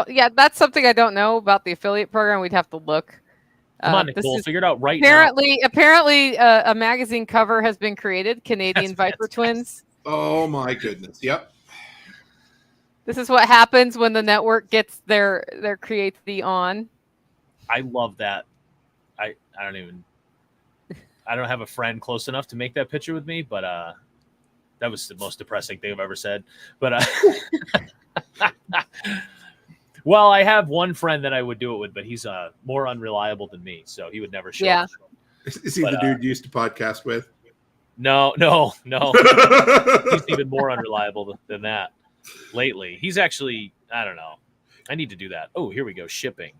Yeah, that's something I don't know about the affiliate program. We'd have to look. Come on, This Nicole, is figure it out right now. apparently, a magazine cover has been created. Canadian That's Viper Twins. Oh my goodness. Yep. This is what happens when the network gets their creativity on. I love that. I don't have a friend close enough to make that picture with me, but that was the most depressing thing I've ever said. But well, I have one friend that I would do it with, but he's more unreliable than me, so he would never show Yeah. up. Is he But, the dude you used to podcast with? No. He's even more unreliable than that lately. He's actually, I don't know. I need to do that. Oh, here we go. Shipping.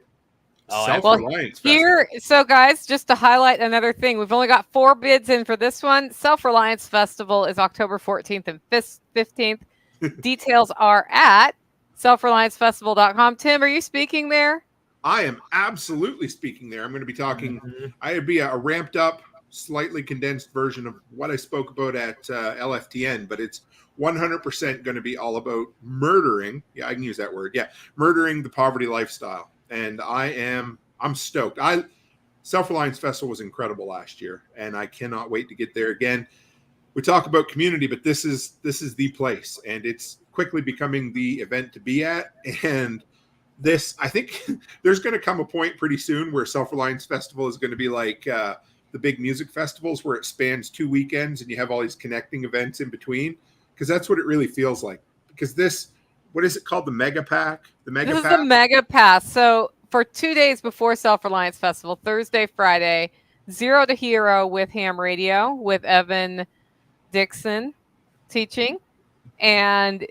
Oh, Self-Reliance Festival. Here, so guys, just to highlight another thing, we've only got 4 bids in for this one. Self-Reliance Festival is October 14th and 15th. Details are at selfreliancefestival.com. Tim, are you speaking there? I am absolutely speaking there. I'm going to be talking. Mhm. I'd be a ramped up, slightly condensed version of what I spoke about at LFTN, but it's 100% going to be all about murdering. Yeah, I can use that word. Yeah, murdering the poverty lifestyle. And I'm stoked. Self-Reliance Festival was incredible last year, and I cannot wait to get there again. We talk about community, but this is the place, and it's quickly becoming the event to be at. And this, I think there's going to come a point pretty soon where Self-Reliance Festival is going to be like the big music festivals where it spans 2 weekends and you have all these connecting events in between, because that's what it really feels like. Because this, what is it called? The Mega Pack? This is the Mega Pass. So for 2 days before Self-Reliance Festival, Thursday, Friday, 0 to Hero with Ham Radio with Evan Dixon teaching. And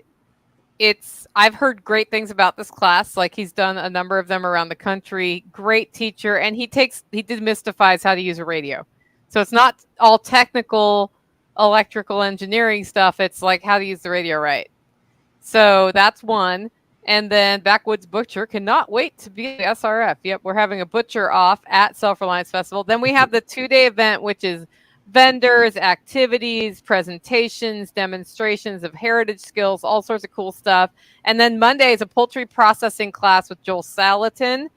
I've heard great things about this class. Like, he's done a number of them around the country. Great teacher. And he demystifies how to use a radio. So it's not all technical electrical engineering stuff. It's like how to use the radio right. So that's one. And then Backwoods Butcher cannot wait to be at SRF. Yep, we're having a butcher off at Self-Reliance Festival. Then we have the 2-day event, which is vendors, activities, presentations, demonstrations of heritage skills, all sorts of cool stuff. And then Monday is a poultry processing class with Joel Salatin.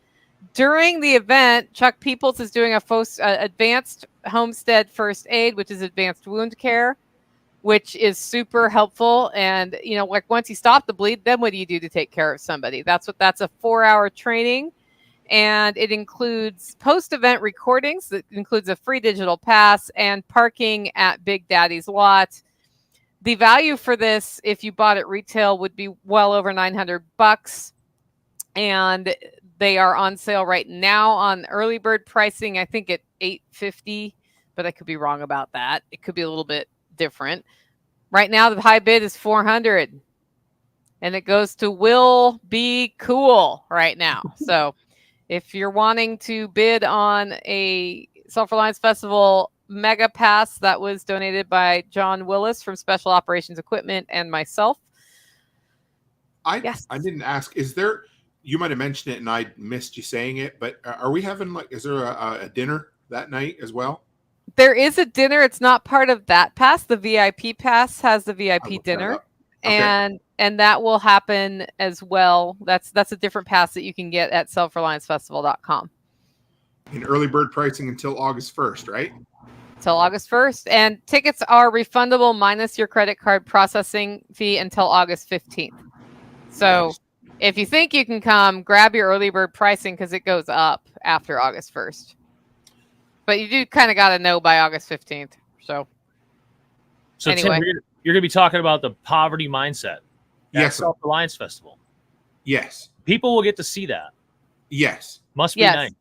During the event, Chuck Peoples is doing advanced homestead first aid, which is advanced wound care, which is super helpful. And, like, once you stop the bleed, then what do you do to take care of somebody? That's a 4-hour training. And it includes post-event recordings. It includes a free digital pass and parking at Big Daddy's lot. The value for this, if you bought it retail, would be well over $900. And they are on sale right now on early bird pricing, I think at $850, but I could be wrong about that. It could be a little bit different. Right now, the high bid is $400, and it goes to Will Be Cool right now. So if you're wanting to bid on a Self-Reliance Festival Mega Pass that was donated by John Willis from Special Operations Equipment and myself. I Yes. didn't ask. Is there? You might have mentioned it, and I missed you saying it. But are we having is there a dinner that night as well? There is a dinner. It's not part of that pass. The VIP pass has the I VIP looked that dinner, up. Okay. and that will happen as well. That's a different pass that you can get at selfreliancefestival.com. In early bird pricing until August 1st, right? Till August 1st, and tickets are refundable minus your credit card processing fee until August 15th. So Nice. if you think you can come, grab your early bird pricing because it goes up after August 1st. But you do kind of got to know by August 15th. So anyway. Tim, you're going to be talking about the poverty mindset at Yes, sir. Self-Reliance Festival. Yes. People will get to see that. Yes. Must be Yes. nice.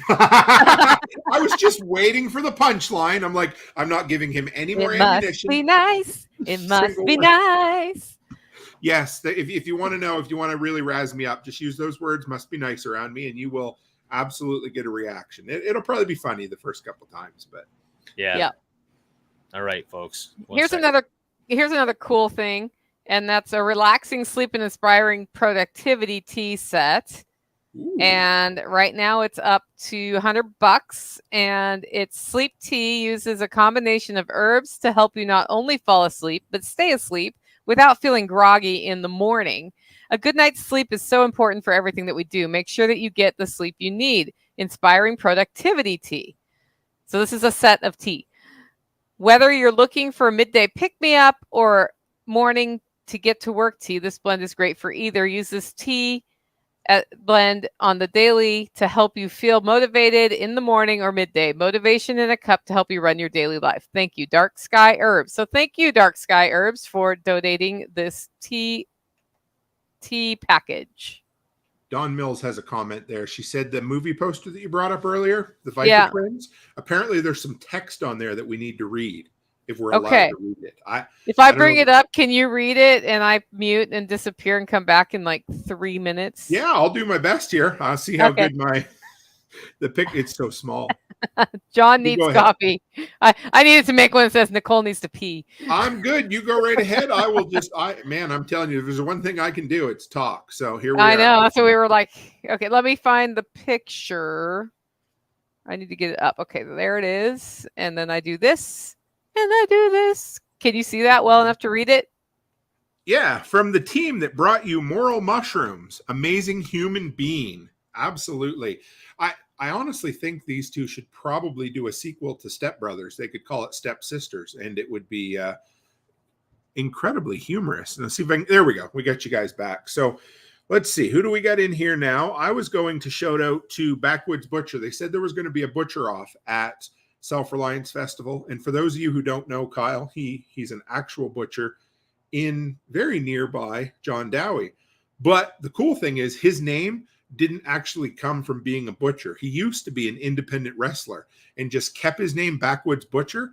I was just waiting for the punchline. I'm like, I'm not giving him any more It must ammunition. be nice. It must Single be word. nice. Yes. If you want to know, if you want to really razz me up, just use those words, must be nice around me, and you will absolutely get a reaction. It'll probably be funny the first couple times, but Yeah. Yeah. All right, folks. Here's another cool thing, and that's a relaxing sleep and inspiring productivity tea set. ooh. And right now it's up to $100, and its sleep tea uses a combination of herbs to help you not only fall asleep but stay asleep without feeling groggy in the morning. A good night's sleep is so important for everything that we do. Make sure that you get the sleep you need. Inspiring productivity tea. So this is a set of tea. Whether you're looking for a midday pick-me-up or morning to get to work tea, this blend is great for either. Use this tea blend on the daily to help you feel motivated in the morning or midday. Motivation in a cup to help you run your daily life. Thank you, Dark Sky Herbs. So thank you, Dark Sky Herbs, for donating this tea package. Dawn Mills has a comment there. She said the movie poster that you brought up earlier, the Viper Yeah. Twins, apparently there's some text on there that we need to read if we're allowed Okay. to read it. If I don't bring know. it up, can you read it and I mute and disappear and come back in like 3 minutes? Yeah, I'll do my best here. I'll see how Okay. good the pic. It's so small. John You needs go ahead. coffee. I needed to make one that says Nicole needs to pee. I'm good. You go right ahead. I will just, I'm telling you, if there's one thing I can do, it's talk. So here we I are. know. So we were like, okay, let me find the picture. I need to get it up. Okay, there it is. And then I do this and I do this. Can you see that well enough to read it? Yeah, from the team that brought you Moral Mushrooms, amazing human being. Absolutely. I honestly think these two should probably do a sequel to Step Brothers. They could call it Step Sisters, and it would be incredibly humorous. Now, see if I can, there we go. We got you guys back. So let's see. Who do we got in here now? I was going to shout out to Backwoods Butcher. They said there was going to be a butcher off at Self-Reliance Festival. And for those of you who don't know Kyle, he's an actual butcher in very nearby John Dowie. But the cool thing is his name didn't actually come from being a butcher. He used to be an independent wrestler and just kept his name Backwoods Butcher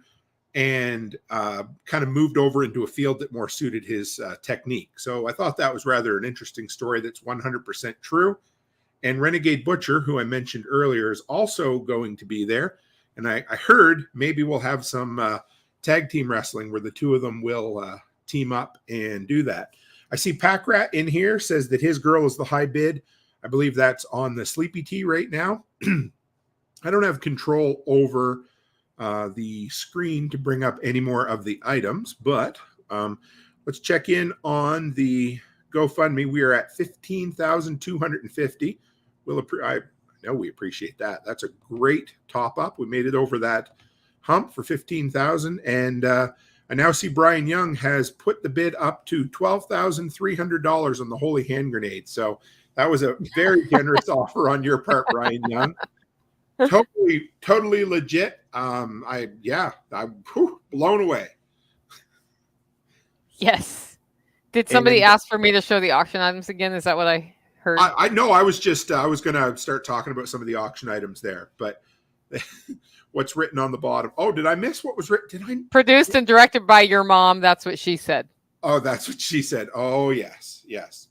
and kind of moved over into a field that more suited his technique. So I thought that was rather an interesting story that's 100% true. And Renegade Butcher, who I mentioned earlier, is also going to be there. And I heard maybe we'll have some tag team wrestling where the two of them will team up and do that. I see Pack Rat in here, says that his girl is the high bid. I believe that's on the Sleepy Tea right now. I don't have control over the screen to bring up any more of the items, but let's check in on the GoFundMe. We are at $15,250. I know we appreciate that. That's a great top up. We made it over that hump for $15,000, and I now see Brian Young has put the bid up to $12,300 on the Holy Hand Grenade. So that was a very generous offer on your part, Brian Young. Totally legit. I'm blown away. Yes. Did somebody ask for me to show the auction items again? Is that what I heard? I know. I was going to start talking about some of the auction items there, but what's written on the bottom? Oh, did I miss what was written? Produced and directed by your mom. That's what she said. Oh, that's what she said. Oh, yes. Yes.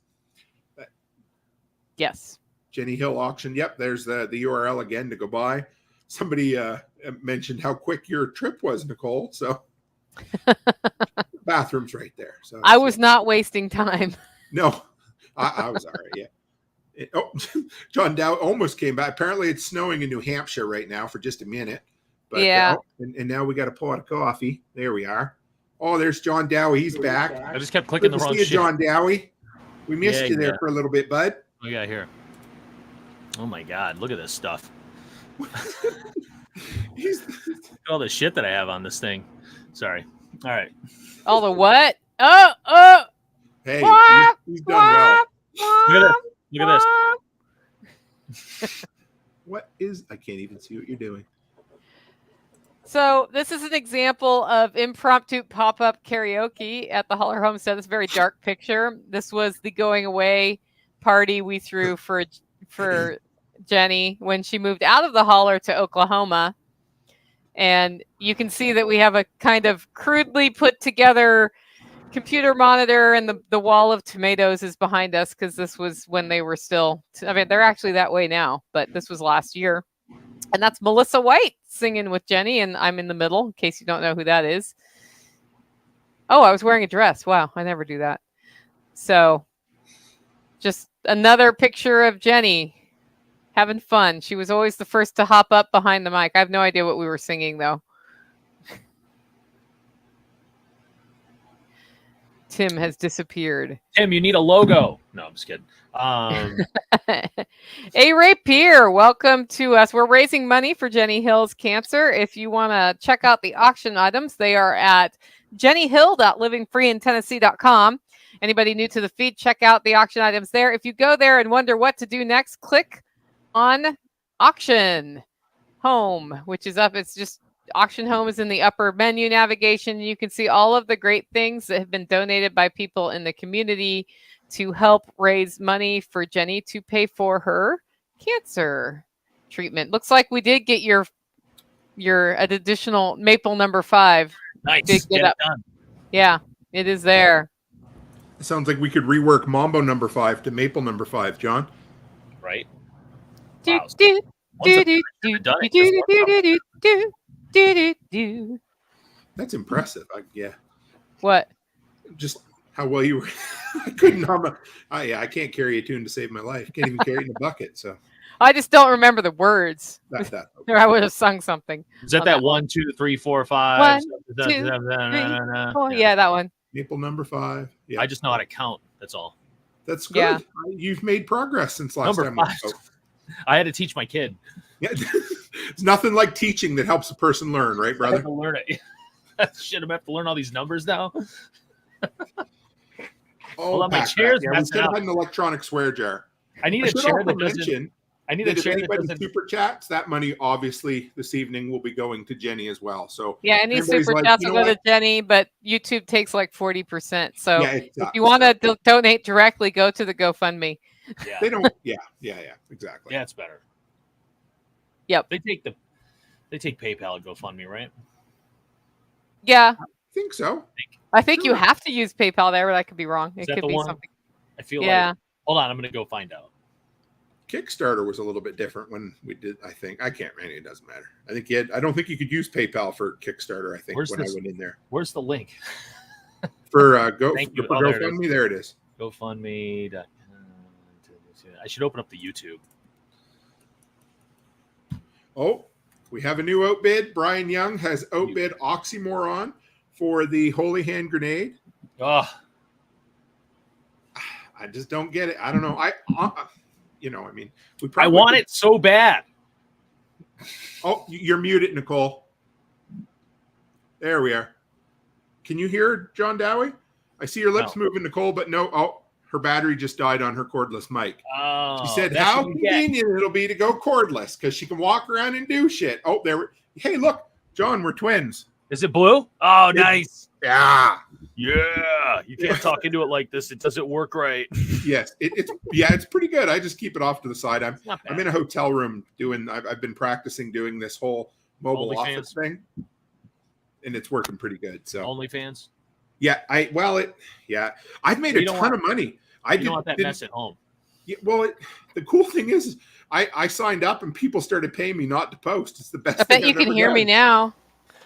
Jenni Hill auction. Yep, there's the URL again to go by. Somebody mentioned how quick your trip was, Nicole. So bathroom's right there. So I was not wasting time. No, I was all right. Yeah. John Dow almost came back. Apparently, it's snowing in New Hampshire right now for just a minute. But, Yeah. and now we got a pot of coffee. There we are. Oh, there's John Dowie. He's back. I just kept clicking Good the to wrong see you, shit. John Dowie. We missed Yeah, you there yeah. for a little bit, bud. Oh yeah, here. Oh my God, look at this stuff. He's Look at all the shit that I have on this thing. Sorry. All right. All the what? Oh. hey, Wah, he's done well. Look at this. Look at this. What is? I can't even see what you're doing. So this is an example of impromptu pop-up karaoke at the Holler Homestead. It's a very dark picture. This was the going away party we threw for Jenny when she moved out of the Holler to Oklahoma. And you can see that we have a kind of crudely put together computer monitor, and the wall of tomatoes is behind us because this was when they were still, I mean, they're actually that way now, but this was last year. And that's Melissa White singing with Jenny, and I'm in the middle, in case you don't know who that is. Oh, I was wearing a dress. Wow, I never do that. So just another picture of Jenny having fun. She was always the first to hop up behind the mic. I have no idea what we were singing, though. Tim has disappeared. Tim, you need a logo. No, I'm just kidding. A. Ray Pierre, welcome to us. We're raising money for Jenni Hill's cancer. If you want to check out the auction items, they are at jennihill.livingfreeintennessee.com. Anybody new to the feed, check out the auction items there. If you go there and wonder what to do next, click on auction home, which is up. It's just auction home is in the upper menu navigation. You can see all of the great things that have been donated by people in the community to help raise money for Jenny to pay for her cancer treatment. Looks like we did get your additional maple number 5. Nice. Get Get up. it done. Yeah, it is there. It sounds like we could rework Mambo number 5 to Maple number 5, John. Right. Do, Wow. do, Once do, a- do, I've done it, do, just do, worked do, out. do, do, do, do, do. That's impressive. Yeah, What? just how well you were. I couldn't hum. I can't carry a tune to save my life. Can't even carry it in a bucket. So I just don't remember the words. that. Or I would have sung something. Is that On that that one. 1, 2, 3, 4, 5? 1, da- 2, da- da- da- da- Oh, da. yeah, that one. Maple number 5. Yeah, I just know how to count. That's all. that's good. Yeah. You've made progress since last Number time we 5. spoke. I had to teach my kid. Yeah, it's nothing like teaching that helps a person learn, right, I had brother? to learn it. Shit, I'm gonna have to learn all these numbers now. Oh, on, my Pat, chair's yeah, we messing should have up. had an electronic swear jar. I need I a should chair also that doesn't. mention I need a that if chair that anybody doesn't. super chats, that money obviously this evening will be going to Jenny as well. So Yeah, any everybody's super like, chats you will know go to what? Jenny, but YouTube takes like 40%. So Yeah, it if sucks. you want to donate directly, go to the GoFundMe. Yeah, They don't. Yeah, exactly. yeah, it's better. Yep. They take PayPal and GoFundMe, right? Yeah, I think so. I think you Sure. have to use PayPal there, but I could be wrong. Is It that could the be one? something. I feel Yeah. like. Hold on, I'm gonna go find out. Kickstarter was a little bit different when we did. I think I can't. Man, it doesn't matter. I think I don't think you could use PayPal for Kickstarter. I think Where's when this? I went in there Where's the link? for Thank you. for Oh, there it is. GoFundMe. There it is. GoFundMe. I should open up the YouTube. Oh, we have a new outbid. Brian Young has outbid Oxymoron for the Holy Hand Grenade. Oh, I just don't get it. I don't know. I mean, we I probably want could- it so bad. Oh, you're muted, Nicole. There we are. Can you hear John Dowie? I see your lips moving, Nicole, but no. Oh, her battery just died on her cordless mic. Oh, She said that's how what you get. convenient it'll be to go cordless because she can walk around and do shit. Oh, hey, look, John, we're twins. Is it blue? Oh, nice. Yeah. Yeah, you can't talk into it like this. It doesn't work right. Yes. It's pretty good. I just keep it off to the side. I'm It's not I'm bad. in a hotel room I've been practicing doing this whole mobile OnlyFans? office thing, and it's working pretty good. So OnlyFans. yeah, I've made You a don't ton want- of money. I You did, don't want that didn't- mess at home. Yeah, well, the cool thing is, I signed up and people started paying me not to post. It's the best. I bet thing you I've can ever hear me done. now.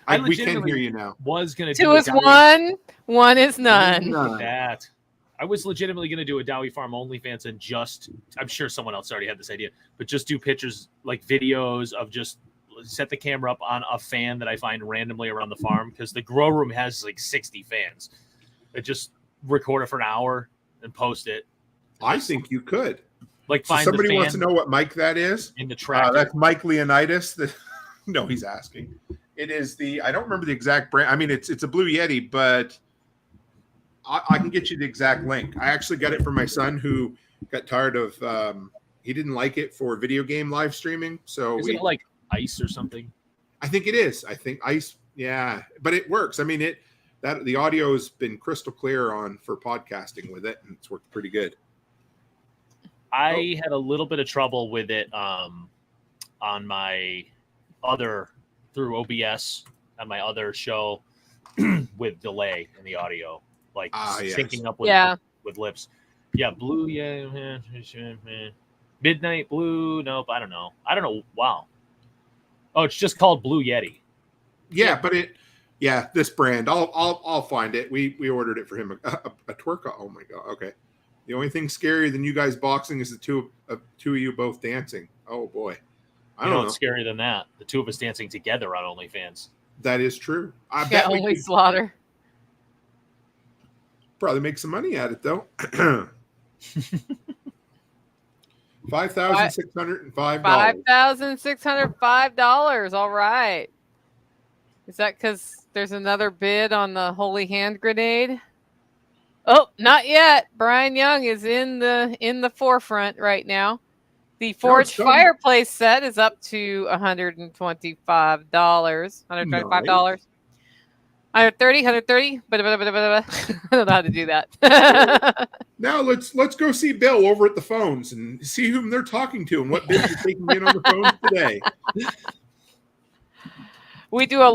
I We can legitimately- hear you now. Was gonna 2 do a is Dowie- 1 is none. That I was legitimately going to do a Dowie Farm OnlyFans and I'm sure someone else already had this idea, but just do pictures like videos of just set the camera up on a fan that I find randomly around the farm, because the grow room has like 60 fans. I just record it for an hour and post it. I think you could. Like So find somebody the fan wants to know what mic that is. in the tractor. That's Mike Leonidas. No, he's asking. It is the, I don't remember the exact brand. I mean, it's a Blue Yeti, but I can get you the exact link. I actually got it for my son, who got tired of, he didn't like it for video game live streaming. So Isn't it like ice or something? I think it is. I think ice. Yeah, but it works. I mean, the audio has been crystal clear for podcasting with it, and it's worked pretty good. I had a little bit of trouble with it on my other, through OBS on my other show with delay in the audio, like syncing up with lips. Yeah, blue. Yeah, midnight blue. Nope, I don't know. Wow. Oh, it's just called Blue Yeti. Yeah, but this brand. I'll find it. We ordered it for him. A Twerka. Oh my god. Okay. The only thing scarier than you guys boxing is the two of you both dancing. Oh boy. I don't know what's scarier than that. The two of us dancing together on OnlyFans. That is true. I bet only slaughter. Probably make some money at it though. $5,605. $5,605. All right. Is that because there's another bid on the holy hand grenade? Oh, not yet. Brian Young is in the forefront right now. The forged fireplace set is up to $125. $125. Nice. 130. But I don't know how to do that. Now let's go see Bill over at the phones and see whom they're talking to and what bids are taking in on the phones today. We do a.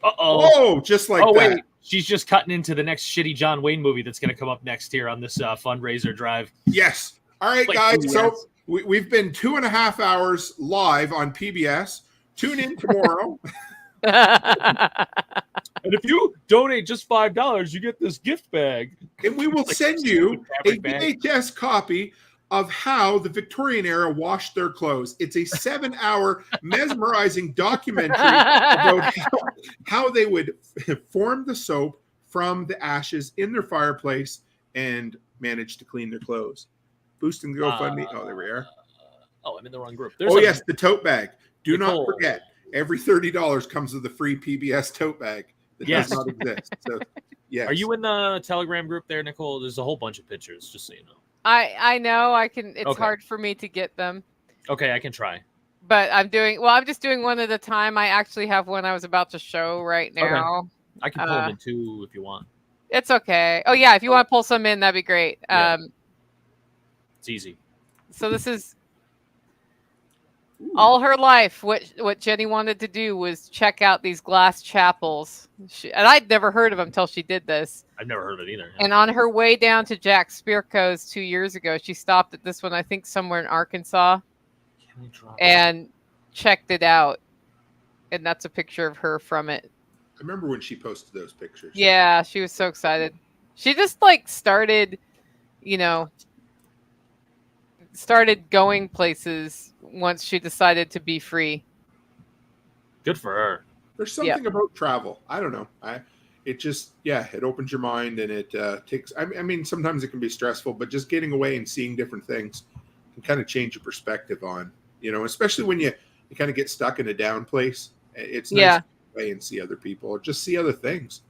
Oh, just like that. Wait. She's just cutting into the next shitty John Wayne movie that's going to come up next here on this fundraiser drive. Yes. All right, guys. So we've been 2.5 hours live on PBS. Tune in tomorrow. And if you donate just $5, you get this gift bag. And we will send you a VHS copy of how the Victorian era washed their clothes. It's a 7-hour mesmerizing documentary about how they would form the soap from the ashes in their fireplace and manage to clean their clothes. Boosting the GoFundMe. There we are. I'm in the wrong group. Yes, the tote bag. Do not forget, every $30 comes with a free PBS tote bag that does not exist. So, yes. Are you in the Telegram group there, Nicole? There's a whole bunch of pictures, just so you know. I know I can. It's hard for me to get them. Okay, I can try. But I'm just doing one at a time. I actually have one I was about to show right now. Okay. I can pull them in too if you want. It's okay. Oh yeah, if you want to pull some in, that'd be great. Yeah. It's easy. So this is all her life. What Jenny wanted to do was check out these glass chapels, and I'd never heard of them until she did this. I've never heard of it either. And on her way down to Jack Spirko's 2 years ago, she stopped at this one, I think somewhere in Arkansas, and checked it out. And that's a picture of her from it. I remember when she posted those pictures. Yeah, she was so excited. She just started, started going places once she decided to be free. Good for her. There's something about travel. I don't know. It opens your mind, and it takes. I mean, sometimes it can be stressful, but just getting away and seeing different things can kind of change your perspective on, especially when you kind of get stuck in a down place. It's nice to get away and see other people or just see other things.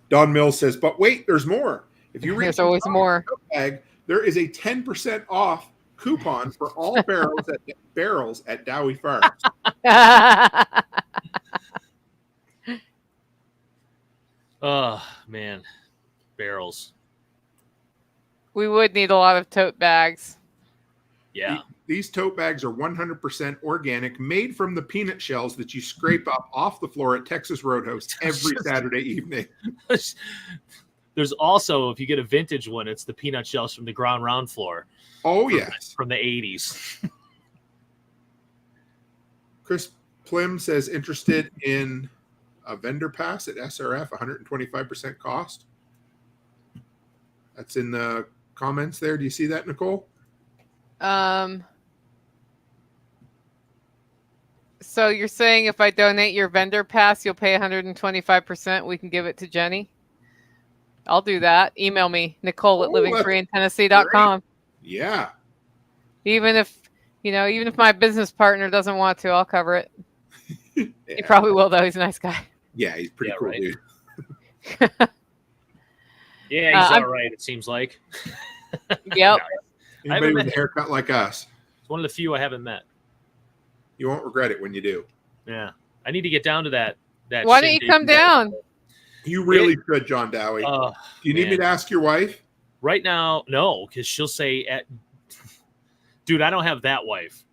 Don Mills says, "But wait, there's more. If you reach there's always more. Bag, there is a 10% off coupon for all barrels at Dowie Farms." Oh man, barrels. We would need a lot of tote bags. Yeah. These tote bags are 100% organic, made from the peanut shells that you scrape up off the floor at Texas Roadhouse every Saturday evening. There's also, if you get a vintage one, it's the peanut shells from the ground round floor. Oh, yes. From the 80s. Chris Plim says, interested in a vendor pass at SRF, 125% cost. That's in the comments there. Do you see that, Nicole? So you're saying if I donate your vendor pass, you'll pay 125%. We can give it to Jenny. I'll do that. Email me, Nicole at Oh, that's livingfreeintennessee.com. Yeah. Even if my business partner doesn't want to, I'll cover it. He Yeah. probably will, though. He's a nice guy. Yeah, he's pretty Yeah, cool, right. dude. Yeah, he's I'm- all right. It seems like Yep. Anybody with met a haircut like us, it's one of the few I haven't met. you won't regret it when you do. Yeah, I need to get down to that. Why don't you come down? You really should, John Dowie. Do you need me man. to ask your wife? Right now, no, because she'll say, dude, I don't have that wife.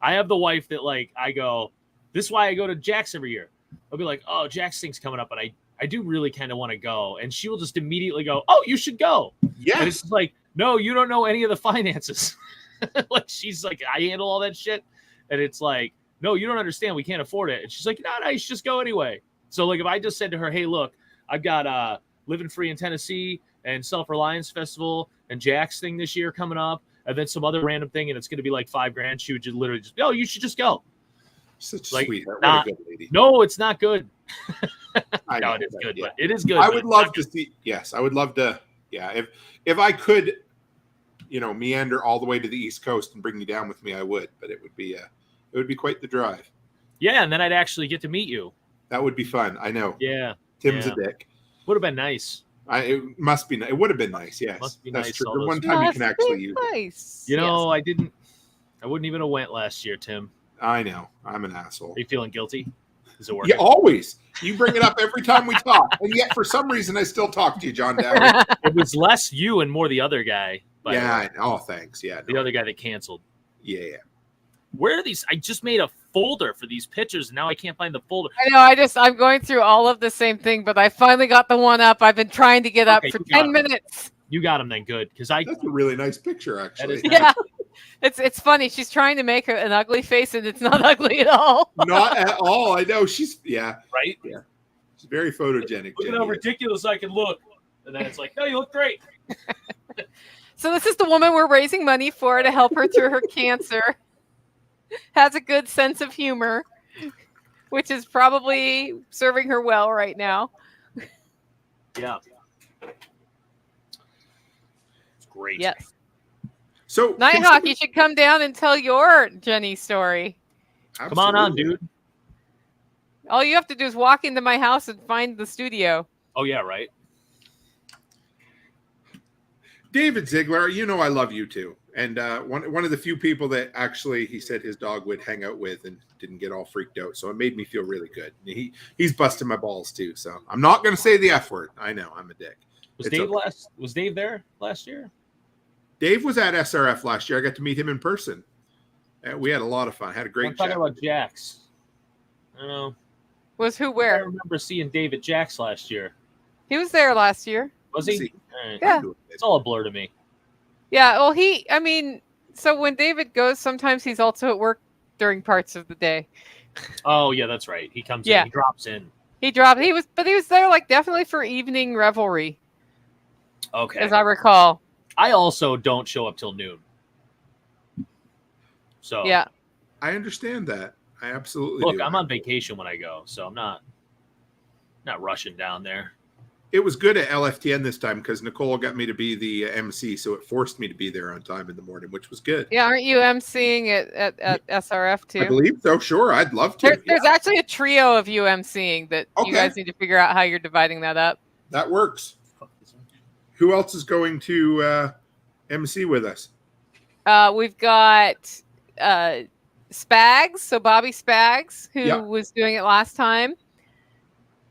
I have the wife that, like, I go, this is why I go to Jack's every year. I'll be like, oh, Jack's thing's coming up, and I do really kind of want to go. And she will just immediately go, oh, you should go. And Yes. it's just like, no, you don't know any of the finances. Like, she's like, I handle all that shit. And it's like, no, you don't understand. We can't afford it. And she's like, no, you should just go anyway. So, like, if I just said to her, hey, look, I've got Living Free in Tennessee and Self-Reliance Festival and Jack's thing this year coming up, and then some other random thing, and it's going to be like $5,000, she would just literally just, oh, you should just go. Such a like, sweetheart. not- What a good lady. No, it's not good. I No, know, it is but good, yeah. but it is good. I but would it's love not to good. see. Yes, I would love to. Yeah, if I could, meander all the way to the East Coast and bring you down with me, I would. But it would be quite the drive. Yeah, and then I'd actually get to meet you. That would be fun. I know. Yeah, Tim's yeah. a dick. would have been nice. It must be. It would have been nice. Yes, Must be that's nice, true. all The those one time you can Must actually be use it. nice. You know, Yes. I wouldn't even have went last year, Tim. I know. I'm an asshole. Are you feeling guilty? Is it working? Yeah, always. You bring it up every time we talk, and yet for some reason I still talk to you, John Dowie. It was less you and more the other guy. by the way. Yeah. Oh, thanks. Yeah. The No. other guy that canceled. Yeah. Where are these? I just made a folder for these pictures, and now I can't find the folder. I know. I'm going through all of the same thing, but I finally got the one up. I've been trying to get up Okay, for you got 10 it. minutes. You got him then, good, because I That's a really nice picture, actually. is- Yeah. It's funny. She's trying to make an ugly face, and it's not ugly at all. Not at all. I know she's right. she's very photogenic. Look at Jenny how is. ridiculous I can look, and then it's like, no, you look great. So this is the woman we're raising money for to help her through her cancer. Has a good sense of humor, which is probably serving her well right now. Yeah, it's great. Yes. So Nighthawk, you should come down and tell your Jenny story. Come on, Absolutely. dude. All you have to do is walk into my house and find the studio. Oh yeah, right. David Ziegler, I love you too. And one of the few people that actually he said his dog would hang out with and didn't get all freaked out. So it made me feel really good. He's busting my balls too. So I'm not going to say the F word. I know I'm a dick. Was It's Dave okay. Was Dave there last year? Dave was at SRF last year. I got to meet him in person. We had a lot of fun. Had a I'm great talking chat. about Jax. I don't know. Was who I where? remember seeing Dave at Jax last year. He was there last year. Was he? See. All right. Yeah. It's all a blur to me. Yeah, well, so when David goes, sometimes he's also at work during parts of the day. Oh yeah, that's right. He comes Yeah. in. He drops in. He was there like definitely for evening revelry, Okay. as I recall. I also don't show up till noon. So Yeah. I understand that. I absolutely look, do. I'm on vacation when I go, so I'm not rushing down there. It was good at LFTN this time because Nicole got me to be the MC, so it forced me to be there on time in the morning, which was good. Yeah, aren't you emceeing at SRF I too? believe so. Sure, I'd love to. There's actually a trio of you emceeing that Okay. you guys need to figure out how you're dividing that up. That works. Who else is going to MC with us? We've got Spags, so Bobby Spags, who Yeah. was doing it last time.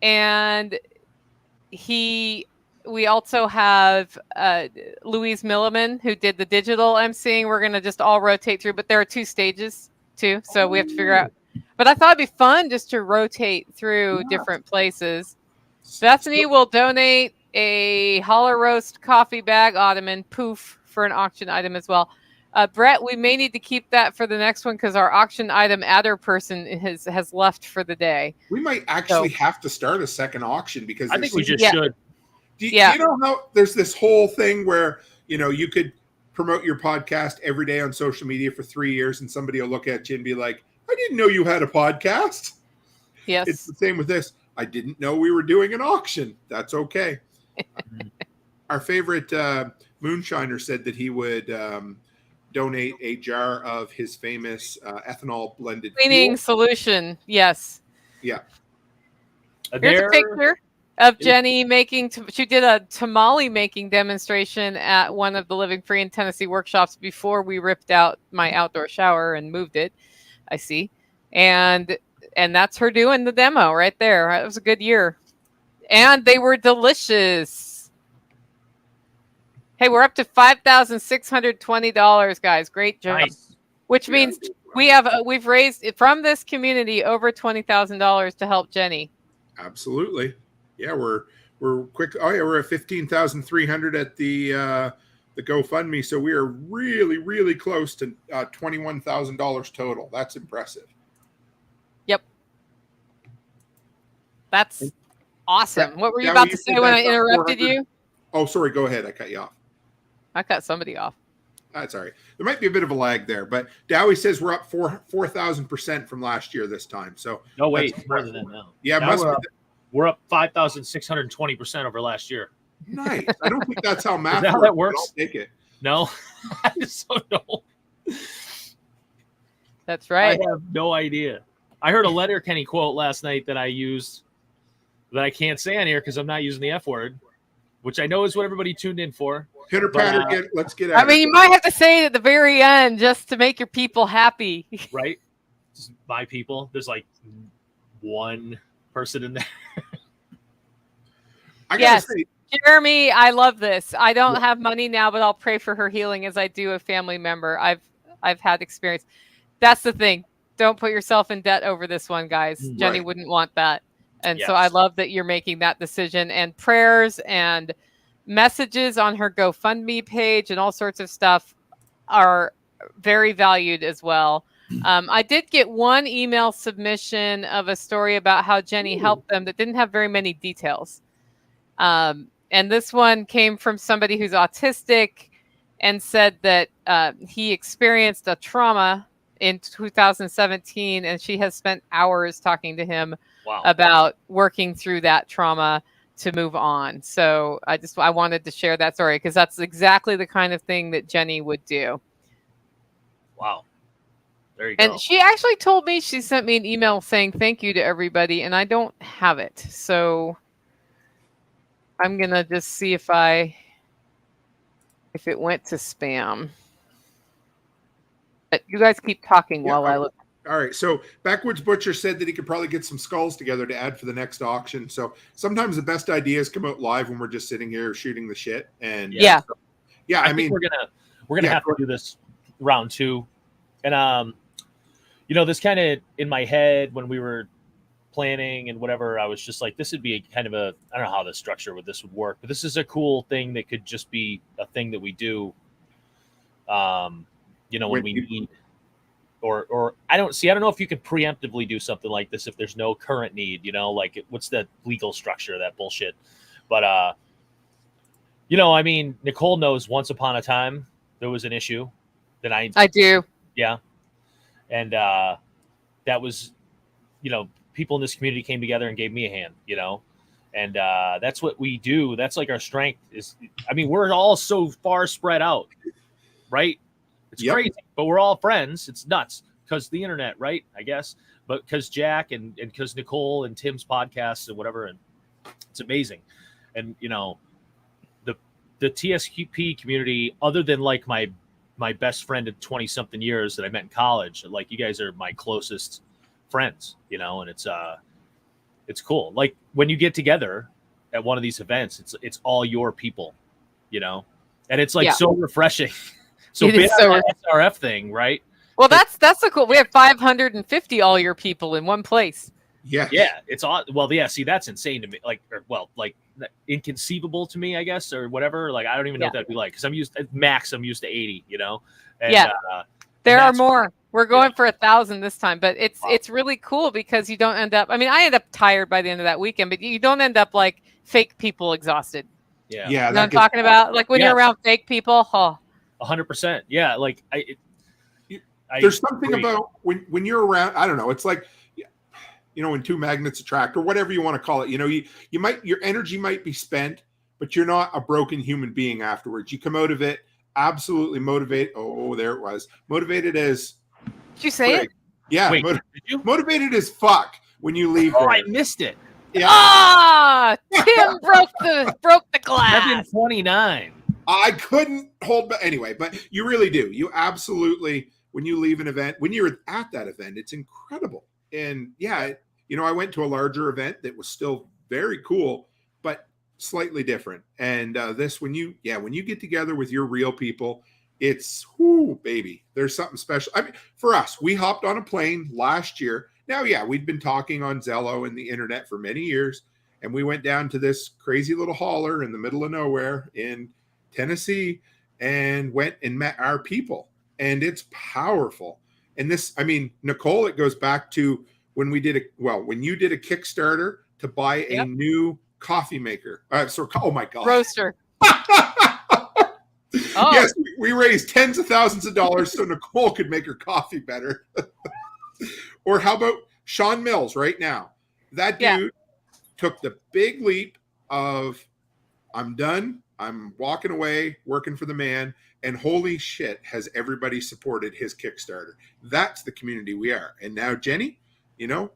And we also have Louise Milliman, who did the digital emceeing. We're going to just all rotate through, but there are 2 stages too. So we have to figure out. But I thought it'd be fun just to rotate through different places. Bethany will donate a Holler Roast coffee bag ottoman poof for an auction item as well. Brett, we may need to keep that for the next one because our auction item adder person has left for the day. We might actually have to start a second auction because I think we there's- just should. Do Yeah. you know how there's this whole thing where you could promote your podcast every day on social media for 3 years, and somebody will look at you and be like, "I I didn't know you had a podcast. Yes. It's the same with this. I didn't know we were doing an auction. That's okay. Our favorite moonshiner said that he would donate a jar of his famous ethanol blended Cleaning fuel. solution. Yes. Yeah. Here's a picture of Jenny she did a tamale making demonstration at one of the Living Free in Tennessee workshops before we ripped out my outdoor shower and moved it. I see. And that's her doing the demo right there. It was a good year. And they were delicious. Hey, we're up to $5,620, guys. Great job. Nice. Which means we've raised from this community over $20,000 to help Jenny. Absolutely. Yeah, we're quick. Oh yeah, we're at 15,300 at the GoFundMe. So we are really, really close to $21,000 total. That's impressive. Yep. That's awesome. What were you Yeah, about you to say said when I that's up interrupted 400. you? Oh, sorry. Go ahead. I cut you off. I cut somebody off. That's all right. There might be a bit of a lag there, but Dowie says we're up 4,000% from last year this time. So No, wait, that's more than that now. yeah, Now we're up 5,620% over last year. Nice. I don't think that's how math that how works. that works? I'll take it. No, I just don't know. That's right. I have no idea. I heard a Letterkenny quote last night that I used that I can't say on here because I'm not using the F word, which I know is what everybody tuned in for. Pitter patter. Let's get at I mean, you might have to say it at the very end just to make your people happy. Right? Just my people. There's like one person in there. I gotta Yes. say, Jeremy, I love this. I don't have money now, but I'll pray for her healing as I do a family member. I've had experience. That's the thing. Don't put yourself in debt over this one, guys. Right. Jenny wouldn't want that. And so Yes. I love that you're making that decision, and prayers and messages on her GoFundMe page and all sorts of stuff are very valued as well. I did get one email submission of a story about how Jenny helped them that didn't have very many details. And this one came from somebody who's autistic and said that he experienced a trauma in 2017, and she has spent hours talking to him about working through that trauma to move on. So I wanted to share that story because that's exactly the kind of thing that Jenny would do. Wow. There you go. And she actually told me, she sent me an email saying thank you to everybody, and I don't have it. So I'm going to just see if it went to spam. But you guys keep talking while I look. all right. So Backwoods Butcher said that he could probably get some skulls together to add for the next auction. So sometimes the best ideas come out live when we're just sitting here shooting the shit. And Yeah. I I mean, think we're gonna have to do this round 2. And this kind of in my head when we were planning and whatever, I was just like, this would be kind of I don't know how the structure with this would work, but this is a cool thing that could just be a thing that we do. When we need, or I don't know if you could preemptively do something like this if there's no current need, like what's the legal structure of that bullshit? But, I mean, Nicole knows once upon a time there was an issue that I do. Yeah. And that was, people in this community came together and gave me a hand, and that's what we do. That's like our strength is, I mean, we're all so far spread out, right? It's crazy, but we're all friends. It's nuts because the internet, right? I guess, but because Jack and because Nicole and Tim's podcasts and whatever, and it's amazing. And the TSP community, other than like my best friend of 20 something years that I met in college, like you guys are my closest friends, and it's cool. Like when you get together at one of these events, it's all your people, and it's like so refreshing. So big on that SRF thing, right? Well, that's so cool. We have 550 all your people in one place. Yeah. It's all well. Yeah, see, that's insane to me. Like inconceivable to me, I guess, or whatever. Like I don't even know what that'd be like because I'm used to 80, And, there are more. We're going for 1,000 this time, but it's really cool because you don't end up. I mean, I end up tired by the end of that weekend, but you don't end up like fake people exhausted. Yeah. You know what I'm talking about? Like when you're around fake people. 100%. Yeah. Like There's something agree. about when you're around. I don't know. It's like, when two magnets attract, or whatever you want to call it. You might, your energy might be spent, but you're not a broken human being afterwards. You come out of it absolutely motivated. Oh, there it was. Motivated as. Did you say it? Yeah. Wait, did you? Motivated as fuck when you leave. Oh, there. I missed it. Yeah. Ah, Tim broke the glass. 7:29. I couldn't hold back anyway, but you really do. You absolutely, when you leave an event, when you're at that event, it's incredible. And yeah, I went to a larger event that was still very cool, but slightly different. And this, when you get together with your real people, it's baby. There's something special. I mean, for us, we hopped on a plane last year. Now, yeah, we'd been talking on Zello and the internet for many years, and we went down to this crazy little holler in the middle of nowhere in Tennessee and went and met our people. And it's powerful. And this, I mean, Nicole, it goes back to when you did a Kickstarter to buy a new coffee maker. Oh my God. Roaster. Yes, we raised tens of thousands of dollars so Nicole could make her coffee better. Or how about Sean Mills right now? That dude took the big leap of, I'm done. I'm walking away, working for the man. And holy shit, has everybody supported his Kickstarter. That's the community we are. And now Jenny,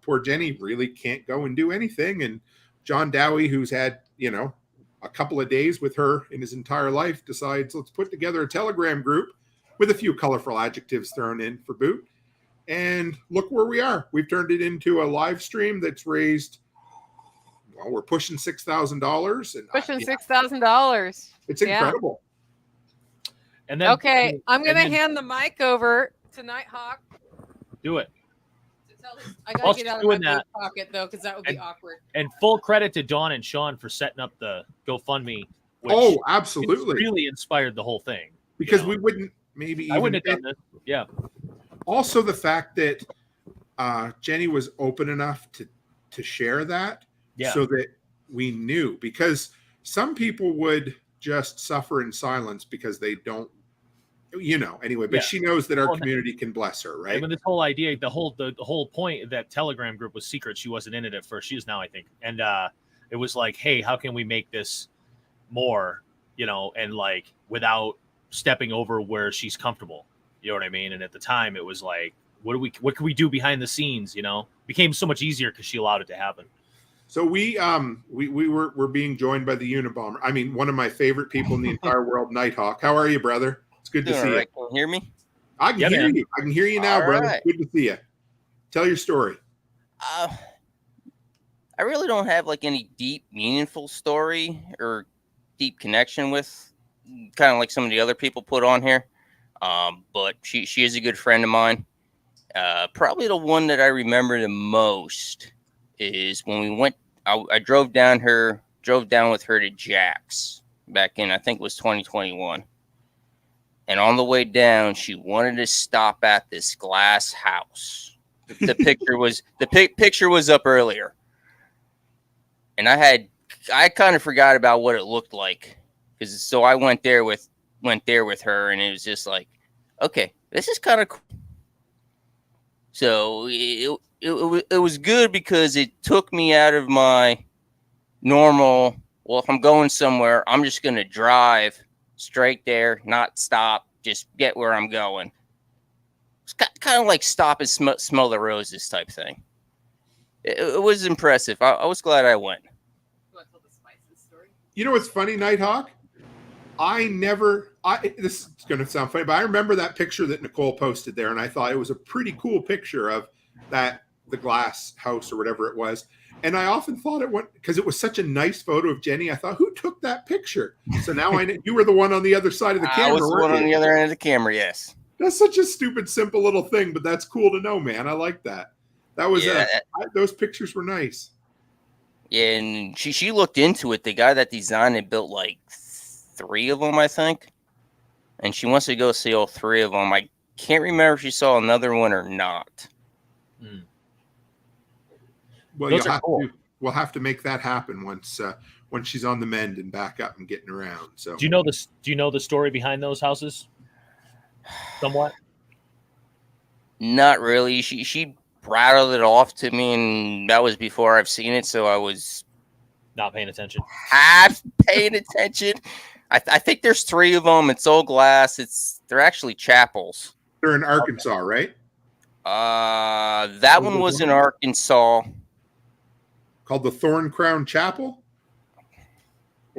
poor Jenny really can't go and do anything. And John Dowie, who's had, a couple of days with her in his entire life, decides, let's put together a Telegram group with a few colorful adjectives thrown in for boot. And look where we are. We've turned it into a live stream that's raised, we're pushing $6,000. Pushing $6,000. It's incredible. And then okay, I'm going to hand the mic over to Nighthawk. Do it. I got to get out of my coat pocket, though, because that would be awkward. And full credit to Dawn and Sean for setting up the GoFundMe. Which absolutely. Really inspired the whole thing. Because we wouldn't maybe I wouldn't have done this. Yeah. Also, the fact that Jenny was open enough to share that so that we knew. Because some people would just suffer in silence because they don't, anyway, but she knows that our community can bless her, right? And this whole idea, the whole point of that Telegram group was secret. She wasn't in it at first. She is now, I think. And it was like, hey, how can we make this more, and like without stepping over where she's comfortable? You know what I mean? And at the time it was like, what can we do behind the scenes? Became so much easier because she allowed it to happen. So we're being joined by the Unabomber. I mean, one of my favorite people in the entire world, Nighthawk. How are you, brother? It's good to see you. Can you hear me? I can hear you. I can hear you now, brother. Right. Good to see you. Tell your story. I really don't have like any deep, meaningful story or deep connection with kind of like some of the other people put on here. But she is a good friend of mine. Probably the one that I remember the most is when we went. I drove down with her to Jack's back in, I think it was 2021. And on the way down, she wanted to stop at this glass house. The picture was up earlier, and I kind of forgot about what it looked like, so I went there with her, and it was just like, okay, this is kind of cool. So it was good because it took me out of my normal. Well, if I'm going somewhere, I'm just going to drive straight there, not stop, just get where I'm going. It's kind of like stop and smell the roses type thing. It was impressive. I was glad I went. You know what's funny, Nighthawk? This is going to sound funny, but I remember that picture that Nicole posted there, and I thought it was a pretty cool picture of the glass house or whatever it was. And I often thought it went, because it was such a nice photo of Jenny, I thought, who took that picture? So now I know you were the one on the other side of the camera. I was the one on the other end of the camera, yes. That's such a stupid, simple little thing, but that's cool to know, man. I like that. That was those pictures were nice. Yeah, and she looked into it. The guy that designed it built like 3 of them, I think. And she wants to go see all 3 of them. I can't remember if she saw another one or not. Hmm. Well, we'll have to make that happen once she's on the mend and back up and getting around. So, do you know the story behind those houses? Somewhat. Not really. She rattled it off to me, and that was before I've seen it, so I was Not paying attention. half paying attention. I think there's 3 of them. It's all glass. They're actually chapels. They're in Arkansas, right? That one was in Arkansas. Called the Thorn Crown Chapel.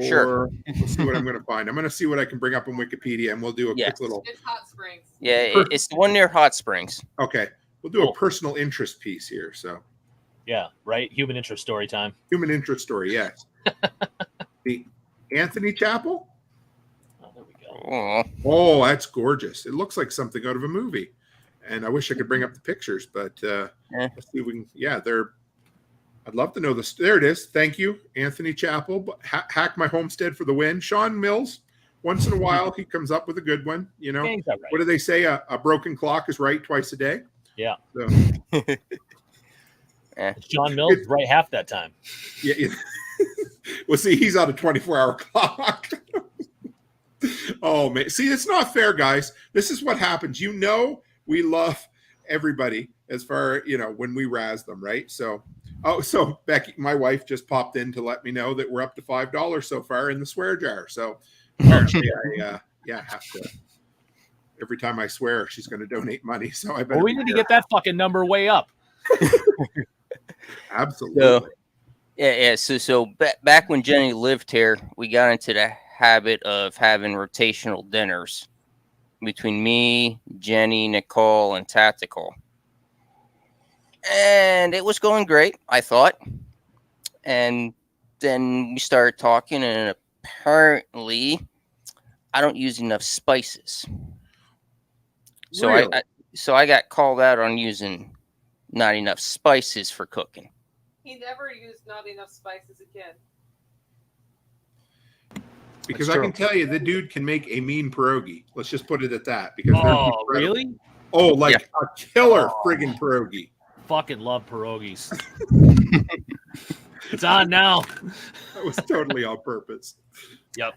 Sure. Let's see what I'm going to find. I'm going to see what I can bring up on Wikipedia, and we'll do a quick little. It's Hot Springs. Yeah, it's the one near Hot Springs. Okay, we'll do a personal interest piece here. So, Yeah, right. Human interest story time. human interest story. Yes. The Anthony Chapel. Oh, there we go. Oh, Oh, that's gorgeous. It looks like something out of a movie. And I wish I could bring up the pictures, but let's see if we can. Yeah, I'd love to know this. There it is. Thank you, Anthony Chapel. Hack my homestead for the win. Sean Mills. Once in a while, he comes up with a good one. You know, Yeah, he's all right. what do they say? A broken clock is right twice a day. Yeah. So, John Mills is right half that time. yeah. Well, see, he's on a 24-hour clock. Oh man, see, it's not fair, guys. This is what happens. You know, we love everybody as far when we razz them, right? So. Oh, so Becky, my wife, just popped in to let me know that we're up to $5 so far in the swear jar. So apparently I have to. Every time I swear, she's going to donate money. So I better. Well, we need to get that fucking number way up. Absolutely. So back when Jenny lived here, we got into the habit of having rotational dinners between me, Jenny, Nicole, and Tactical. And it was going great, I thought. And then we started talking, and apparently I don't use enough spices. So Really? I got called out on using not enough spices for cooking. He never used not enough spices again. Because That's I can true. tell you, the dude can make a mean pierogi. Let's just put it at that. Because they're Oh, incredible. really? Oh, like a killer friggin' pierogi. Fucking love pierogies. It's on now. That was totally on purpose. Yep.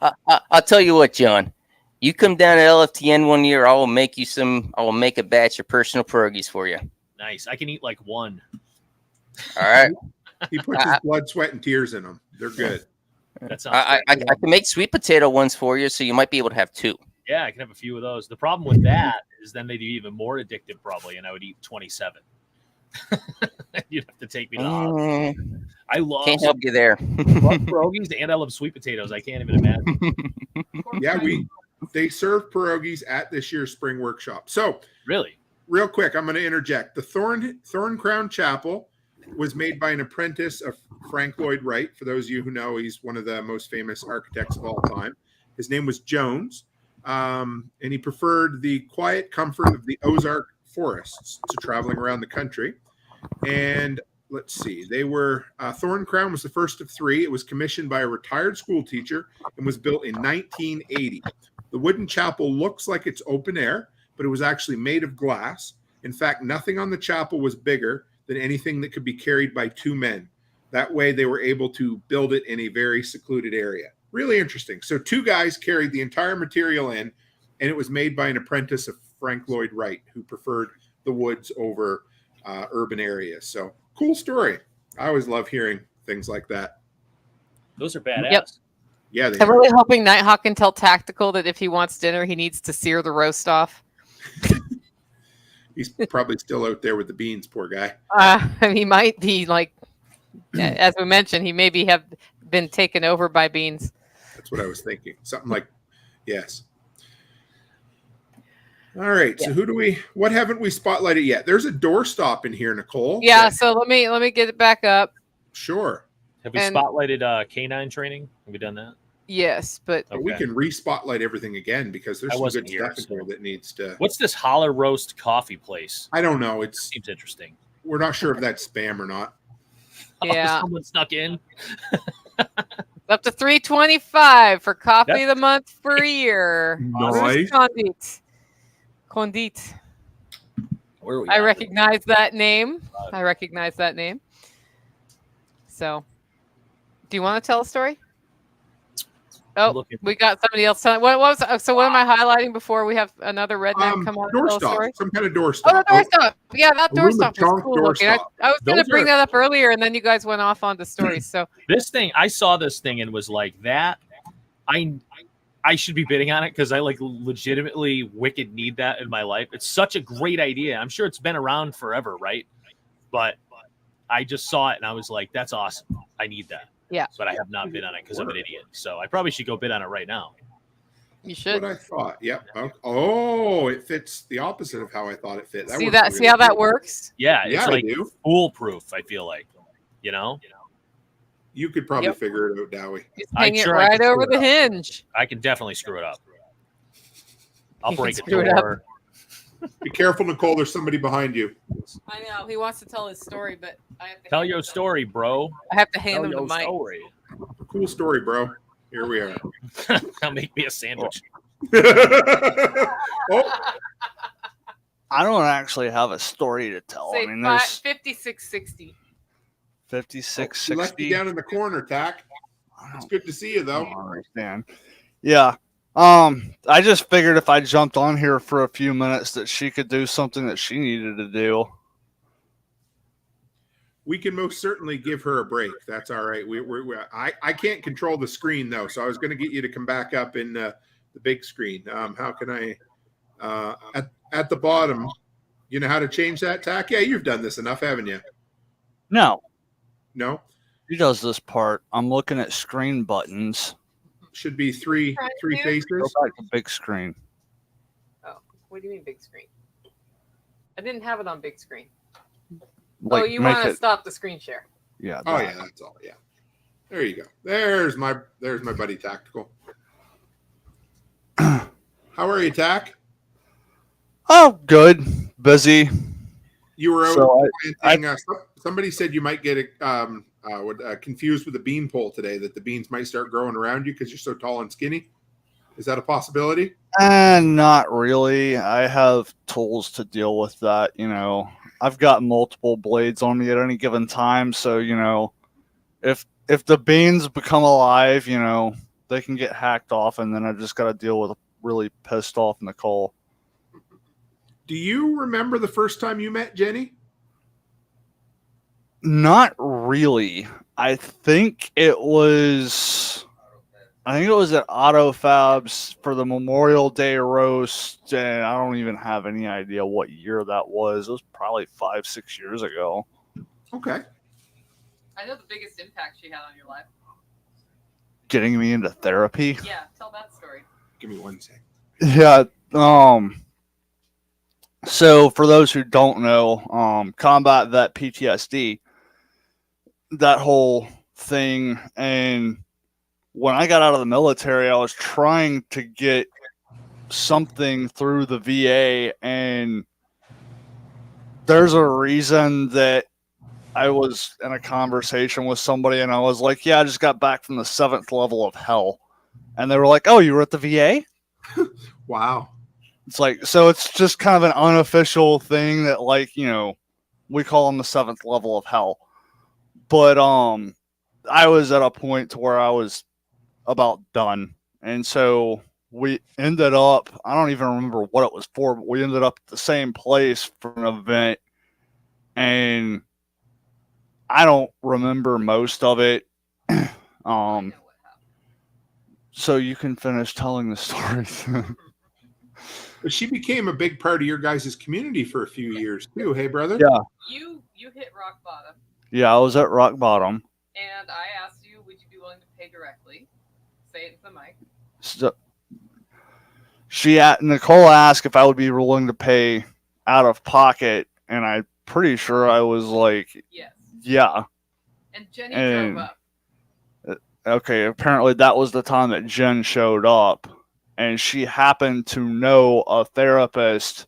I'll tell you what, John. You come down to LFTN one year, I will make a batch of personal pierogies for you. Nice. I can eat like one. All right. He puts his blood, sweat, and tears in them. They're good. That sounds I great. can make sweet potato ones for you, so you might be able to have 2. Yeah, I can have a few of those. The problem with that is then they'd be even more addictive probably, and I would eat 27. You'd have to take me to the hospital. I love Can't help you there. love pierogies and I love sweet potatoes. I can't even imagine. Yeah, they serve pierogies at this year's spring workshop. So Really? real quick, I'm going to interject. The Thorn Crown Chapel was made by an apprentice of Frank Lloyd Wright. For those of you who know, he's one of the most famous architects of all time. His name was Jones, and he preferred the quiet comfort of the Ozark forests to traveling around the country. And let's see, Thorn Crown was the first of 3. It was commissioned by a retired school teacher and was built in 1980. The wooden chapel looks like it's open air, but it was actually made of glass. In fact, nothing on the chapel was bigger than anything that could be carried by 2 men. That way they were able to build it in a very secluded area. Really interesting. So 2 guys carried the entire material in, and it was made by an apprentice of Frank Lloyd Wright, who preferred the woods over urban areas. So cool story. I always love hearing things like that. Those are badass. Yep. Yeah, they I'm are. really hoping Nighthawk can tell Tactical that if he wants dinner, he needs to sear the roast off. He's probably still out there with the beans, poor guy. He might be like, as we mentioned, he maybe have been taken over by beans. That's what I was thinking. Something like, yes. All right. So what haven't we spotlighted yet? There's a doorstop in here, Nicole. Yeah. So let me get it back up. Sure. Have we And- spotlighted canine training? Have we done that? Yes, but But we Okay. can re-spotlight everything again because there's I some wasn't good here, stuff in here so- that needs to. What's this holler roast coffee place? I don't know. It's Seems interesting. we're not sure if that's spam or not. yeah, Someone snuck in. up to $3.25 for coffee of the month for a year. Nice. Condit. Where are we I at? recognize that name. So, do you want to tell a story? Oh, looking. we got somebody else. What was so? What am I highlighting before we have another redneck come on and tell a Doorstop, story? some kind of Oh, doorstop. the doorstop. Yeah, that A room of doorstop was junk cool looking. I doorstop. was going Those to bring are- that up earlier, and then you guys went off on the stories. So This thing, I saw this thing and was like, that I should be bidding on it because I like legitimately wicked need that in my life. It's such a great idea. I'm sure it's been around forever, right? But I just saw it and I was like, that's awesome. I need that. Yeah. But I have not bid on it because I'm an idiot. So I probably should go bid on it right now. you That's should what I thought. Yep. Oh, it fits the opposite of how I thought it fit. see works that. really See how that good. works? Yeah, Yeah, it's I like do. foolproof, I feel like. You know? You could probably Yep. figure it out, Dowie. Just I'm hang it sure I right can over screw the it up. hinge. I can definitely screw it up. I'll You can break a screw it up. door. Be careful, Nicole. There's somebody behind you. I know he wants to tell his story, but I have to Tell hand your him the- story, bro. I have to hand Tell him the your mic. story. Cool story, bro. Here we are. Now make me a sandwich. Oh, I don't actually have a story to tell. Say I mean, there's 5660. 56, he left you 60. down in the corner, Tack. I It's good to see you, don't though. understand. Yeah. I just figured if I jumped on here for a few minutes that she could do something that she needed to do. We can most certainly give her a break. That's all right. I can't control the screen though, so I was going to get you to come back up in the big screen. How can I? At the bottom, you know how to change that, Tack? Yeah, you've done this enough, haven't you? No, No, she does this part. I'm looking at screen buttons. should be three Trying to. Go faces. back to big screen. Oh, what do you mean big screen? I didn't have it on big screen. Like, oh, you make want to it. stop the screen share? Yeah. Oh that. yeah, that's all. Yeah, there you go. There's my buddy Tactical. How are you, Tack? Oh, good. Busy. You were out So planting. Somebody said you might get confused with a bean pole today. That the beans might start growing around you because you're so tall and skinny. Is that a possibility? Not really. I have tools to deal with that. You know, I've got multiple blades on me at any given time. So, you know, if the beans become alive, you know, they can get hacked off, and then I just got to deal with a really pissed off Nicole. Do you remember the first time you met Jenny? Not really. I think it was at AutoFabs for the Memorial Day roast, and I don't even have any idea what year that was. It was probably 5-6 years ago. Okay. I know the biggest impact she had on your life. Getting me into therapy. Yeah, tell that story. Give me 1 second. Yeah. So for those who don't know, combat vet PTSD, that whole thing, and when I got out of the military, I was trying to get something through the VA, and there's a reason that I was in a conversation with somebody, and I was like, yeah, I just got back from the 7th level of hell. And they were like, oh, you were at the VA? Wow. It's like, so it's just kind of an unofficial thing that, like, you know, we call them the 7th level of hell. But I was at a point to where I was about done. And so we ended up, I don't even remember what it was for, but we ended up at the same place for an event. And I don't remember most of it. So you can finish telling the story. But she became a big part of your guys' community for a few years too. Hey, brother. Yeah. You hit rock bottom, Yeah, I was at rock bottom. and I asked you, would you be willing to pay directly? Say it to the mic. So Nicole asked if I would be willing to pay out of pocket, and I'm pretty sure I was like, Yes. yeah. And Jenny And- drove up. Okay, apparently that was the time that Jen showed up, and she happened to know a therapist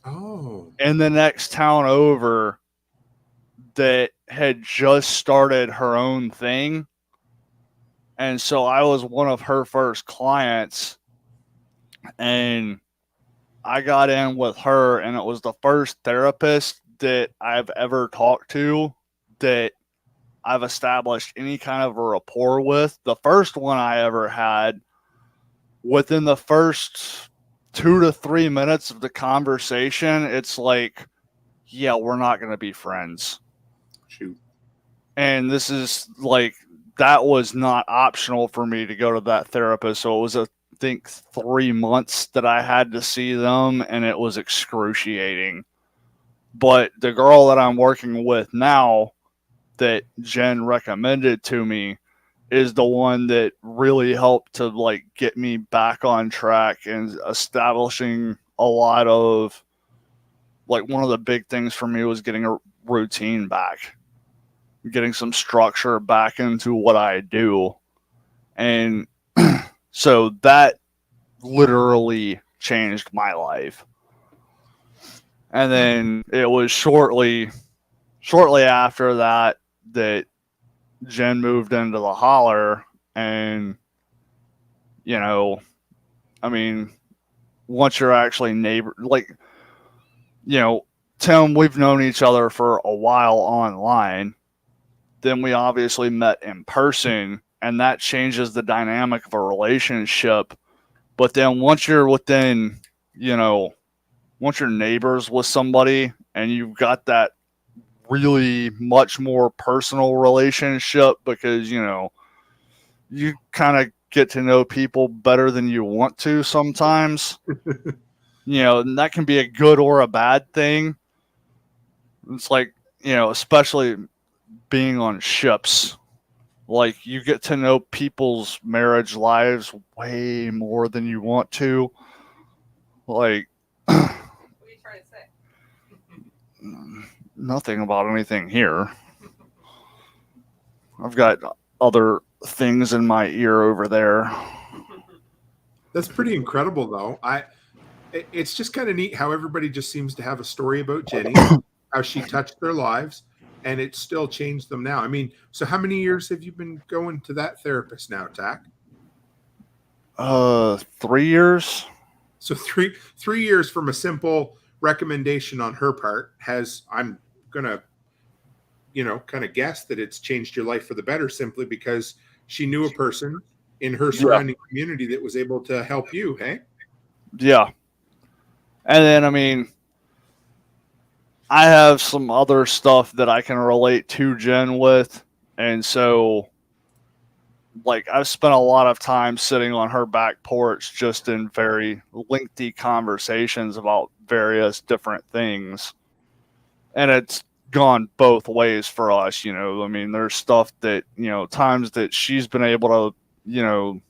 Oh. in the next town over that had just started her own thing. And so I was one of her first clients, and I got in with her, and it was the first therapist that I've ever talked to that I've established any kind of a rapport with. The first one I ever had within the first 2 to 3 minutes of the conversation, it's like, yeah, we're not going to be friends. Shoot. And this is like, that was not optional for me to go to that therapist. So it was, I think, 3 months that I had to see them, and it was excruciating. But the girl that I'm working with now, that Jen recommended to me, is the one that really helped to like get me back on track and establishing a lot of, like, one of the big things for me was getting a routine back, getting some structure back into what I do. And so that literally changed my life. And then it was shortly after that Jen moved into the holler. And, you know, I mean, once you're actually neighbor, like, you know, Tim, we've known each other for a while online. Then we obviously met in person, and that changes the dynamic of a relationship. But then once you're within, you know, once you're neighbors with somebody and you've got that really much more personal relationship, because, you know, you kind of get to know people better than you want to sometimes. You know, and that can be a good or a bad thing. It's like, you know, especially being on ships, like, you get to know people's marriage lives way more than you want to. Like, What are you trying to say? nothing about anything here. I've got other things in my ear over there. That's pretty incredible, though. It's just kind of neat how everybody just seems to have a story about Jenni, how she touched their lives, and it still changed them now. I mean, so how many years have you been going to that therapist now, Tack? 3 years. So three years from a simple recommendation on her part has, I'm gonna, you know, kind of guess that it's changed your life for the better, simply because she knew a person in her surrounding community that was able to help you. Hey. Yeah. And then, I mean, I have some other stuff that I can relate to Jen with. And so, like, I've spent a lot of time sitting on her back porch just in very lengthy conversations about various different things. And it's gone both ways for us, you know. I mean, there's stuff that, you know, times that she's been able to, you know,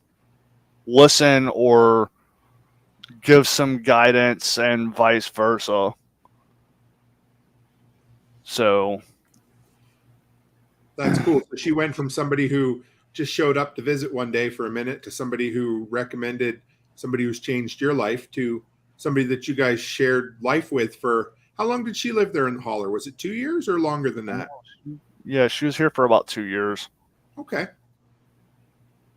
listen or give some guidance, and vice versa. So That's cool. So she went from somebody who just showed up to visit one day for a minute to somebody who recommended somebody who's changed your life to somebody that you guys shared life with for, how long did she live there in the holler? Was it 2 years or longer than that? yeah, she was here for about 2 years. Okay.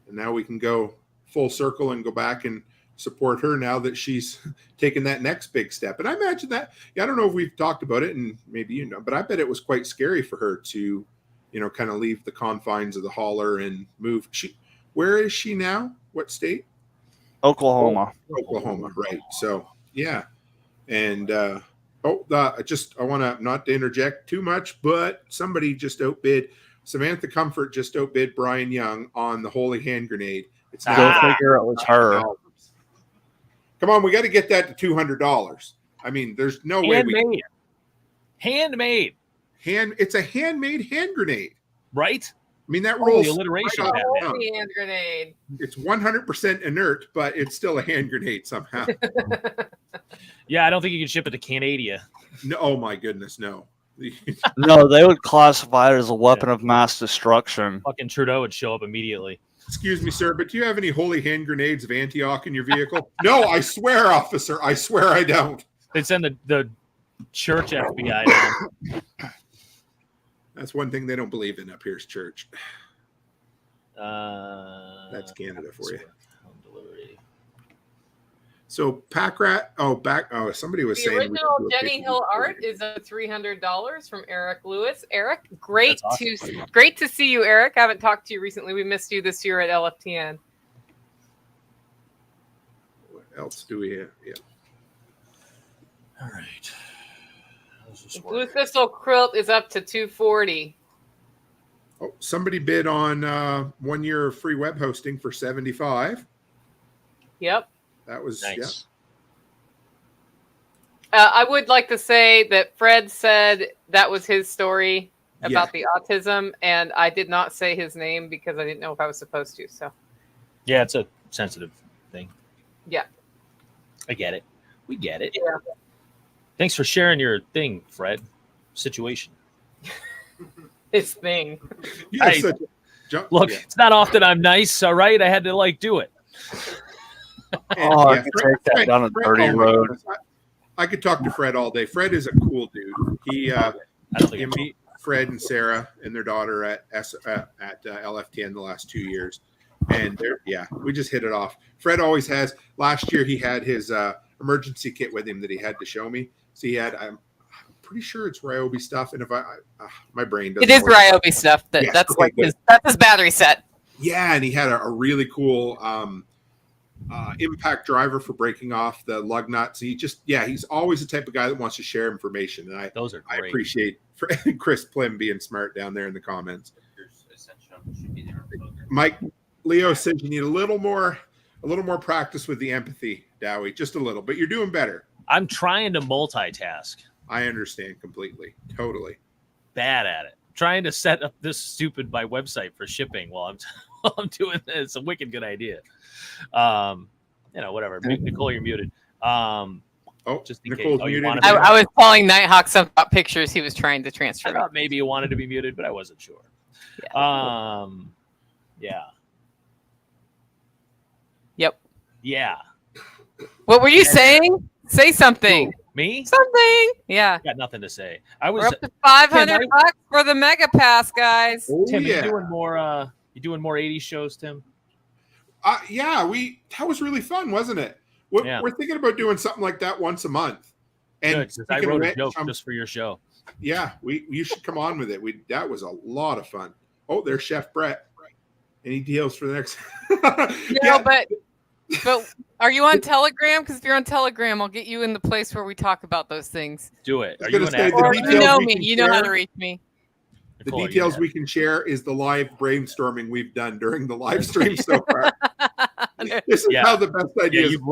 And now we can go full circle and go back and support her now that she's taken that next big step. And I imagine that, I don't know if we've talked about it, and maybe you know, but I bet it was quite scary for her to, you know, kind of leave the confines of the holler and move. Where is she now? What state? Oklahoma. Oklahoma, right. So, yeah. And, I want to, not to interject too much, but somebody just outbid, Samantha Comfort just outbid Brian Young on the Holy Hand Grenade. It's Go now figure it was her. Come on, we got to get that to $200. I mean, there's no way we Handmade. It's a handmade hand grenade. Right? I mean, that Oh, rolls the alliteration. right of off that. the tongue. Holy hand grenade. It's 100% inert, but it's still a hand grenade somehow. Yeah, I don't think you can ship it to Canada. No, oh my goodness, no. No, they would classify it as a weapon of mass destruction. Fucking Trudeau would show up immediately. Excuse me, sir, but do you have any holy hand grenades of Antioch in your vehicle? No, I swear, officer. I swear I don't. They'd send the church FBI down. That's one thing they don't believe in up here's church. That's Canada for you. Home delivery. So pack rat. Somebody was The saying original Jenni Hill art is $300 from Eric Lewis. Eric, great to see you, Eric. I haven't talked to you recently. We missed you this year at LFTN. else do we have? Yeah. All right. How's this Blue work? Thistle quilt is up to 240. Oh, somebody bid on 1 year of free web hosting for 75. Yep. That was Nice. I would like to say that Fred said that was his story about the autism, and I did not say his name because I didn't know if I was supposed to. So, Yeah, it's a sensitive thing. yeah. I get it. We get it. Yeah. Thanks for sharing your thing, Fred. Situation. His thing. You have Hey, such a jump. Look, Yeah. it's not often I'm nice, all right? I had to do it. And, Oh, I yeah, could take that down a dirty oh my road. goodness. I could talk to Fred all day. Fred is a cool dude. He, I don't think you I'm- meet Fred and Sarah and their daughter at LFTN the last 2 years, and we just hit it off. Fred always has. Last year he had his emergency kit with him that he had to show me. So he had. I'm pretty sure it's Ryobi stuff, and if my brain doesn't. It is work. Ryobi stuff. Yes, That's okay, like good. that's his battery set. Yeah, and he had a really cool impact driver for breaking off the lug nuts. He's always the type of guy that wants to share information, and Those are I great. appreciate Chris Plim being smart down there in the comments. Mike Leo says you need a little more practice with the empathy, Dowie, just a little, but you're doing better. I'm trying to multitask. I understand completely, totally. Bad at it. Trying to set up this stupid my website for shipping while I'm doing this. It's a wicked good idea. Whatever. Nicole, you're muted. Just in Nicole's case. You muted wanted again. me- I was telling Nighthawk some about pictures he was trying to transfer. I me. thought maybe you wanted to be muted, but I wasn't sure. Yeah. Yeah. Yep. Yeah. What were you saying? Say something. Me? Something. Yeah. Got nothing to say. We're up to 500 bucks for the Mega Pass, guys. Oh, Tim, yeah. you doing more 80s shows, Tim? That was really fun, wasn't it? We're thinking about doing something like that once a month. And Good, 'cause I speaking of wrote a which, joke just for your show. Yeah, you should come on with it. That was a lot of fun. Oh, there's Chef Brett. Any deals for the next? No, but are you on Telegram? Because if you're on Telegram, I'll get you in the place where we talk about those things. Do it. I was Are you gonna an say, actor? the Or details you know we me. can You know how share- to reach me. The Nicole, are you details an we can share is the live brainstorming we've done during the live stream so far. This is Yeah. how the best ideas. you've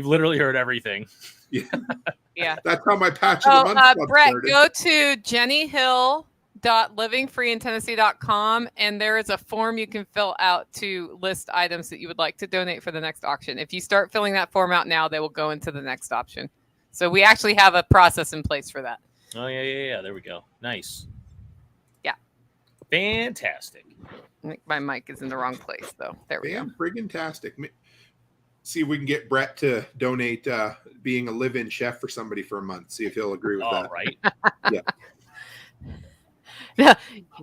literally heard everything. Yeah. That's how my patch of the month club Brett, started. go to jennyhill.livingfreeintennessee.com, and there is a form you can fill out to list items that you would like to donate for the next auction. If you start filling that form out now, they will go into the next option. So we actually have a process in place for that. Oh, yeah. There we go. Nice. Yeah. Fantastic. I think my mic is in the wrong place, though. There we go. Friggin' tastic. See if we can get Brett to donate being a live-in chef for somebody for a month. See if he'll agree with All that. right.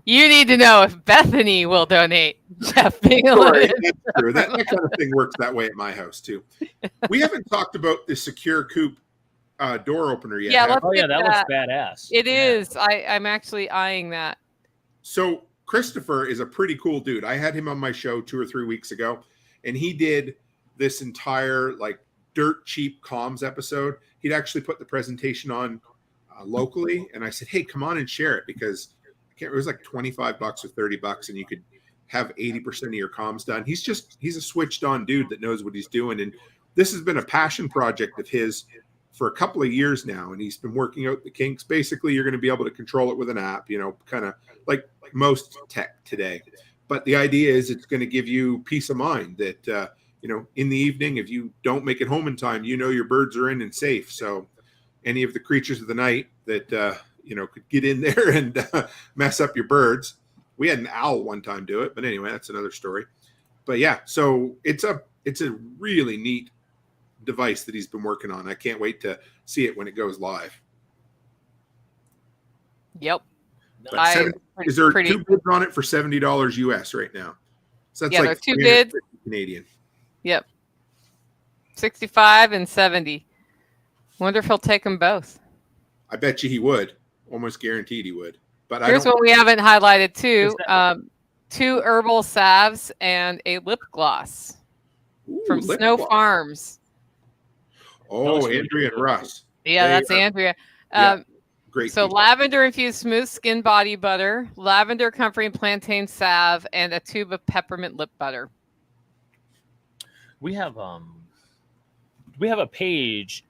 You need to know if Bethany will donate. Jeff being a Sorry, little- that's true. That kind of thing works that way at my house too. We haven't talked about the secure coop door opener yet. Yeah, have let's Oh, yeah. get That looks badass. It Yeah. is. I'm actually eyeing that. So Christopher is a pretty cool dude. I had him on my show 2 or 3 weeks ago, and he did this entire dirt cheap comms episode. He'd actually put the presentation on locally, and I said, "Hey, come on and share it," because it was like $25 or $30, and you could have 80% of your comms done. He's a switched on dude that knows what he's doing, and this has been a passion project of his for a couple of years now, and he's been working out the kinks. Basically, you're going to be able to control it with an app, kind of like most tech today. But the idea is it's going to give you peace of mind that, in the evening, if you don't make it home in time, your birds are in and safe. So any of the creatures of the night that, could get in there and mess up your birds. We had an owl one time do it, but anyway, that's another story. But yeah, so it's a really neat device that he's been working on. I can't wait to see it when it goes live. Yep. But is there two bids on it for $70 US right now? So that's Yeah, there are two bids. Canadian. Yep. 65 and 70. Wonder if he'll take them both. I bet you he would. Almost guaranteed he would. But Here's what we haven't highlighted too. 2 herbal salves and a lip gloss from lip Snow gloss. Farms. Oh, really Andrea and good. Russ. Yeah, They that's are Andrea. yeah, great. So people. lavender infused smooth skin body butter, lavender comforting plantain salve, and a tube of peppermint lip butter. We have a page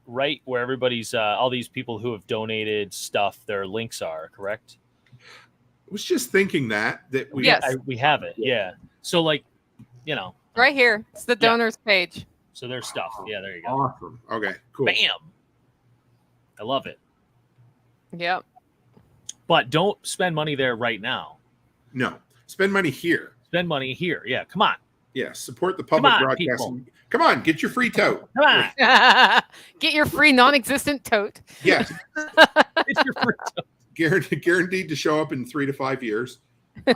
right where everybody's all these people who have donated stuff, their links are, correct? I was just thinking that we Yes. We have it. Yeah. So like, you know, Right here. It's the Yeah. donors page. so there's stuff. Yeah, there you go. awesome. Okay, cool. Bam. I love it. Yep. But don't spend money there right now. No, spend money here. Spend money here. Yeah, come on. Yeah, support the public on, broadcasting. Come on, get your free tote. Come on. Get your free non-existent tote. Yes, It's your free guaranteed to show up in 3 to 5 years. Yes,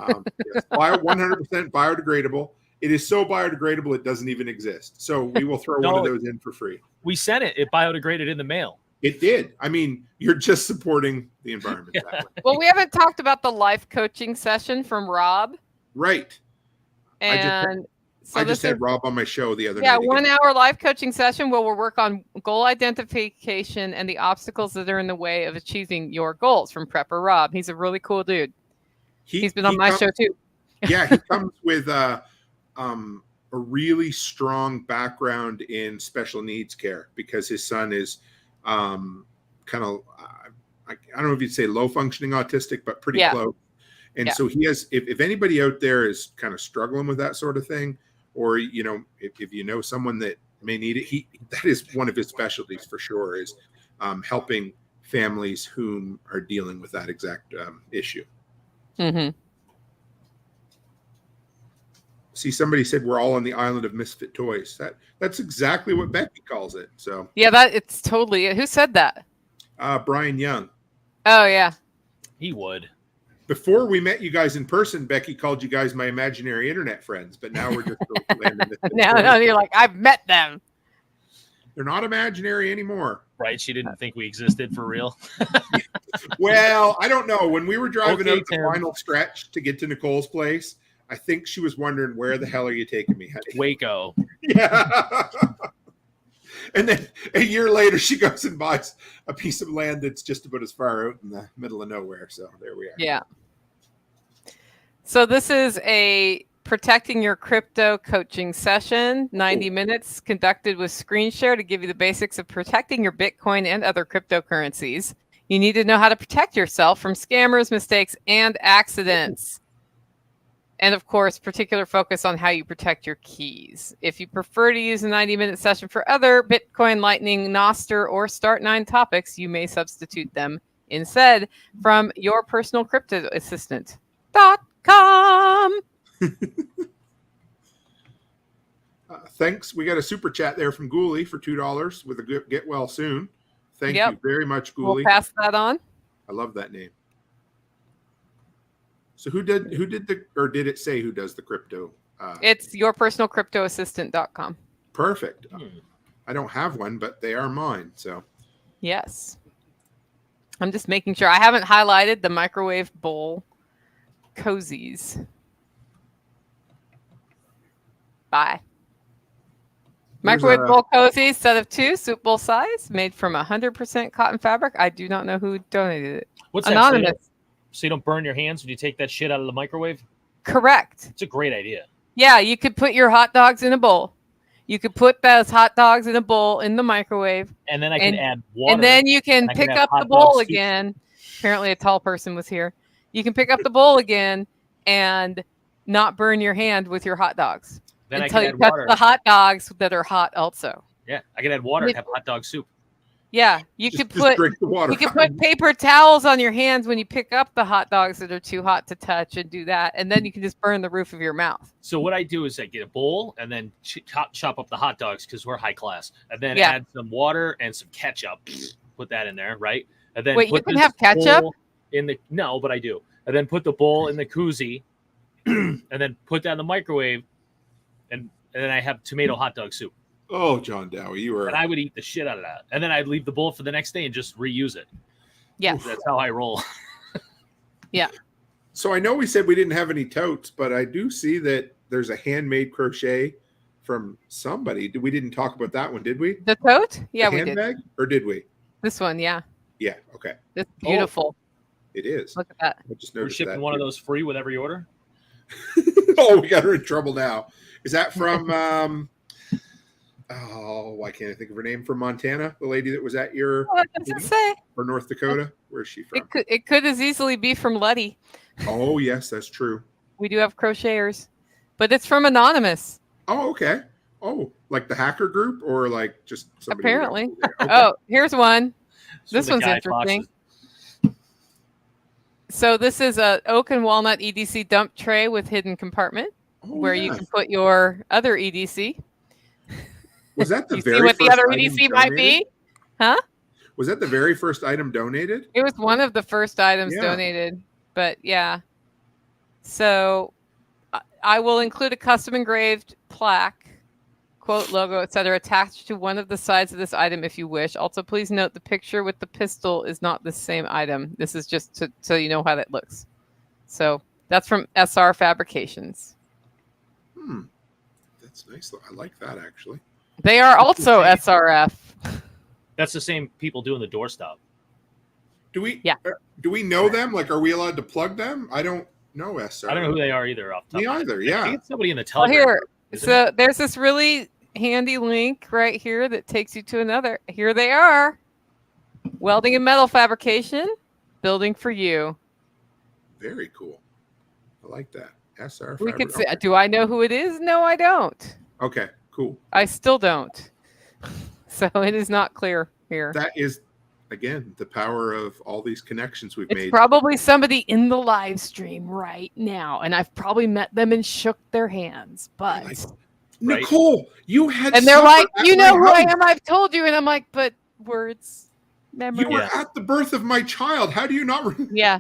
100% biodegradable. It is so biodegradable it doesn't even exist. So we will throw one of those in for free. We sent it. It biodegraded in the mail. It did. I mean, you're just supporting the environment that way. Well, we haven't talked about the life coaching session from Rob. Right. And so I just this had is, Rob on my show the other yeah, night. 1 hour life coaching session where we'll work on goal identification and the obstacles that are in the way of achieving your goals from Prepper Rob. He's a really cool dude. He's been on my show too. Yeah, he comes with a really strong background in special needs care because his son is kind of, I don't know if you'd say low functioning autistic, but pretty close. And so he has, if anybody out there is kind of struggling with that sort of thing, or, you know, if you know someone that may need it, that is one of his specialties for sure, is helping families whom are dealing with that exact issue. Mm-hmm. See, somebody said we're all on the island of misfit toys. That's exactly what Becky calls it. So yeah, it's totally it. Who said that? Brian Young. Oh yeah, He would. Before we met you guys in person, Becky called you guys my imaginary internet friends, but now we're just now you're like, I've met them. They're not imaginary anymore. Right? She didn't think we existed for real. Well, I don't know. When we were driving Okay, out the Tim. final stretch to get to Nicole's place, I think she was wondering, where the hell are you taking me, honey? Waco. Yeah. And then a year later, she goes and buys a piece of land that's just about as far out in the middle of nowhere. So there we are. Yeah. So this is a protecting your crypto coaching session, 90 minutes conducted with screen share to give you the basics of protecting your Bitcoin and other cryptocurrencies. You need to know how to protect yourself from scammers, mistakes, and accidents. And of course, particular focus on how you protect your keys. If you prefer to use a 90-minute session for other Bitcoin, Lightning, Nostr, or Start9 topics, you may substitute them instead from your personal crypto assistant.com. Thanks. We got a super chat there from Ghoulie for $2 with a good get well soon. Thank you very much, Ghoulie. We'll pass that on. I love that name. So who did did it say who does the crypto? It's yourpersonalcryptoassistant.com. Perfect. I don't have one, but they are mine. So Yes. I'm just making sure. I haven't highlighted the microwave bowl cozies. Bye. Microwave bowl cozies, set of 2, soup bowl size, made from 100% cotton fabric. I do not know who donated it. What's Anonymous. that? So you don't burn your hands when you take that shit out of the microwave? Correct. It's a great idea. Yeah, you could put your hot dogs in a bowl. You could put those hot dogs in a bowl in the microwave. And then I can add water. And then you can and I can pick have up hot the dog bowl soup. again. Apparently a tall person was here. You can pick up the bowl again and not burn your hand with your hot dogs. Then until I you can touch add water. the hot dogs that are hot also. Yeah, I can add water and have hot dog soup. Yeah, you could put drink the water. you could put paper towels on your hands when you pick up the hot dogs that are too hot to touch and do that, and then you can just burn the roof of your mouth. So what I do is I get a bowl and then chop up the hot dogs because we're high class, and then Yeah. add some water and some ketchup. Put that in there, right? And then Wait, put you can this have ketchup? bowl in the no, but I do. And then put the bowl in the koozie, and then put that in the microwave, and then I have tomato hot dog soup. Oh, John Dowie, you were. And I would eat the shit out of that, and then I'd leave the bowl for the next day and just reuse it. Yes. That's how I roll. Yeah. So I know we said we didn't have any totes, but I do see that there's a handmade crochet from somebody. We didn't talk about that one, did we? The tote? Yeah, The we did. handbag, or did we? This one, yeah. Yeah. Okay. It's beautiful. It is. Look at that. I just We're noticed shipping that one of too. those free with every order. Oh, we got her in trouble now. Is that from? Why can't I think of her name? From Montana, the lady that was at your What does it say? or North Dakota. Where's she from? It could as easily be from Letty. Oh, yes, that's true. We do have crocheters, but it's from Anonymous. Oh, okay. Oh, like the hacker group, or like just somebody else Apparently. over there? Okay. Oh, here's one. It's This from the one's Guy Fawkes. interesting. So this is a oak and walnut EDC dump tray with hidden compartment Oh, where you yes. can put your other EDC. Was that the You very see what the first other item EDC might donated? be? Was that the very first item donated? It was one of the first items Yeah. donated, but yeah. So I will include a custom engraved plaque, quote, logo, etc., attached to one of the sides of this item if you wish. Also, please note the picture with the pistol is not the same item. This is just so you know how that looks. So that's from SR Fabrications. That's nice. I like that actually. They are also SRF. That's the same people doing the doorstop. Do we? Yeah. Do we know them? Like, are we allowed to plug them? I don't know SR. I don't know who they are either. Off the top Me of my either. head. I Yeah. think it's somebody in the Well, Telegram. here, group, isn't so it? there's this really handy link right here that takes you to another. Here they are. Welding and metal fabrication, building for you. Very cool. I like that. SR. We could Fabric. say, do I know who it is? No, I don't. Okay. Cool. I still don't. So it is not clear here. That is, again, the power of all these connections we've It's made. probably somebody in the live stream right now, and I've probably met them and shook their hands. But Like, Right. Nicole, you had. and they're supper like, at you my know who I house. am. I've told you, and I'm like, but words, memory. You were Yeah. at the birth of my child. How do you not remember? Yeah.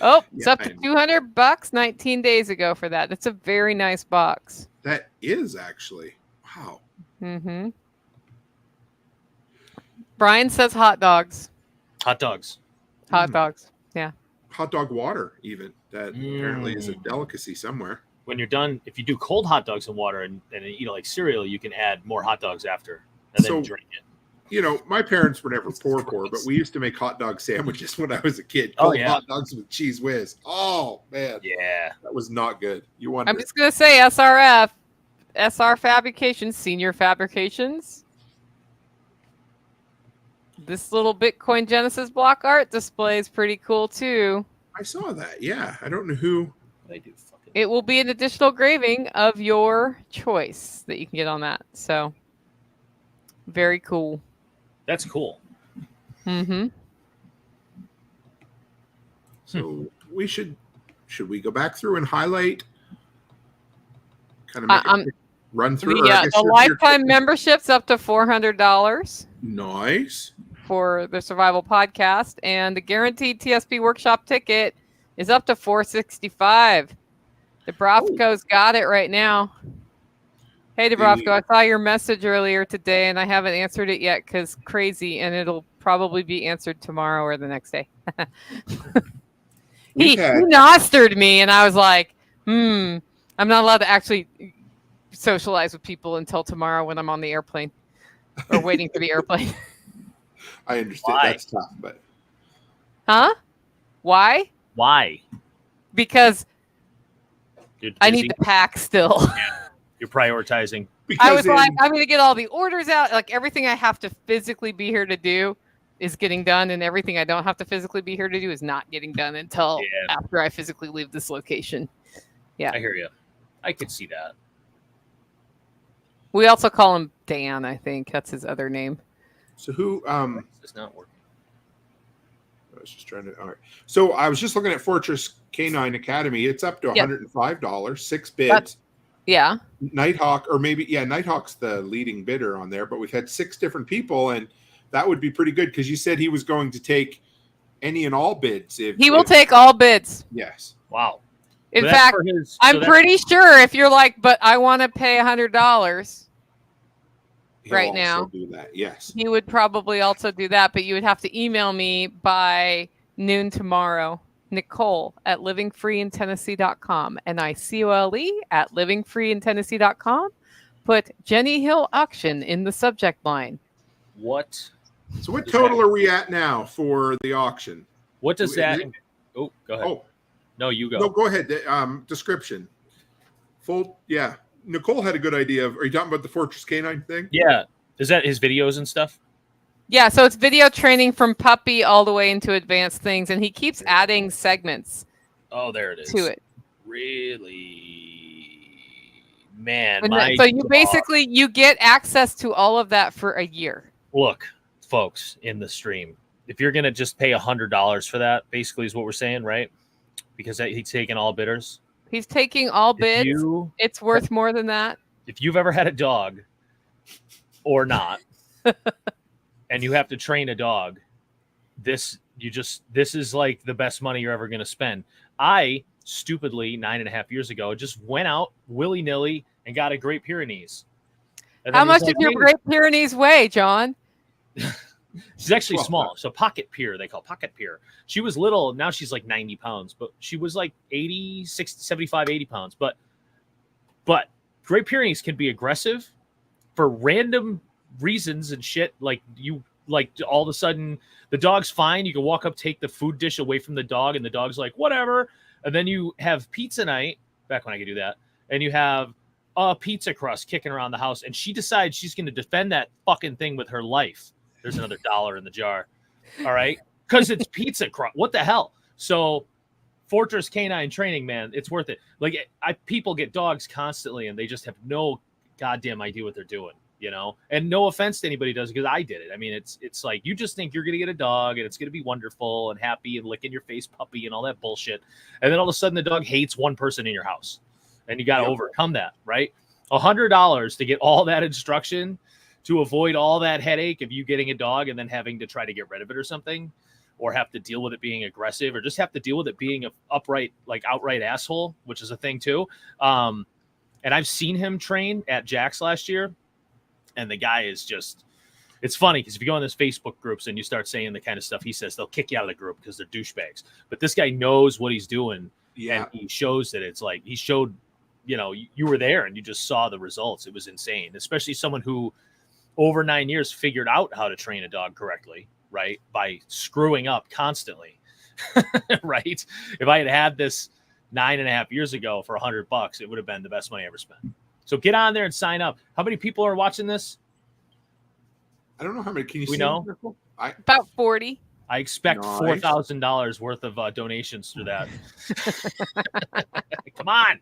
Oh, it's Yeah, up to I know. $200 19 days ago for that. It's a very nice box. That is actually. Wow. Mm-hmm. Brian says hot dogs. Hot dogs. Hot Mm. dogs. Yeah. Hot dog water, even. That apparently is a delicacy somewhere. When you're done, if you do cold hot dogs in water and eat it like cereal, you can add more hot dogs after and then So- drink it. You know, my parents were never poor, but we used to make hot dog sandwiches when I was a kid. Oh, Cold yeah. hot dogs with cheese whiz. Oh, man. Yeah. That was not good. You wanted I'm just going to say SRF, SR Fabrications, Senior Fabrications. This little Bitcoin Genesis block art display is pretty cool too. I saw that. Yeah. I don't know who. They do fucking. It will be an additional engraving of your choice that you can get on that. So, very cool. That's cool. Mm-hmm. So we should we go back through and highlight, kind of make a quick run through? Or I guess The you're- lifetime membership's up to $400 Nice. for the Survival Podcast, and the guaranteed TSP workshop ticket is up to $465. Dubrovko's got it right now. Hey, Dubrovko, I saw your message earlier today, and I haven't answered it yet because crazy, and it'll probably be answered tomorrow or the next day. He nostered me, and I was like, I'm not allowed to actually socialize with people until tomorrow when I'm on the airplane or waiting for the airplane. I understand. Why? That's tough, but Huh? Why? Why? Because You're I busy? need to pack still. You're prioritizing. I was like, I'm going to get all the orders out. Like everything I have to physically be here to do is getting done, and everything I don't have to physically be here to do is not getting done until after I physically leave this location. Yeah. I hear you. I could see that. We also call him Dan, I think. That's his other name. So who? It's not working. I was just trying to. All right. So I was just looking at Fortress Canine Academy. It's up to $105, 6 bids. Yeah. Nighthawk, or maybe Nighthawk's the leading bidder on there, but we've had 6 different people, and that would be pretty good because you said he was going to take any and all bids. He will take all bids. Yes. Wow. In So that's fact, for his- so I'm that's- pretty sure if you're like, but I want to pay $100 He'll right also now, do that. Yes. he would probably also do that, but you would have to email me by noon tomorrow. Nicole at livingfreeintennessee.com. NICOLE at livingfreeintennessee.com. put Jenni Hill auction in the subject line. What? So what total are we at now for the auction? What does that? Oh, go ahead. Oh, No, you go. no, go ahead. Description. Full, yeah. Nicole had a good idea of. Are you talking about the Fortress Canine thing? Yeah. Is that his videos and stuff? Yeah, so it's video training from puppy all the way into advanced things, and he keeps adding segments Oh, there it is. to it. Really, man. And My so you dog- basically you get access to all of that for a year. Look, folks, in the stream, if you're gonna just pay $100 for that, basically is what we're saying, right? Because he's taking all bidders. He's taking all bids. It's worth more than that. If you've ever had a dog or not, and you have to train a dog, this is like the best money you're ever going to spend. I stupidly 9.5 years ago just went out willy-nilly and got a Great Pyrenees. And How then much he's did like, your "Hey." Great Pyrenees weigh, John? She's actually Well, small. So pocket pier, they call pocket pier. She was little. Now she's like 90 pounds, but she was like 80, 60, 75, 80 pounds. But Great Pyrenees can be aggressive for random reasons and shit. Like all of a sudden the dog's fine. You can walk up, take the food dish away from the dog, and the dog's like, whatever. And then you have pizza night, back when I could do that, and you have a pizza crust kicking around the house, and she decides she's going to defend that fucking thing with her life. There's another $1 in the jar. All right. Because it's pizza crust. What the hell? So Fortress Canine Training, man, it's worth it. Like people get dogs constantly and they just have no goddamn idea what they're doing, you know? And no offense to anybody who does, because I did it. I mean, it's like you just think you're going to get a dog and it's going to be wonderful and happy and licking your face puppy and all that bullshit. And then all of a sudden the dog hates one person in your house and you got to overcome that, right? $100 to get all that instruction to avoid all that headache of you getting a dog and then having to try to get rid of it or something, or have to deal with it being aggressive, or just have to deal with it being an outright asshole, which is a thing too. And I've seen him train at Jack's last year, and the guy is just, it's funny because if you go on those Facebook groups and you start saying the kind of stuff he says, they'll kick you out of the group because they're douchebags. But this guy knows what he's doing. Yeah. And he shows that it's like, he showed, you know, you were there and you just saw the results. It was insane, especially someone who over 9 years figured out how to train a dog correctly, right? By screwing up constantly, right? If I had this 9.5 years ago for $100, it would have been the best money I ever spent. So get on there and sign up. How many people are watching this? I don't know how many. Can you We see? know? About 40. I expect Nice. $4,000 worth of donations through that. Come on.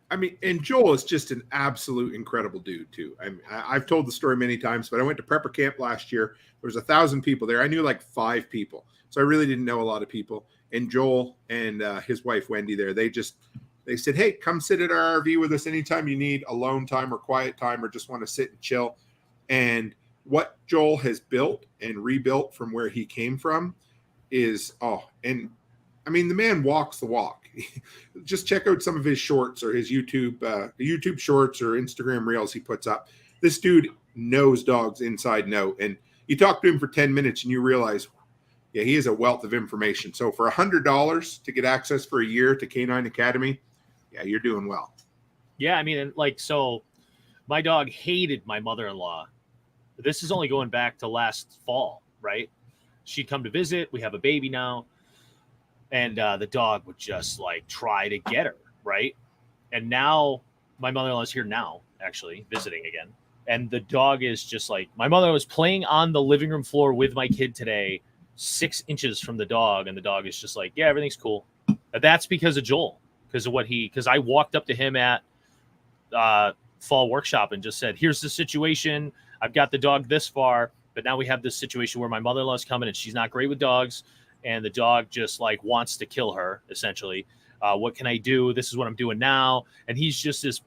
I mean, and Joel is just an absolute incredible dude too. I've told the story many times, but I went to prepper camp last year. There was 1,000 people there. I knew like 5 people, so I really didn't know a lot of people. And Joel and his wife Wendy there, they said, "Hey, come sit at our RV with us anytime you need alone time or quiet time or just want to sit and chill." And what Joel has built and rebuilt from where he came from is and I mean, the man walks the walk. Just check out some of his shorts or his YouTube shorts or Instagram reels he puts up. This dude knows dogs inside and out. And you talk to him for 10 minutes and you realize, yeah, he is a wealth of information. So for $100 to get access for a year to Canine Academy, yeah, you're doing well. Yeah, I mean, like, so my dog hated my mother-in-law. This is only going back to last fall, right? She'd come to visit. We have a baby now. And the dog would just like try to get her, right? And now my mother-in-law is here now, actually visiting again. And the dog is just like, my mother was playing on the living room floor with my kid today, 6 inches from the dog. And the dog is just like, yeah, everything's cool. But that's because of Joel, because I walked up to him at fall workshop and just said, here's the situation. I've got the dog this far, but now we have this situation where my mother-in-law's coming and she's not great with dogs. And the dog just like wants to kill her, essentially. What can I do? This is what I'm doing now. And he's just this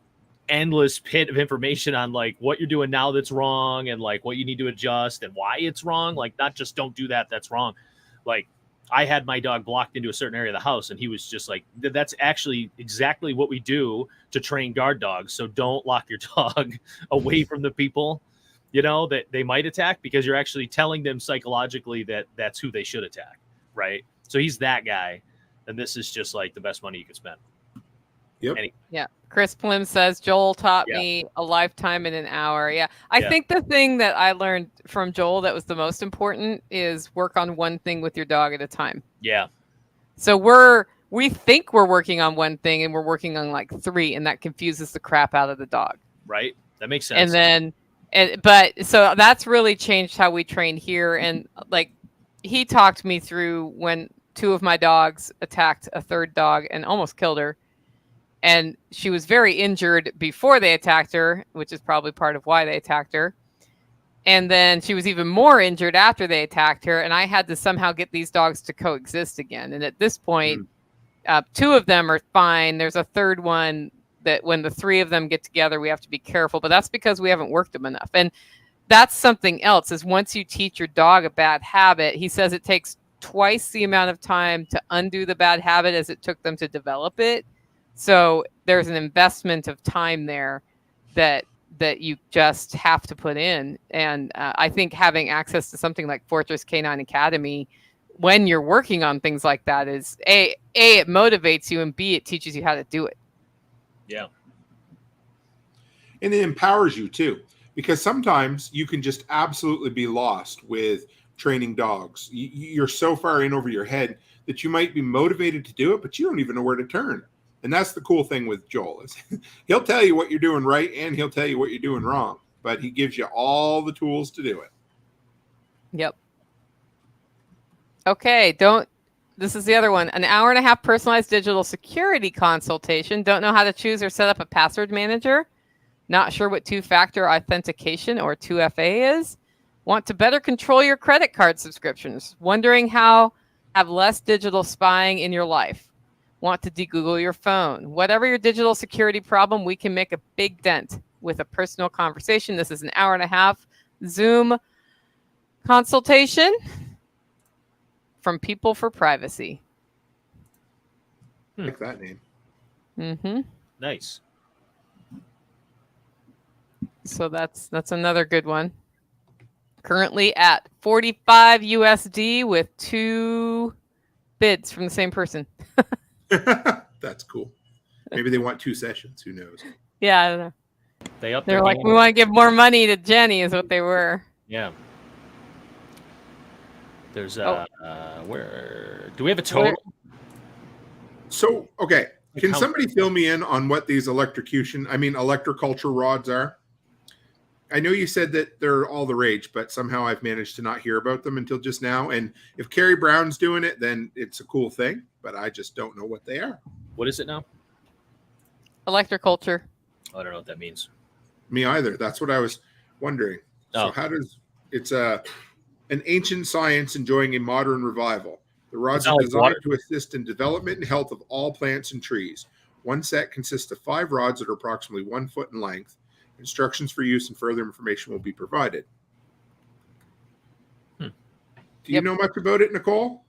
endless pit of information on like what you're doing now that's wrong and like what you need to adjust and why it's wrong. Like not just don't do that, that's wrong. Like I had my dog blocked into a certain area of the house and he was just like, that's actually exactly what we do to train guard dogs. So don't lock your dog away from the people, you know, that they might attack, because you're actually telling them psychologically that that's who they should attack. Right. So he's that guy. And this is just like the best money you could spend. Yep. Yeah. Chris Plim says Joel taught Yeah. me a lifetime in an hour. Yeah. I think the thing that I learned from Joel that was the most important is work on one thing with your dog at a time. Yeah. So we think we're working on one thing and we're working on like 3, and that confuses the crap out of the dog. Right. That makes sense. And then but so that's really changed how we train here. And like he talked me through when 2 of my dogs attacked a 3rd dog and almost killed her. And she was very injured before they attacked her, which is probably part of why they attacked her. And then she was even more injured after they attacked her. And I had to somehow get these dogs to coexist again. And at this point, 2 of them are fine. There's a 3rd one that when the 3 of them get together, we have to be careful. But that's because we haven't worked them enough. And that's something else is once you teach your dog a bad habit, he says it takes twice the amount of time to undo the bad habit as it took them to develop it. So there's an investment of time there that you just have to put in. And I think having access to something like Fortress Canine Academy when you're working on things like that is A, it motivates you, and B, it teaches you how to do it. Yeah. And it empowers you too, because sometimes you can just absolutely be lost with training dogs. You're so far in over your head that you might be motivated to do it, but you don't even know where to turn. And that's the cool thing with Joel is he'll tell you what you're doing right and he'll tell you what you're doing wrong, but he gives you all the tools to do it. Yep. Okay. This is the other one. An hour and a half personalized digital security consultation. Don't know how to choose or set up a password manager. Not sure what 2-factor authentication or 2FA is. Want to better control your credit card subscriptions. Wondering how have less digital spying in your life. Want to de-Google your phone. Whatever your digital security problem, we can make a big dent with a personal conversation. This is an hour and a half Zoom consultation from People for Privacy. I like that name. Mm-hmm. Nice. So that's another good one. Currently at 45 USD with 2 bids from the same person. That's cool. Maybe they want 2 sessions. Who knows? Yeah, I don't know. They're like, we want to give more money to Jenny, is what they were. Yeah. There's where do we have a total? So, okay. Can How- somebody fill me in on what these electroculture rods are? I know you said that they're all the rage, but somehow I've managed to not hear about them until just now. And if Carrie Brown's doing it, then it's a cool thing, but I just don't know what they are. What is it now? Electroculture. I don't know what that means. Me either. That's what I was wondering. Oh. So it's an ancient science enjoying a modern revival. The rods It's are not like designed water. to assist in development and health of all plants and trees. One set consists of 5 rods that are approximately 1 foot in length. Instructions for use and further information will be provided. Do you know much about it, Nicole?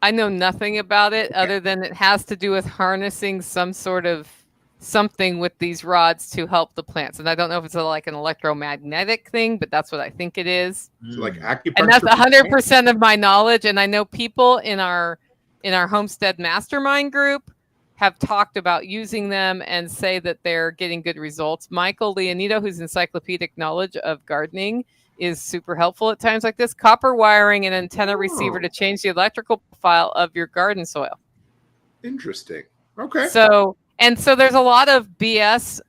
I know nothing about it other than it has to do with harnessing some sort of something with these rods to help the plants. And I don't know if it's like an electromagnetic thing, but that's what I think it is. So like acupuncture. And that's 100% of my knowledge. And I know people in our Homestead Mastermind group have talked about using them and say that they're getting good results. Michael Leonito, who's encyclopedic knowledge of gardening, is super helpful at times like this. Copper wiring and antenna receiver to change the electrical profile of your garden soil. Interesting. Okay. So there's a lot of BS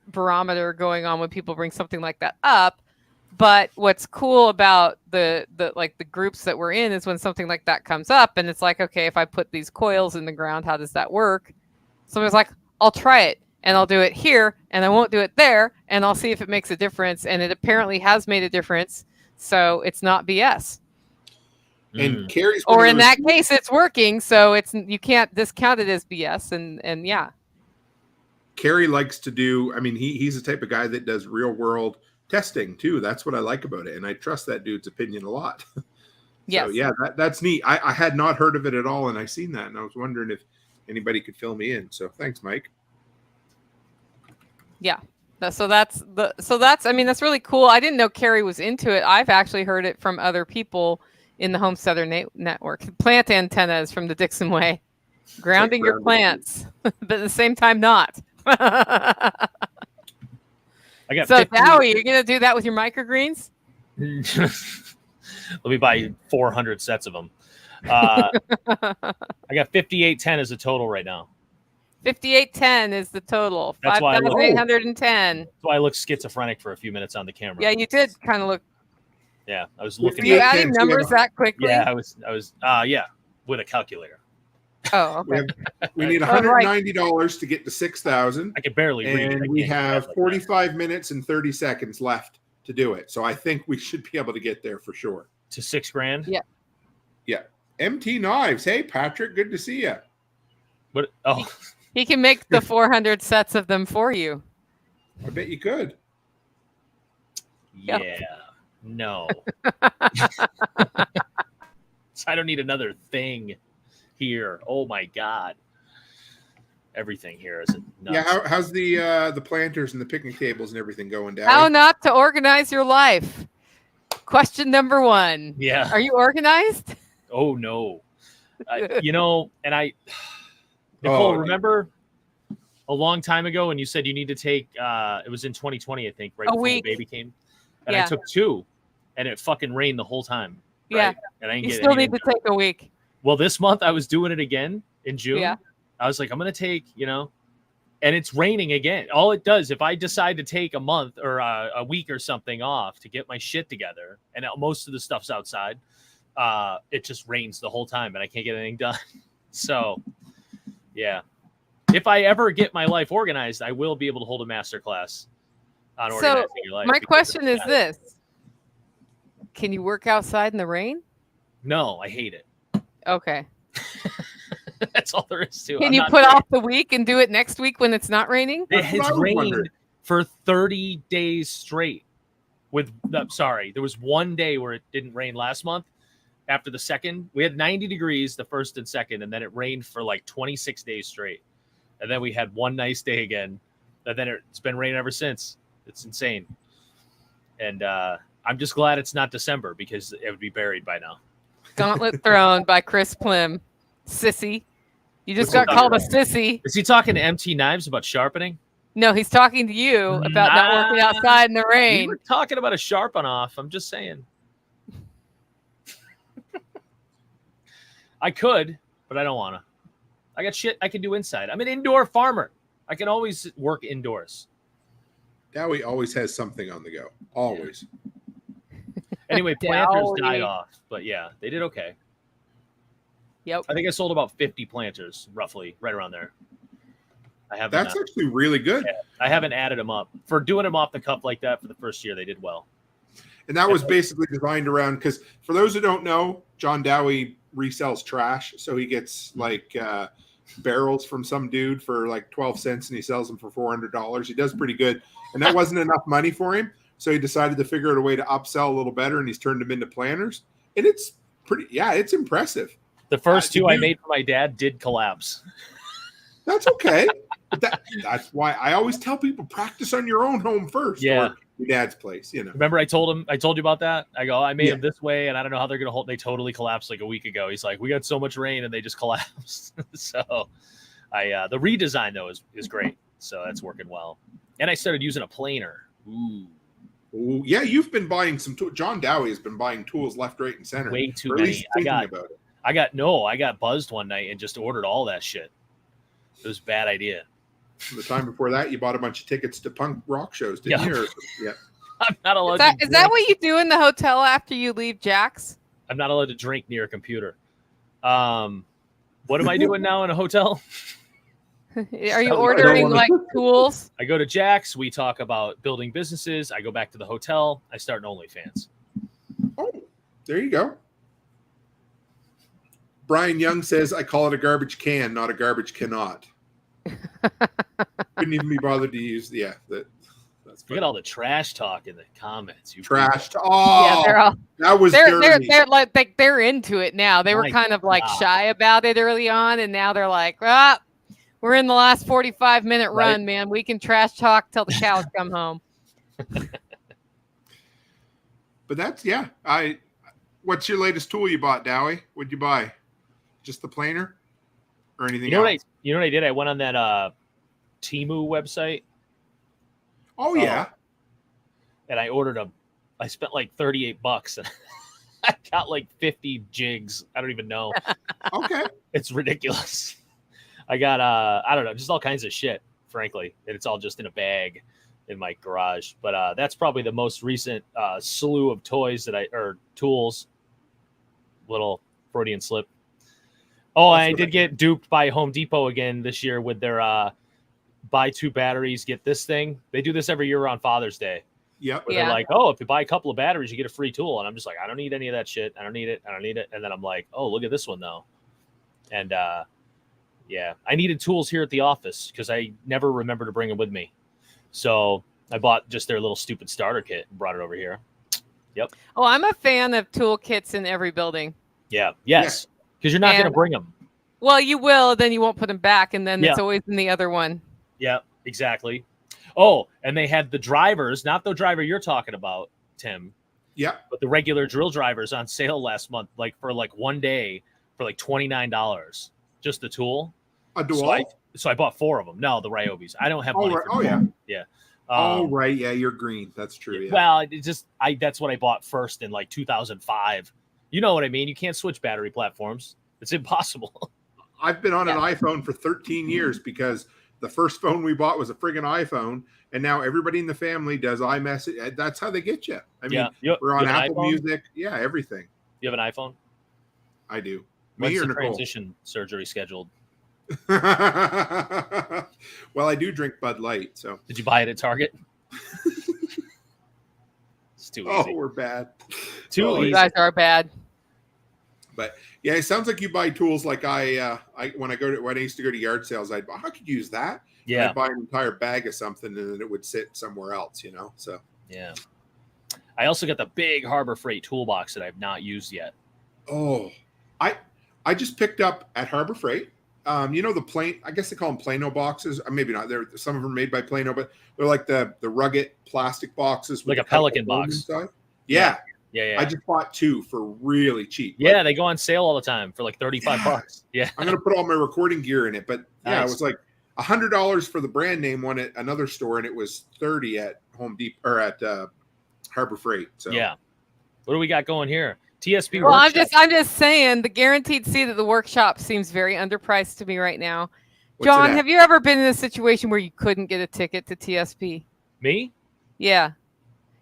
barometer going on when people bring something like that up. But what's cool about the groups that we're in is when something like that comes up and it's like, okay, if I put these coils in the ground, how does that work? Somebody's like, I'll try it and I'll do it here and I won't do it there and I'll see if it makes a difference. And it apparently has made a difference. So it's not BS. And Carrie's or in that case, it's working. So you can't discount it as BS. And yeah. Carrie likes to do, he's the type of guy that does real world testing too. That's what I like about it. And I trust that dude's opinion a lot. Yes. So yeah, that's neat. I had not heard of it at all. And I seen that and I was wondering if anybody could fill me in. So thanks, Mike. Yeah. So that's really cool. I didn't know Carrie was into it. I've actually heard it from other people in the Homesteader network. Plant antennas from the Dixon Way. Grounding your plants, but at the same time not. I got So 50 Dowie, you're gonna do that with your microgreens? Let me buy you 400 sets of them. I got 5810 as a total right now. 5810 is the total. That's why I look- 5,810. That's why I looked schizophrenic for a few minutes on the camera. Yeah, you did kind of look. Yeah, I was looking. Are you 5810, adding so we have numbers that quickly? Yeah, I was. Yeah, with a calculator. Oh, okay. We need I was like- $190 to get to 6,000, I could barely read it. I and we can't have read like 45 minutes and 30 seconds left to do it. So I think we should be able to get there for sure. that. To $6,000. Yeah. MT Knives. Hey, Patrick, good to see you. What? Oh, He can make the 400 sets of them for you. I bet you could. yeah. No. I don't need another thing here. Oh my god. Everything here is nuts. Yeah, how's the planters and the picnic tables and everything going down? How not to organize your life? Question number 1. Yeah. Are you organized? Oh no. And I Nicole, remember a long time ago when you said you need to take it was in 2020, I think, right before week. the baby came. And Yeah. I took 2 and it fucking rained the whole time. Yeah. Right? And I didn't You get still anything need to done. take a week. Well, this month I was doing it again in June. Yeah. I was like, I'm going to take, and it's raining again. All it does, if I decide to take a month or a week or something off to get my shit together, and most of the stuff's outside, it just rains the whole time and I can't get anything done. So, yeah. If I ever get my life organized, I will be able to hold a master class on organizing your life. My because question is that- this. Can you work outside in the rain? No, I hate it. Okay. That's all there is to it. Can I'm you not put doing off the week and do it next week when it's not raining? It That's what has I was rained wondering. for 30 days straight. There was one day where it didn't rain last month. After the second, we had 90 degrees the first and second, and then it rained for like 26 days straight. And then we had one nice day again, and then it's been raining ever since. It's insane. And I'm just glad it's not December because it would be buried by now. Gauntlet Thrown by Chris Plim. Sissy. You just What's got he called a talking sissy. Is he talking to MT Knives about sharpening? No, he's talking to you about not working outside in the We rain. were talking about a sharpen off. I'm just saying. I could, but I don't want to. I got shit I can do inside. I'm an indoor farmer. I can always work indoors. Dowie always has something on the go. Always. Anyway, planters Dowie. died off, but yeah, they did okay. Yep. I think I sold about 50 planters, roughly, right around there. I haven't. That's actually really good. I haven't added them up for doing them off the cuff like that for the first year. They did well. And that was basically designed around, because for those who don't know, John Dowie resells trash. So he gets like barrels from some dude for like 12 cents and he sells them for $400. He does pretty good. And that wasn't enough money for him. So he decided to figure out a way to upsell a little better, and he's turned them into planters. And it's it's impressive. The first did two I you- made for my dad did collapse. That's okay. But that's why I always tell people, practice on your own home first. Yeah. Or your dad's place, Remember I told you about that? I go, I made Yeah. them this way, and I don't know how they're going to hold. They totally collapsed like a week ago. He's like, we got so much rain, and they just collapsed. So the redesign, though, is great. So that's working well. And I started using a planer. Ooh, Ooh, yeah, you've been buying some tools. John Dowie has been buying tools left, right, and center. way too Or at many. least I thinking got about it. I got buzzed one night and just ordered all that shit. It was a bad idea. The time before that, you bought a bunch of tickets to punk rock shows, didn't Yeah. you? Yeah. I'm not allowed Is that, to is that what you do in the hotel after you leave Jack's? I'm not allowed to drink near a computer. What am I doing now in a hotel? Are you So- ordering like tools? I go to Jack's. We talk about building businesses. I go back to the hotel. I start an OnlyFans. Oh, there you go. Brian Young says, I call it a garbage can, not a garbage cannot. Couldn't even be bothered to use, that's Look funny. at all the trash talk in the comments. You Trashed. Oh, Yeah, they're all that was they're dirty. like they're into it now. They were My kind of like God. shy about it early on, and now they're like, we're in the last 45-minute Right. run, man. We can trash talk till the cows come home. But that's, what's your latest tool you bought, Dowie? What'd you buy? Just the planer? or anything You know else? what I did? I went on that Chemo website. Oh yeah. And I ordered them. I spent like $38 and I got like 50 jigs. I don't even know. Okay. It's ridiculous. I got I don't know, just all kinds of shit, frankly. And it's all just in a bag in my garage. But that's probably the most recent slew of toys or tools. Little Freudian slip. Oh, I did get duped by Home Depot again this year with their buy 2 batteries, get this thing. They do this every year on Father's Day. Yep. Where they're like, oh, if you buy a couple of batteries, you get a free tool. And I'm just like, I don't need any of that shit. I don't need it. And then I'm like, oh, look at this one though. And yeah, I needed tools here at the office because I never remember to bring them with me. So I bought just their little stupid starter kit and brought it over here. Yep. Oh, I'm a fan of toolkits in every building. Yeah. Yes. Because you're not going to bring them. Well, you will, then you won't put them back, and then it's always in the other one. Yeah, exactly. Oh, and they had the drivers, not the driver you're talking about, Tim. Yeah. But the regular drill drivers on sale last month, like for like one day for like $29. Just the tool. A dual? So I bought 4 of them. No, the Ryobis. I don't have money for yeah. Yeah. Right. Yeah, you're green. That's true. Yeah. Well, that's what I bought first in like 2005. You know what I mean? You can't switch battery platforms. It's impossible. I've been on an iPhone for 13 years because the first phone we bought was a friggin' iPhone, and now everybody in the family does iMessage. That's how they get you. I mean, we're on Apple Music. Yeah, everything. You have an iPhone? I do. When's the transition surgery scheduled? Well, I do drink Bud Light. So did you buy it at Target? It's too easy. Oh, we're bad. Too easy. You guys are bad. But yeah, it sounds like you buy tools like when I used to go to yard sales, I could use that. Yeah. I'd buy an entire bag of something and then it would sit somewhere else, So yeah. I also got the big Harbor Freight toolbox that I've not used yet. Oh, I just picked up at Harbor Freight. The I guess they call them Plano boxes. Maybe not. Some of them are made by Plano, but they're like the rugged plastic boxes with like a Pelican box. Inside. Yeah. Yeah. I just bought 2 for really cheap. Yeah, they go on sale all the time for like $35. Yeah. I'm gonna put all my recording gear in it, but yeah, Nice. it was like $100 for the brand name one at another store, and it was $30 at Home Depot or at Harbor Freight. So yeah. What do we got going here? TSP. Well, workshop. I'm just saying the guaranteed seat at the workshop seems very underpriced to me right now. What's it John, at? have you ever been in a situation where you couldn't get a ticket to TSP? Me? Yeah.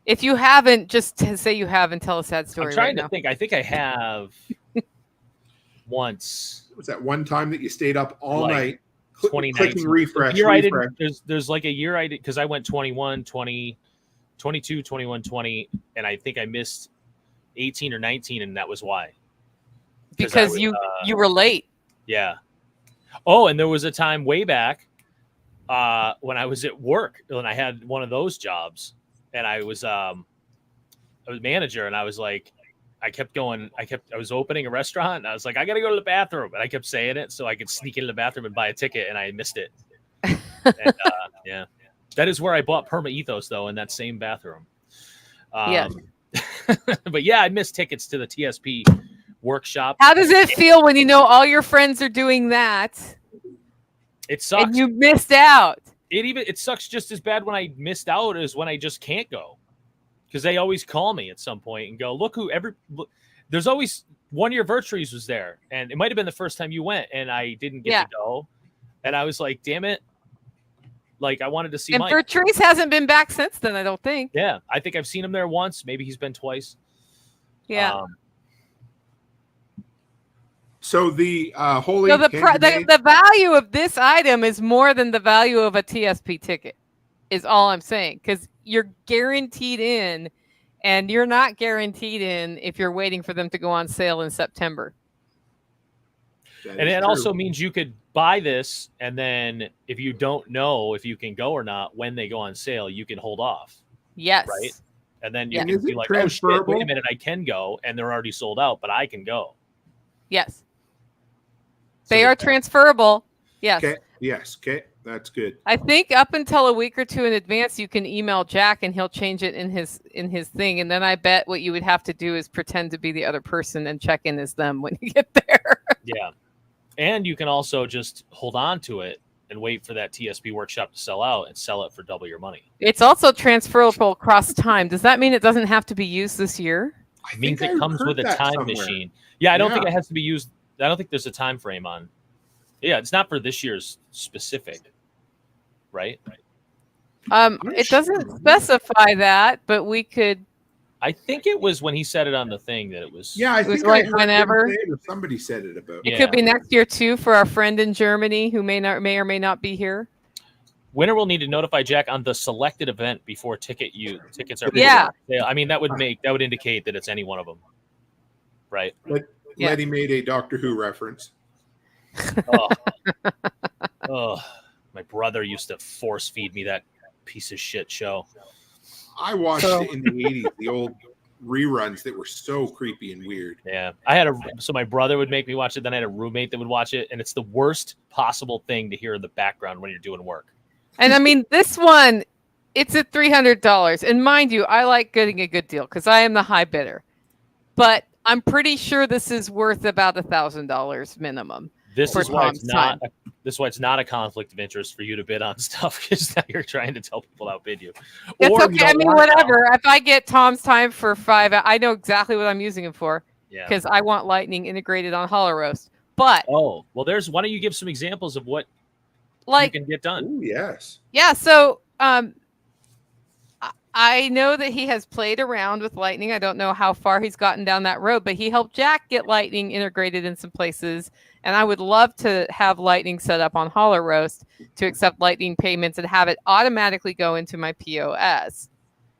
If you haven't, just say you have and tell a sad story. I'm trying right to now. think. I think I have once. It was that one time that you stayed up all Like night 2019. clicking refresh. The year I refresh. didn't, there's like a year I did because I went 21, 20, 22, 21, 20, and I think I missed 18 or 19, and that was why. Because you were late. Yeah. Oh, and there was a time way back when I was at work when I had one of those jobs, and I was manager, and I was like, I was opening a restaurant, and I was like, I gotta go to the bathroom, and I kept saying it so I could sneak into the bathroom and buy a ticket, and I missed it. And, yeah, that is where I bought Perma Ethos though, in that same bathroom. Yeah. But yeah, I missed tickets to the TSP workshop. How does it feel when you know all your friends are doing that It sucks. and you missed out? It sucks just as bad when I missed out as when I just can't go, because they always call me at some point and go, look, there's always one of your Virtues was there, and it might have been the first time you went, and I didn't get to go, and I was like, damn it, like I wanted to see And Mike. Bertrice hasn't been back since then, I don't think. Yeah, I think I've seen him there once. Maybe he's been twice. Yeah. So the holy So the value of this item is more than the value of a TSP ticket, is all I'm saying, because you're guaranteed in, and you're not guaranteed in if you're waiting for them to go on sale in September. And it also means you could buy this, and then if you don't know if you can go or not when they go on sale, you can hold off. Yes. Right? And then you And can is be it like, oh shit, wait transferable? a minute, I can go, and they're already sold out, but I can go. Yes. They are transferable. Yes. Okay. Yes. Okay. That's good. I think up until a week or two in advance, you can email Jack and he'll change it in his thing. And then I bet what you would have to do is pretend to be the other person and check in as them when you get there. Yeah. And you can also just hold on to it and wait for that TSP workshop to sell out and sell it for double your money. It's also transferable across time. Does that mean it doesn't have to be used this year? I Means think it I comes heard with a that time somewhere. machine. Yeah, I don't think Yeah. it has to be used. I don't think there's a time frame on. Yeah, it's not for this year's specific, right? It doesn't specify that, but we could. I think it was when he said it on the thing that it was. Yeah, I It was think I like heard him whenever. say it, or somebody said it about. It Yeah. could be next year too for our friend in Germany who may or may not be here. Winner will need to notify Jack on the selected event before tickets are. Yeah. Yeah, I mean that would indicate that it's any one of them, right? Yeah. Letty made a Doctor Who reference. Oh. Oh, my brother used to force feed me that piece of shit show. I watched it in the 80s, the old reruns that were so creepy and weird. Yeah, so my brother would make me watch it. Then I had a roommate that would watch it, and it's the worst possible thing to hear in the background when you're doing work. And I mean, this one, it's at $300. And mind you, I like getting a good deal because I am the high bidder. But I'm pretty sure this is worth about $1,000 minimum. This For is why it's Tom's not. time. This is why it's not a conflict of interest for you to bid on stuff because now you're trying to tell people to outbid you. It's Or you okay. I don't mean, want to whatever. If I get Tom's time for $5, I know exactly what I'm using it for Yeah. because I want Lightning integrated on Hollow Roast. But Oh well, why don't you give some examples of what like, you can get done? Oh yes. yeah. So I know that he has played around with Lightning. I don't know how far he's gotten down that road, but he helped Jack get Lightning integrated in some places. And I would love to have Lightning set up on Hollow Roast to accept Lightning payments and have it automatically go into my POS,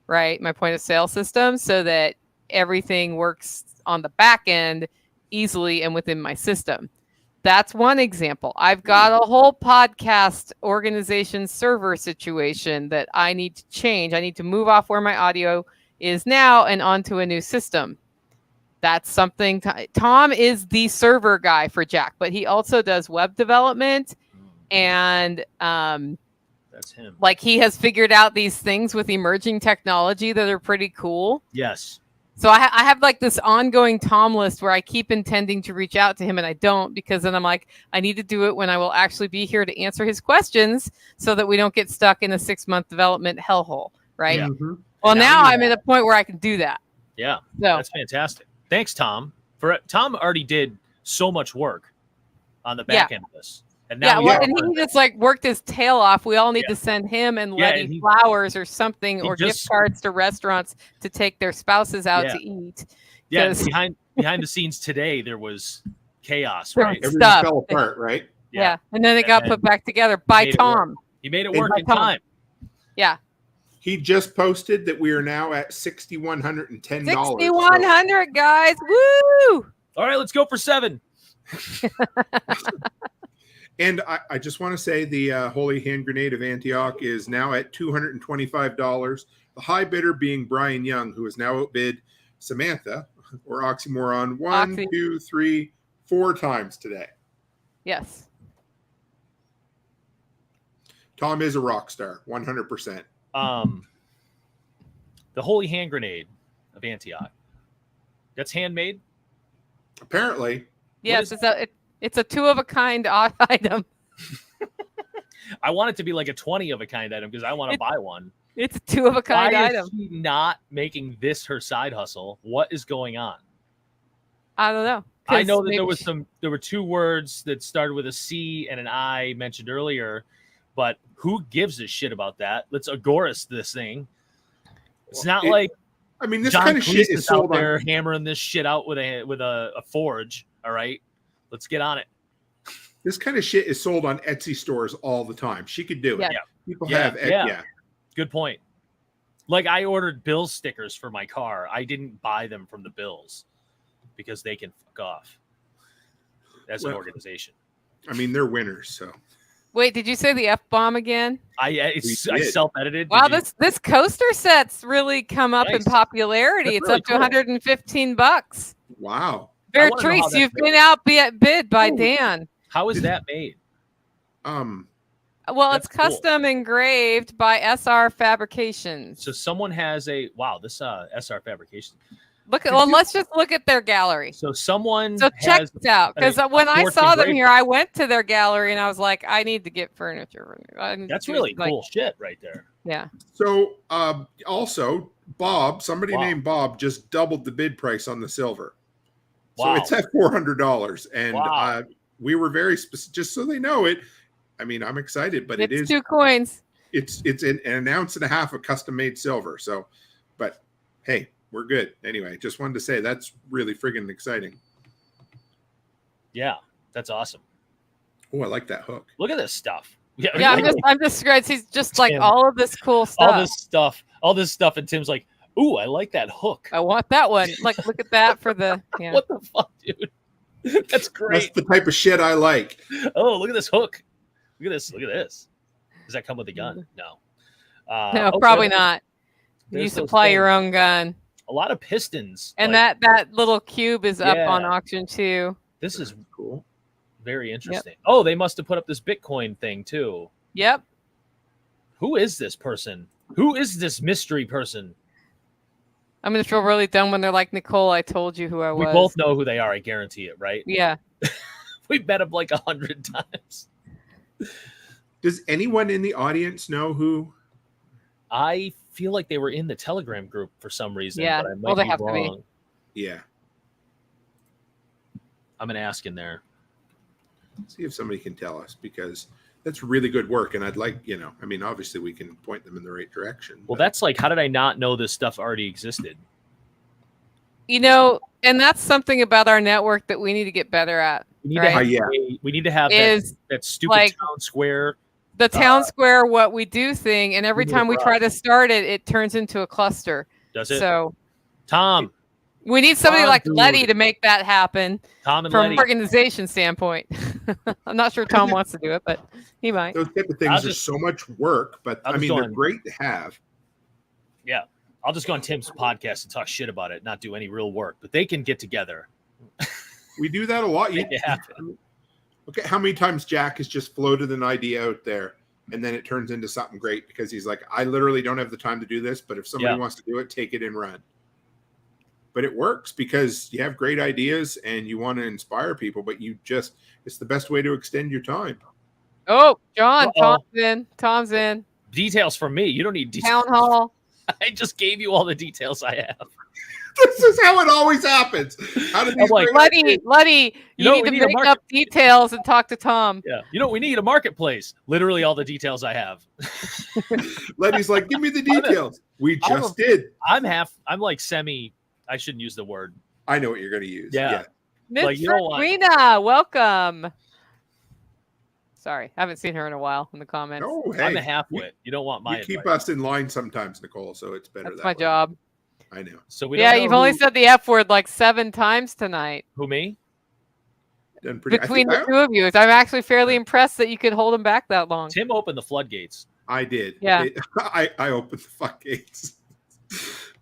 right? My point of sale system, so that everything works on the back end easily and within my system. That's one example. I've got a whole podcast organization server situation that I need to change. I need to move off where my audio is now and onto a new system. That's something. Tom is the server guy for Jack, but he also does web development and That's him. like he has figured out these things with emerging technology that are pretty cool. Yes. So I have like this ongoing Tom list where I keep intending to reach out to him and I don't, because then I'm like, I need to do it when I will actually be here to answer his questions so that we don't get stuck in a 6-month development hellhole, right? Yeah. Mhm. Well, Now now you I'm at a point where I can do that. Yeah. So That's fantastic. Thanks, Tom. Tom already did so much work on the back end of this. And now yeah, well, yeah. and he just like worked his tail off. We all need Yeah. to send him and Yeah, Letty and he- flowers or something, he or just- gift cards to restaurants to take their spouses out Yeah. to eat. Yeah, 'Cause- behind the scenes today there was chaos, There right? was- Everything Stuff. fell apart, right? Yeah. And then it And got then put back together by made it work. Tom. He made it And work by in Tom. time. Yeah. He just posted that we are now at $6,110. 6,100 guys. Woo! All right, let's go for 7. And I just want to say the Holy Hand Grenade of Antioch is now at $225. The high bidder being Brian Young, who has now outbid Samantha or Oxymoron one, Oxy. 2, 3, 4 times today. Yes. Tom is a rock star, 100%. The Holy Hand Grenade of Antioch. That's handmade. Apparently, Yes, is- it's a 2-of-a-kind item. I want it to be like a 20 of a kind item because I want to It- buy one. It's a 2-of-a-kind Why item. is she not making this her side hustle? What is going on? I don't know. I know 'Cause that maybe there were 2 words that started with a C and an I mentioned earlier, but who gives a shit about that? Let's Agorist this thing. It's not It- like I mean, this John kind of shit Cleese is is out sold there on. hammering this shit out with a forge. All right, let's get on it. This kind of shit is sold on Etsy stores all the time. She could do it. Yeah. People Yeah, have, yeah. Good point. Like I ordered Bills stickers for my car. I didn't buy them from the Bills because they can fuck off as an Well, organization. I mean, they're winners. So Wait, did you say the F-bomb again? I We did. self-edited. Wow, Did you- this coaster set's really come up in Nice. popularity. That's It's really up to cool. $115. wow. I wanna know how Beatrice, that's you've made. been outbid by Oh. Dan. How is that made? Well, That's it's cool. custom engraved by SR Fabrications. So someone has a wow. This SR Fabrication. Let's just look at their gallery. So someone So check has this out, because when I Fortune saw them Grape. here, I went to their gallery and I was like, I need to get furniture. That's really cool shit right there. Yeah. So also, Bob, somebody Wow. named Bob, just doubled the bid price on the silver. Wow. So it's at $400, and Wow. we were very specific, just so they know it. I mean, I'm excited, but It's it is 2 coins. it's an ounce and a half of custom made silver. So, but hey, we're good. Anyway, just wanted to say that's really friggin' exciting. Yeah, that's awesome. Oh, I like that hook. Look at this stuff. Yeah, I'm just scared. He's just like Tim. all of this cool stuff. all this stuff, and Tim's like, "Ooh, I like that hook." I want that one. Like, look at that for the. Yeah. What the fuck, dude? That's That's great. the type of shit I like. Oh, look at this hook. Look at this. Look at this. Does that come with a gun? No. No, okay, probably not. there's You those supply your things. own gun, A lot of pistons. and like, that little cube is up on Yeah. auction too. this is Cool. very interesting. Oh, they must have put up this Bitcoin thing too. Yep. Who is this person? Who is this mystery person? I'm gonna feel really dumb when they're like, Nicole, I told you who I was. We both know who they are. I guarantee it, right? Yeah. We met them like 100 times. Does anyone in the audience know who? I feel like they were in the Telegram group for some reason. Yeah. But I might Well, they be have to be. wrong. Yeah. I'm gonna ask in there. See if somebody can tell us, because that's really good work. And I'd like, I mean, obviously we can point them in the right direction. Well, but- that's like, how did I not know this stuff already existed? And that's something about our network that we need to get better at. We need Right. to have Yeah. we need to have Is that stupid like- town square. the town square what we do thing, and every We need time a we try brush. to start it, it turns into a cluster. Does it? So Tom we need somebody Tom, like dude. Letty to make that happen and from Letty. an organization standpoint. I'm not sure Tom wants to do it, but he might. those type of I'll things are just- so much work, but I'll I just mean, go they're on- great to have. Yeah. I'll just go on Tim's podcast and talk shit about it, not do any real work. But they can get together. We do that a lot. Make it happen. Okay, how many times Jack has just floated an idea out there and then it turns into something great because he's like, I literally don't have the time to do this, but if somebody Yeah. wants to do it, take it and run. But it works because you have great ideas and you want to inspire people, but it's the best way to extend your time. Oh, John, Uh-oh. Tom's in. Details from me. You don't need details. Town hall. I just gave you all the details I have. This is how it always happens. How do these like, great Letty, you know, need we to need a make market- up details and talk to Tom. Yeah. You know, we need a marketplace. Literally all the details I have. Letty's like, give me the I'm a- details. We I'm just did. I'm like semi, I shouldn't use the word. I know what you're going to use. Yeah. Miss Like, you know what? Rena, welcome. Sorry, I haven't seen her in a while in the comments. Oh, hey. I'm a half-wit. You don't want my You keep advice. us in line sometimes, Nicole, so it's better That's that my way. job. I know. So we Yeah, don't know you've only who- said the F word like 7 times tonight who me? Done pretty, between I the think two of you. I'm actually fairly impressed that you could hold him back that long. Tim opened the floodgates. I did. Yeah. I opened the floodgates.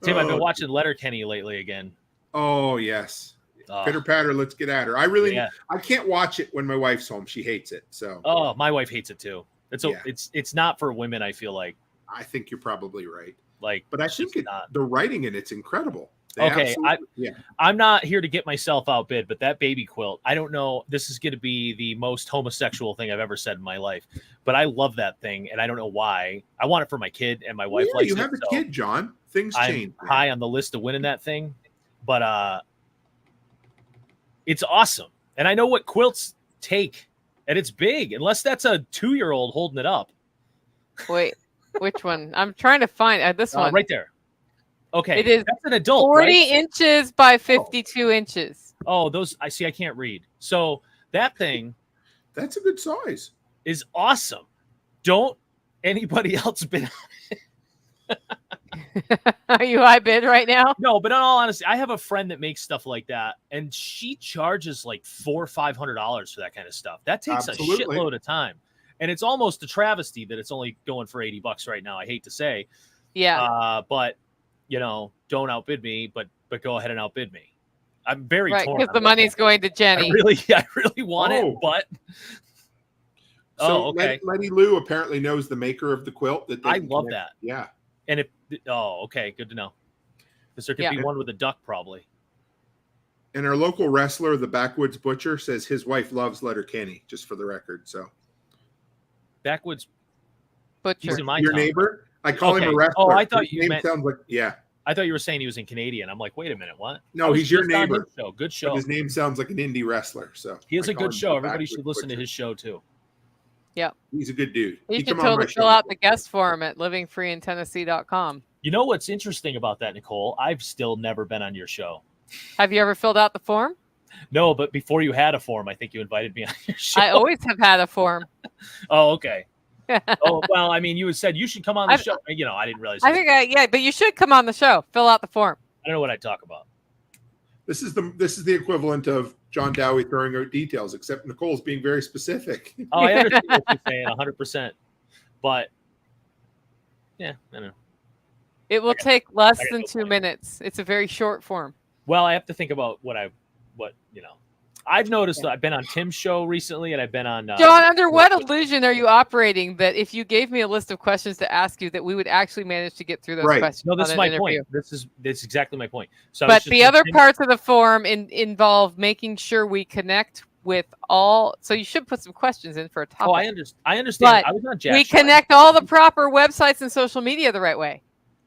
Tim, I've been Oh, watching Letterkenny lately again. Oh, yes. Oh, Pitter patter, let's get at her. I can't watch it when my wife's home. She hates it. So Oh, my wife hates it too. Yeah. It's not for women. I feel like I think you're probably right. but I it's think just not. the writing in it's incredible. They Okay, absolutely- I'm not here to get myself outbid, but that baby quilt, I don't know. This is going to be the most homosexual thing I've ever said in my life, but I love that thing, and I don't know why. I want it for my kid, and my wife Yeah, likes you it. have a so kid, John. Things I'm change. man. high on the list of winning that thing, but it's awesome, and I know what quilts take, and it's big. Unless that's a 2-year-old holding it up, Wait, which one? I'm trying to find this one. right there. Okay, It is that's an adult, 40 right? inches by 52 inches. Oh, those I see. I can't read. So that thing That's a good size. is awesome. Don't anybody else bid? Are you high bid right now? No, but in all honesty, I have a friend that makes stuff like that, and she charges like $400 or $500 for that kind of stuff. That takes Absolutely. a shitload of time, and it's almost a travesty that it's only going for $80 right now. I hate to say, Yeah. but don't outbid me, but go ahead and outbid me. I'm very Right, torn. because the on money's going to that. Jenny. I really want it, Oh. but So okay. Letty Lou apparently knows the maker of the quilt. That they I can love connect- that. Yeah. And okay, good to know. Because there could be one with a duck, probably. And our local wrestler, the Backwoods Butcher, says his wife loves Letterkenny, just for the record. So, Backwoods Butcher. He's in my your town. neighbor? I call him a Okay. wrestler. Oh, I thought His you name meant- sounds like, yeah. I thought you were saying he was in Canadian. I'm like, wait a minute, what? No, I was he's your just on neighbor. his show. Good But show. his name sounds like an indie wrestler. So He has I a call good him show. the Everybody should Backwoods listen to Butcher. his show too. He's a good dude. You He'd should come on my totally show. fill out the guest form at livingfreeintennessee.com. You know what's interesting about that, Nicole? I've still never been on your show. Have you ever filled out the form? No, but before you had a form, I think you invited me on your show. I always have had a form. Oh, okay. Oh, well, I mean, you had said you should come on the I've- show. You know, I didn't realize. I think but you should come on the show. Fill out the form. I don't know what I talk about. This is the equivalent of John Dowie throwing out details, except Nicole's being very specific. Oh, I understand what you're saying 100%. But, yeah, I don't know. It will take less I got than no 2 point. minutes. It's a very short form. Well, I have to think about what you know. I've noticed that I've been on Tim's show recently, and I've been on. John, under what illusion are you operating that if you gave me a list of questions to ask you, that we would actually manage to get through those Right. questions? No, this on is an my interview? point. This is exactly my point. So, I was But just the saying other Tim- parts of the form involve making sure we connect with all. So you should put some questions in for a topic. Oh, I understand. But I was on Jack's we show. connect all the proper websites and social media the right way,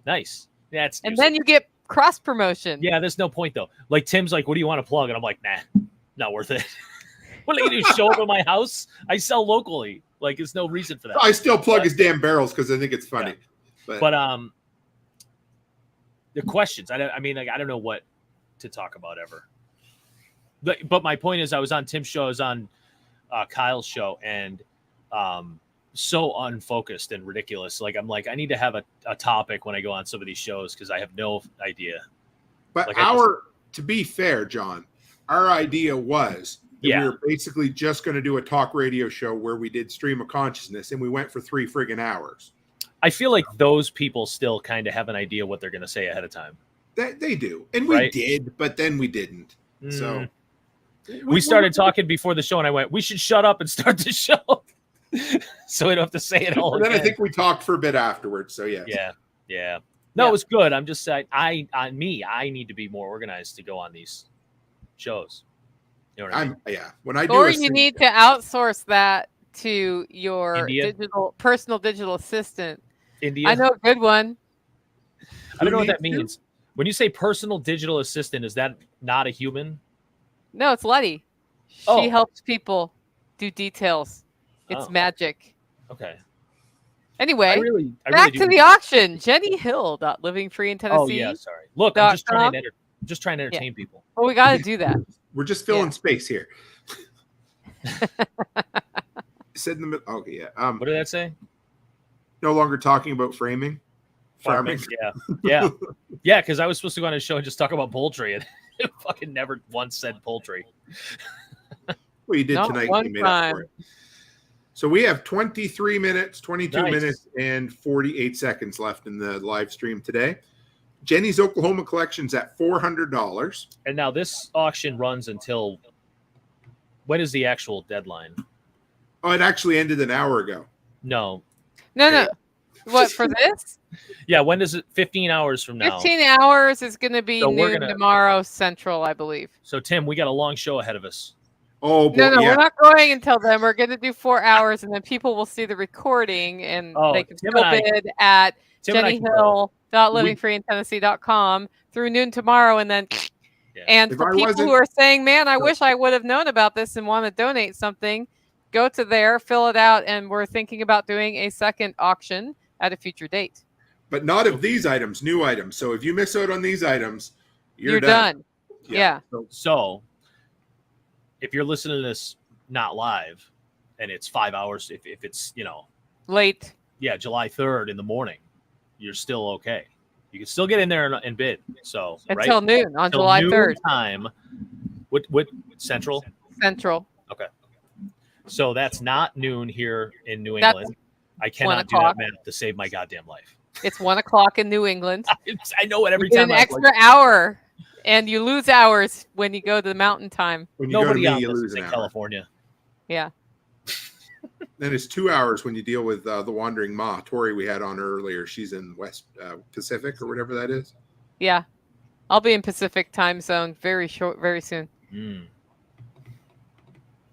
Nice. Yeah, it's and then you get cross promotion. yeah. There's no point though. Like Tim's like, "What do you want to plug?" And I'm like, "Nah, not worth it." What are you gonna do? Show up at my house? I sell locally. Like, there's no reason for that. I still plug his damn barrels because I think it's funny. But the questions. I mean, like, I don't know what to talk about ever. But my point is, I was on Tim's show. I was on Kyle's show, and so unfocused and ridiculous. Like, I'm like, I need to have a topic when I go on some of these shows because I have no idea. But Like, to be fair, John, our idea was that Yeah. we were basically just going to do a talk radio show where we did stream of consciousness, and we went for 3 friggin' hours. I feel like those people still kind of have an idea what they're going to say ahead of time. They do, and we Right. did, but then we didn't. So We started talking before the show, and I went, "We should shut up and start the show," so we don't have to say it all And then again. I think we talked for a bit afterwards. So yeah, Yeah. No, Yeah. it was good. I'm just saying, I need to be more organized to go on these shows. You know what I mean? When I do, Or a you sing- need to outsource that to your India? personal digital assistant. India. I know a good one. I don't know what Who that needs to? means. When you say personal digital assistant, is that not a human? No, it's Letty. She Oh. helps people do details. It's Oh. magic. Okay. Anyway, I really back do. to the auction. Jenni Hill, living free in Tennessee. Oh yeah, sorry. Look, I'm just trying to entertain people. Well, we got to do that. We're just filling Yeah. space here. Said in the middle. Okay, yeah. What did that say? No longer talking about framing. Farming. Yeah. Yeah, because I was supposed to go on a show and just talk about poultry, and it fucking never once said poultry. Well, you did Not tonight. one You made up for it. So we have 23 minutes, 22 Nice. minutes, and 48 seconds left in the live stream today. Jenny's Oklahoma collection's at $400. And now this auction runs until when is the actual deadline? Oh, it actually ended an hour ago. No. No. What, for this? Yeah, when does it? 15 hours from now. 15 hours is going to be So we're noon gonna- tomorrow Central, I believe. So Tim, we got a long show ahead of us. Oh, boy, No, yeah. we're not going until then. We're going to do 4 hours, and then people will see the recording, and Oh, they can Tim still and I- bid at Tim and I can go. jennyhill.livingfreeintennessee.com through noon tomorrow, and then Yeah. and If for I people wasn't- who are saying, "Man, I wish I would have known about this and want to donate something," go to there, fill it out, and we're thinking about doing a second auction at a future date. But not of these items, new items. So if you miss out on these items, You're done. Yeah. So if you're listening to this not live and it's 5 hours, if it's, Late. July 3rd in the morning, you're still okay. You can still get in there and bid. So Until right? noon on Till July noon 3rd, time. What Central? Central. So that's not noon here in New That's England. I cannot do 1 o'clock. that math to save my goddamn life. It's 1 o'clock in New England. I know it every You get time. an I'm extra like, hour, and you lose hours when you go to the mountain time. When you go to nobody me, on you this lose is an in hour. California. Yeah. Then it's 2 hours when you deal with the Wandering Ma. Tori we had on earlier. She's in West Pacific or whatever that is. Yeah. I'll be in Pacific time zone very soon. Mm.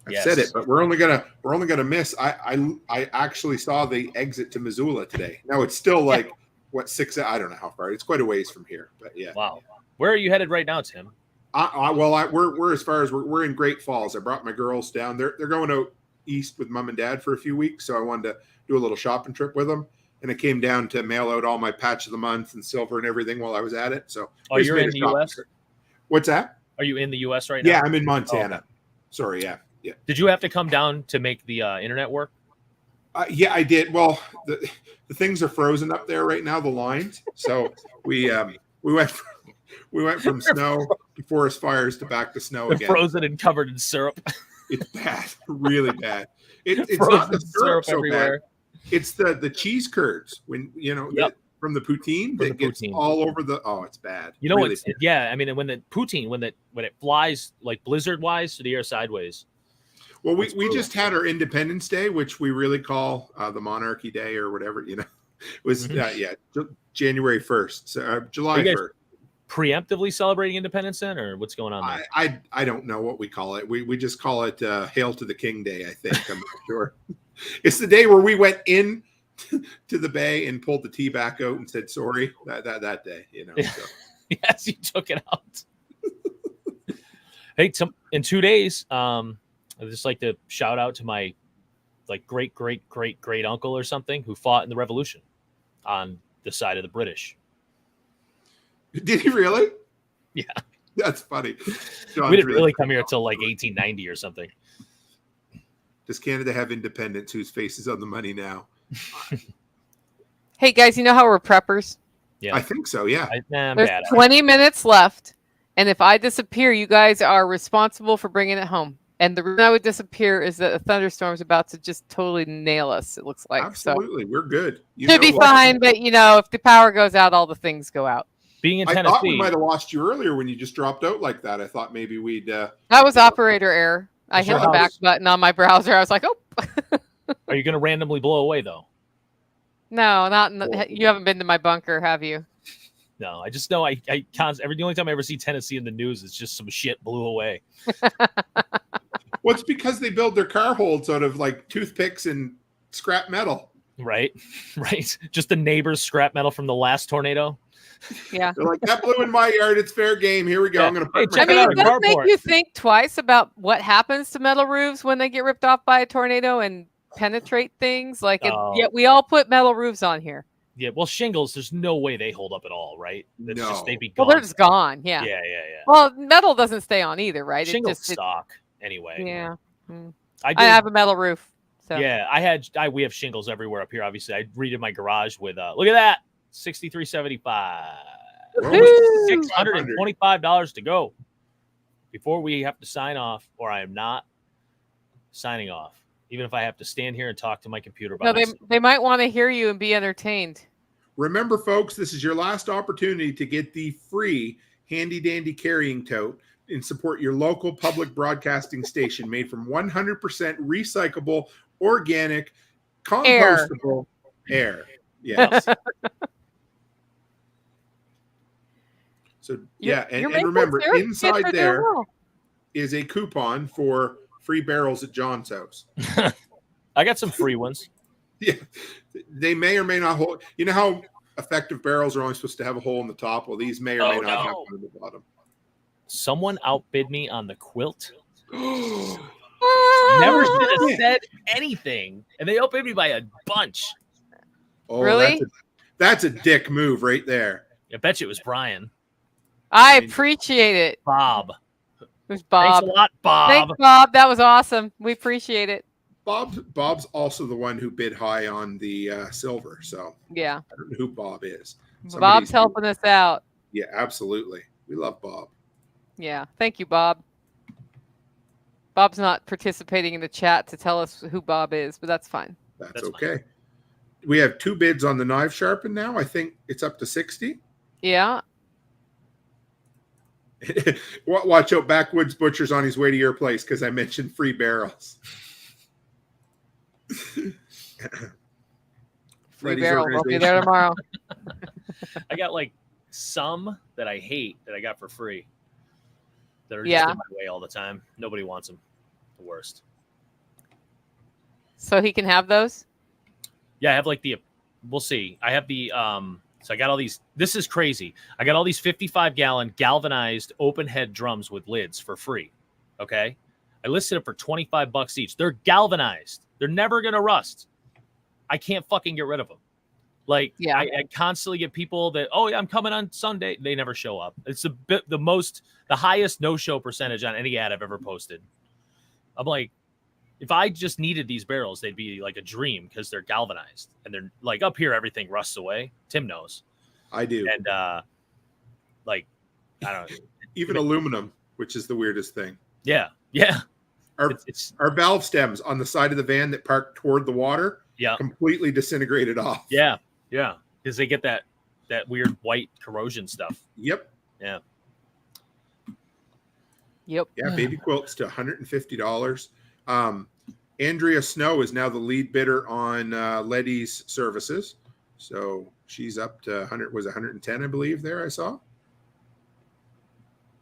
I've Yes. said it, but we're only gonna miss. I actually saw the exit to Missoula today. Now it's still like what 6? I don't know how far. It's quite a ways from here, but yeah. Wow. Where are you headed right now, Tim? We're as far as we're in Great Falls. I brought my girls down. They're going out east with mom and dad for a few weeks, so I wanted to do a little shopping trip with them. And I came down to mail out all my patch of the month and silver and everything while I was at it. So you're in the U.S. trip. What's that? Are you in the U.S. right now? Yeah, I'm in Montana. Oh, okay. Sorry, yeah. Did you have to come down to make the internet work? Yeah, I did. Well, the things are frozen up there right now, the lines. So we went from snow to forest fires to back to snow They're again. frozen and covered in syrup. It's bad, really bad. It's Frozen not the syrup so everywhere. bad. It's the cheese curds when from the poutine that gets all over the. Oh, it's bad. You know really what? Yeah, I mean, when the poutine when it flies like blizzard wise through the air sideways. Well, we just had our Independence Day, which we really call the Monarchy Day or whatever. You know, it was January 1st, so July 1st. Preemptively celebrating Independence then, or what's going on there? I don't know what we call it. We just call it Hail to the King Day. I think I'm not sure. It's the day where we went in to the bay and pulled the tea back out and said sorry. That day, you know. So. Yes, you took it out. Hey, in 2 days, I'd just like to shout out to my great uncle or something who fought in the Revolution on the side of the British. Did he really? Yeah, that's funny. We didn't really come here until like 1890 or something. Does Canada have independence? Whose face is on the money now? Hey guys, you know how we're preppers? Yeah, I think so. Yeah, there's 20 minutes left, and if I disappear, you guys are responsible for bringing it home. And the reason I would disappear is that a thunderstorm is about to just totally nail us. It looks like absolutely, we're good. Should be fine, but if the power goes out, all the things go out. Being in I Tennessee, thought we might have lost you earlier when you just dropped out like that. I thought maybe we'd. That was operator error. I hit the back button on my browser. I was like, oh. Are you going to randomly blow away though? No, you haven't been to my bunker, have you? No, I just know the only time I ever see Tennessee in the news is just some shit blew away. Well, it's because they build their car holds out of like toothpicks and scrap metal. Right. Just the neighbor's scrap metal from the last tornado. Yeah. They're like, that blew in my yard. It's fair game. Here we go. Yeah. I'm going to it does make you think twice about what happens to metal roofs when they get ripped off by a tornado and penetrate things. Yet we all put metal roofs on here. Yeah, well, shingles, there's no way they hold up at all, right? It's no. Just they'd be gone. Well, they're just gone. Yeah. Yeah. Well, metal doesn't stay on either, right? Shingles stock anyway. Yeah. I have a metal roof. So. Yeah, we have shingles everywhere up here. Obviously, I redid my garage with look at that, $63.75, $625 to go before we have to sign off, or I am not signing off. Even if I have to stand here and talk to my computer. They might want to hear you and be entertained. Remember, folks, this is your last opportunity to get the free handy dandy carrying tote and support your local public broadcasting station made from 100% recyclable, organic, compostable air. Yes. So yeah, and remember, inside there is a coupon for free barrels at John's house. I got some free ones. Yeah, they may or may not hold. You know how effective barrels are only supposed to have a hole in the top? Well, these may or may not have one in the bottom. Someone outbid me on the quilt. Oh. Never should have said anything, and they outbid me by a bunch. Oh, really? That's a dick move right there. I bet you it was Brian. I appreciate it. Bob. It was Bob. Thanks a lot, Bob. Thanks, Bob. That was awesome. We appreciate it. Bob's also the one who bid high on the silver. So yeah, I don't know who Bob is. Bob's helping us out. Yeah, absolutely. We love Bob. Yeah, thank you, Bob. Bob's not participating in the chat to tell us who Bob is, but that's fine. That's okay. Fine. We have 2 bids on the knife sharpen now. I think it's up to 60. Yeah. Watch out, Backwoods Butcher's on his way to your place because I mentioned free barrels. Free barrel. We'll be there tomorrow. I got like some that I hate that I got for free that are just Yeah. in my way all the time. Nobody wants them. The worst. So he can have those? Yeah, I have like we'll see. I have so I got all these. This is crazy. I got all these 55-gallon galvanized open head drums with lids for free. Okay. I listed it for $25 each. They're galvanized. They're never going to rust. I can't fucking get rid of them. Like, Yeah. I constantly get people that, oh yeah, I'm coming on Sunday. They never show up. It's the highest no-show percentage on any ad I've ever posted. I'm like, if I just needed these barrels, they'd be like a dream because they're galvanized and they're like up here. Everything rusts away. Tim knows. I do. And like, I don't know. Even aluminum, which is the weirdest thing. Yeah. Our valve stems on the side of the van that parked toward the water, completely disintegrated off. Yeah, because they get that weird white corrosion stuff. Yep. Yeah. Yep. Yeah, baby quilts to $150. Andrea Snow is now the lead bidder on Letty's services. So she's up to 110, I believe, there I saw.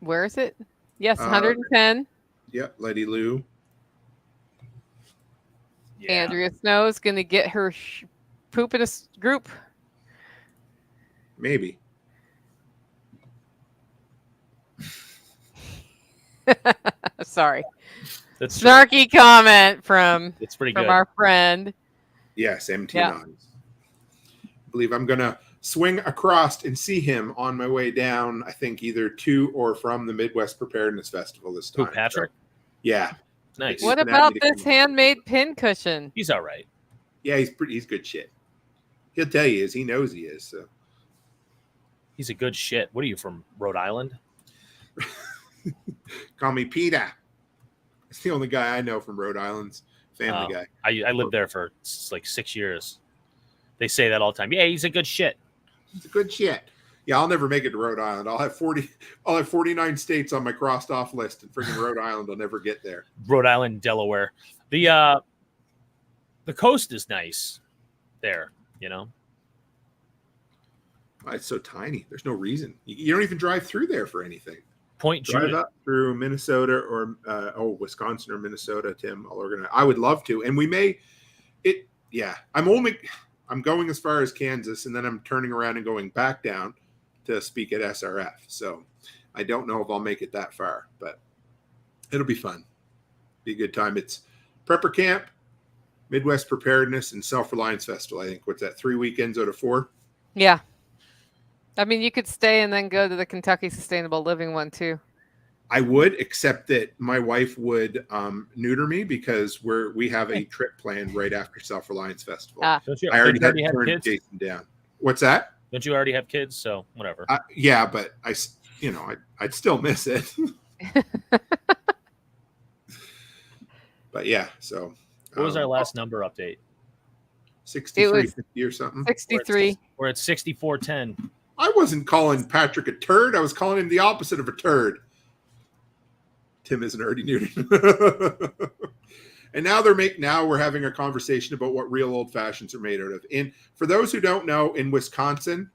Where is it? Yes, 110. Yep, Letty Lou. Yeah. Andrea Snow is going to get her poop in a group. Maybe. Sorry. That's Snarky comment from it's pretty good. our friend. Yes, MT Nods. I believe I'm going to swing across and see him on my way down, I think either to or from the Midwest Preparedness Festival this time. Who, Patrick? So, yeah. Nice. What about this handmade pin cushion? He's all right. Yeah, he's good shit. He'll tell you he knows he is. So He's a good shit. What are you, from Rhode Island? call me Peter. It's the only guy I know from Rhode Island's Family Guy. I lived there for like 6 years. They say that all the time. Yeah, he's a good shit. It's a good shit. Yeah, I'll never make it to Rhode Island. I'll have 49 states on my crossed off list, and freaking Rhode Island will never get there. Rhode Island, Delaware. The coast is nice there, you know. It's so tiny. There's no reason. You don't even drive through there for anything. Point Drive Judith. up through Minnesota or Wisconsin or Minnesota, Tim. I'll organize. I would love to, and we may. Yeah, I'm going as far as Kansas, and then I'm turning around and going back down to speak at SRF. So I don't know if I'll make it that far, but it'll be fun. Be a good time. It's Prepper Camp, Midwest Preparedness, and Self-Reliance Festival. I think, what's that, 3 weekends out of 4? Yeah. I mean, you could stay and then go to the Kentucky Sustainable Living one too. I would, except that my wife would neuter me because we have a trip planned right after Self-Reliance Festival. Ah. I already had have turned kids? Jason down. What's that? Don't you already have kids? So whatever. Yeah, but I'd still miss it. But yeah, so What was our last number update? 6350 or something. 63. We're at 6410. I wasn't calling Patrick a turd. I was calling him the opposite of a turd. Tim isn't already neutered. And now we're having a conversation about what real old fashions are made out of. And for those who don't know, in Wisconsin,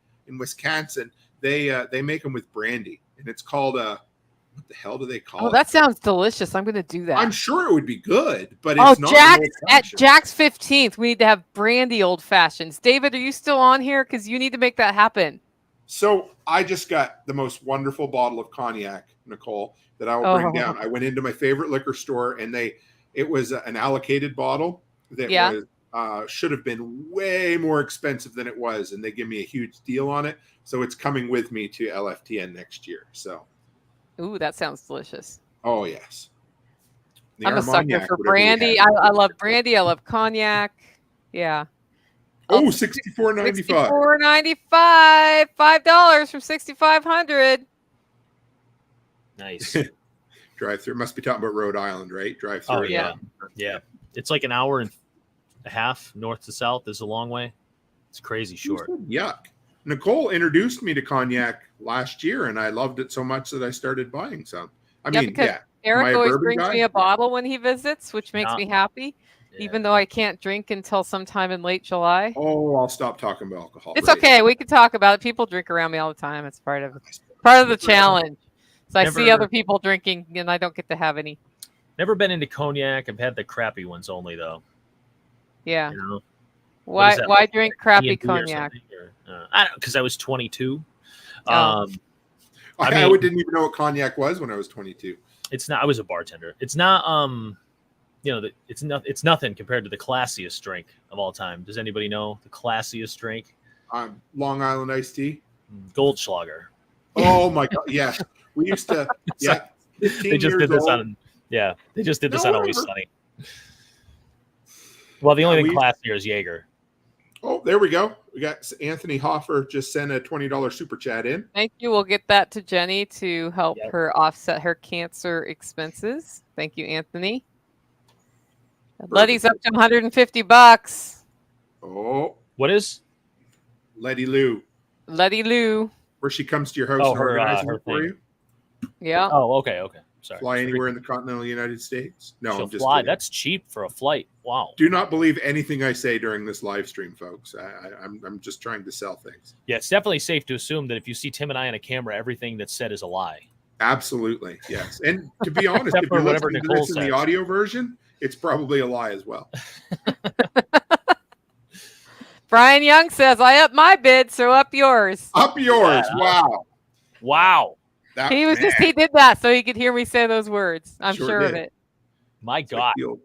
they make them with brandy, and it's called what the hell do they call it? Oh, that sounds delicious. I'm going to do that. I'm sure it would be good, but it's not. At Jack's 15th, we need to have brandy old fashions. David, are you still on here? Because you need to make that happen. So I just got the most wonderful bottle of cognac, Nicole, that I will bring down. I went into my favorite liquor store, and it was an allocated bottle that should have been way more expensive than it was, and they give me a huge deal on it. So it's coming with me to LFTN next year. So, ooh, that sounds delicious. Oh yes, I'm a sucker for brandy. I love brandy. I love cognac. Yeah. Oh, $64.95. $64.95. $5 from $6,500. Nice. Drive through. Must be talking about Rhode Island, right? Drive through. Oh yeah, yeah. It's like an hour and a half north to south. Is a long way. It's crazy short. Yuck. Nicole introduced me to cognac last year, and I loved it so much that I started buying some. I mean, Eric always brings me a bottle when he visits, which makes me happy. even though I can't drink until sometime in late July. Oh, I'll stop talking about alcohol. It's Right. okay. We can talk about it. People drink around me all the time. It's part of the challenge. So I see Never- other people drinking, and I don't get to have any. Never been into cognac. I've had the crappy ones only, though. Yeah. You know, Why? that, Why like, drink crappy B&B or cognac? something, or, I don't, because I was 22. Oh. I mean- didn't even know what cognac was when I was 22. It's not. I was a bartender. It's not. It's nothing compared to the classiest drink of all time. Does anybody know the classiest drink? Long Island iced tea. Goldschlager. Oh my god! Yeah, we used to. Yeah, 15 They just years did this old. on. Yeah, they just did this No, on Always whatever. Sunny. Well, the only we- thing classier is Jaeger. Oh, there we go. We got Anthony Hoffer just sent a $20 super chat in. Thank you. We'll get that to Jenny to help Yep. her offset her cancer expenses. Thank you, Anthony. Letty's up to $150. Oh, What is? Letty Lou, Letty Lou. where she comes to your house Oh, and her, organizes her it for thing. you. Yeah. Oh, okay. Sorry. Fly anywhere in the continental United States. No, She'll I'm just fly. kidding. That's cheap for a flight. Wow. Do not believe anything I say during this live stream, folks. I'm just trying to sell things. Yeah, it's definitely safe to assume that if you see Tim and I on a camera, everything that's said is a lie. Absolutely, yes. And to be honest, Except if for you're whatever listening to Nicole this in the says. audio version, it's probably a lie as well. Brian Young says, I up my bid, so up yours. Up yours! Wow. Wow. That, He was man, he did that so he could hear me say those words. I'm Sure sure of did. it. My it's God. like the old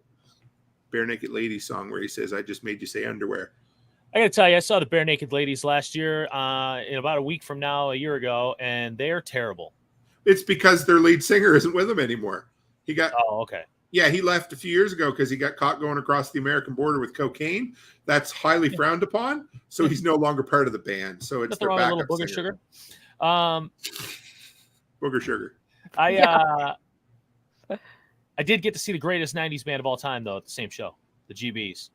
Bare Naked Ladies song where he says, "I just made you say underwear." I got to tell you, I saw the Bare Naked Ladies last year, in about a week from now, a year ago, and they're terrible. It's because their lead singer isn't with them anymore. He got Oh, okay. Yeah, he left a few years ago because he got caught going across the American border with cocaine. That's highly frowned upon. So he's no longer part of the band. So it's Nothing their wrong with a little backup booger singer. sugar. Booger Sugar. I did get to see the greatest 90s band of all time, though, at the same show, the GBs,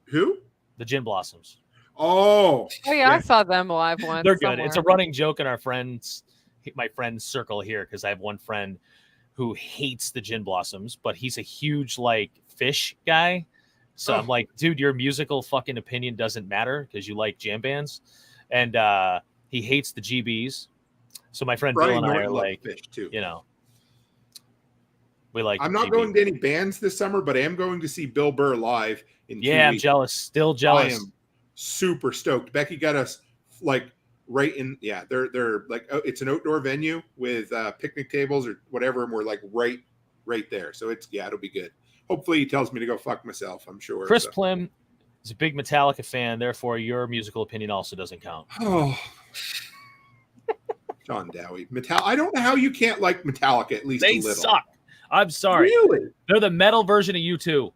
Who? the Gin Blossoms. Oh, Oh yeah, I saw them live once. They're good. It's a somewhere. running joke in my friend's circle here, because I have one friend who hates the Gin Blossoms, but he's a huge like fish guy. So I'm like, dude, your musical fucking opinion doesn't matter because you like jam bands, and he hates the GBs. So my friend Brian Bill and I Norton are loved like, Fish too. we like. I'm not GB. going to any bands this summer, but I am going to see Bill Burr live in 2 Yeah, I'm weeks. jealous. Still I jealous. am super stoked. Becky got us like right in. Yeah, they're like it's an outdoor venue with picnic tables or whatever, and we're like right there. So it'll be good. Hopefully, he tells me to go fuck myself. I'm sure. Chris so. Plim is a big Metallica fan, therefore your musical opinion also doesn't count. Oh, John Dowie, I don't know how you can't like Metallica at least They a little. suck. I'm sorry. Really? They're the metal version of U2.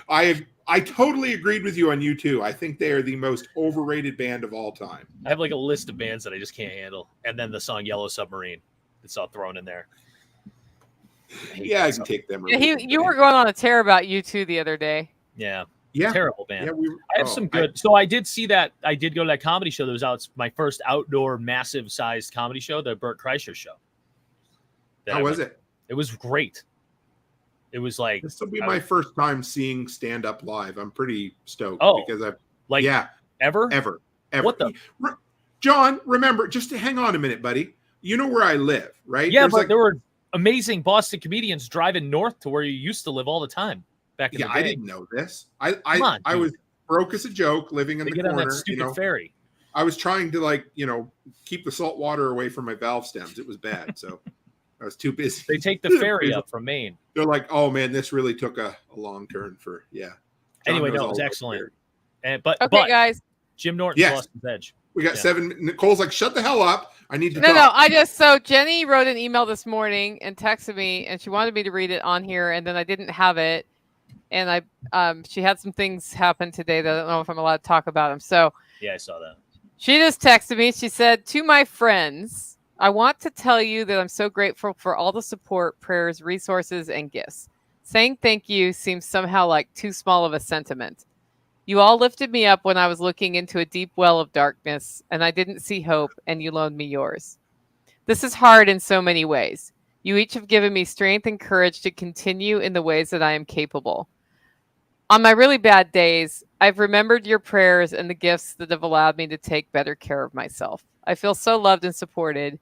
I totally agreed with you on U2. I think they are the most overrated band of all time. I have like a list of bands that I just can't handle, and then the song Yellow Submarine. It's all thrown in there. Yeah, I can take them. or Yeah, leave them. you were going on a tear about you two the other day. Yeah, Yeah, terrible band. yeah. I have some good. So I did see that. I did go to that comedy show that was out. It's my first outdoor, massive sized comedy show, the Burt Kreischer show. How was it? It was great. It was like This will be my first time seeing stand up live. I'm pretty stoked Oh, because I've like ever. ever. What the? John, remember, just to hang on a minute, buddy. You know where I live, right? Yeah, There's but like, there were amazing Boston comedians driving north to where you used to live all the time back in yeah, the day. I didn't know this. I on, I dude. was broke as a joke, living in They the get on corner. that stupid ferry. I was trying to keep the salt water away from my valve stems. It was bad, so I was too busy. They take the ferry up from Maine. They're like, "Oh man, this really took a long turn for yeah." John Anyway, knows no, it all was about excellent. ferry. And but Okay, guys. Jim Norton's Yes. Boston's Edge. We got Yeah. 7. Nicole's like, "Shut the hell up! I need to No, talk." so Jenny wrote an email this morning and texted me, and she wanted me to read it on here, and then I didn't have it, and she had some things happen today that I don't know if I'm allowed to talk about them. So Yeah, I saw that. she just texted me. She said, "To my friends, I want to tell you that I'm so grateful for all the support, prayers, resources, and gifts. Saying thank you seems somehow like too small of a sentiment. You all lifted me up when I was looking into a deep well of darkness, and I didn't see hope, and you loaned me yours. This is hard in so many ways. You each have given me strength and courage to continue in the ways that I am capable. On my really bad days, I've remembered your prayers and the gifts that have allowed me to take better care of myself. I feel so loved and supported.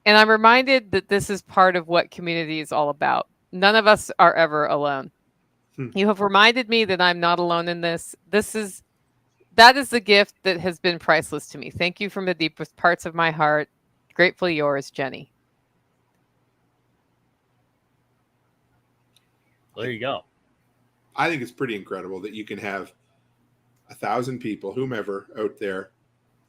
And I'm reminded that this is part of what community is all about. None of us are ever alone. You have reminded me that I'm not alone in this. That is the gift that has been priceless to me. Thank you from the deepest parts of my heart. Gratefully yours, Jenni. Well, there you go. I think it's pretty incredible that you can have 1,000 people, whomever out there,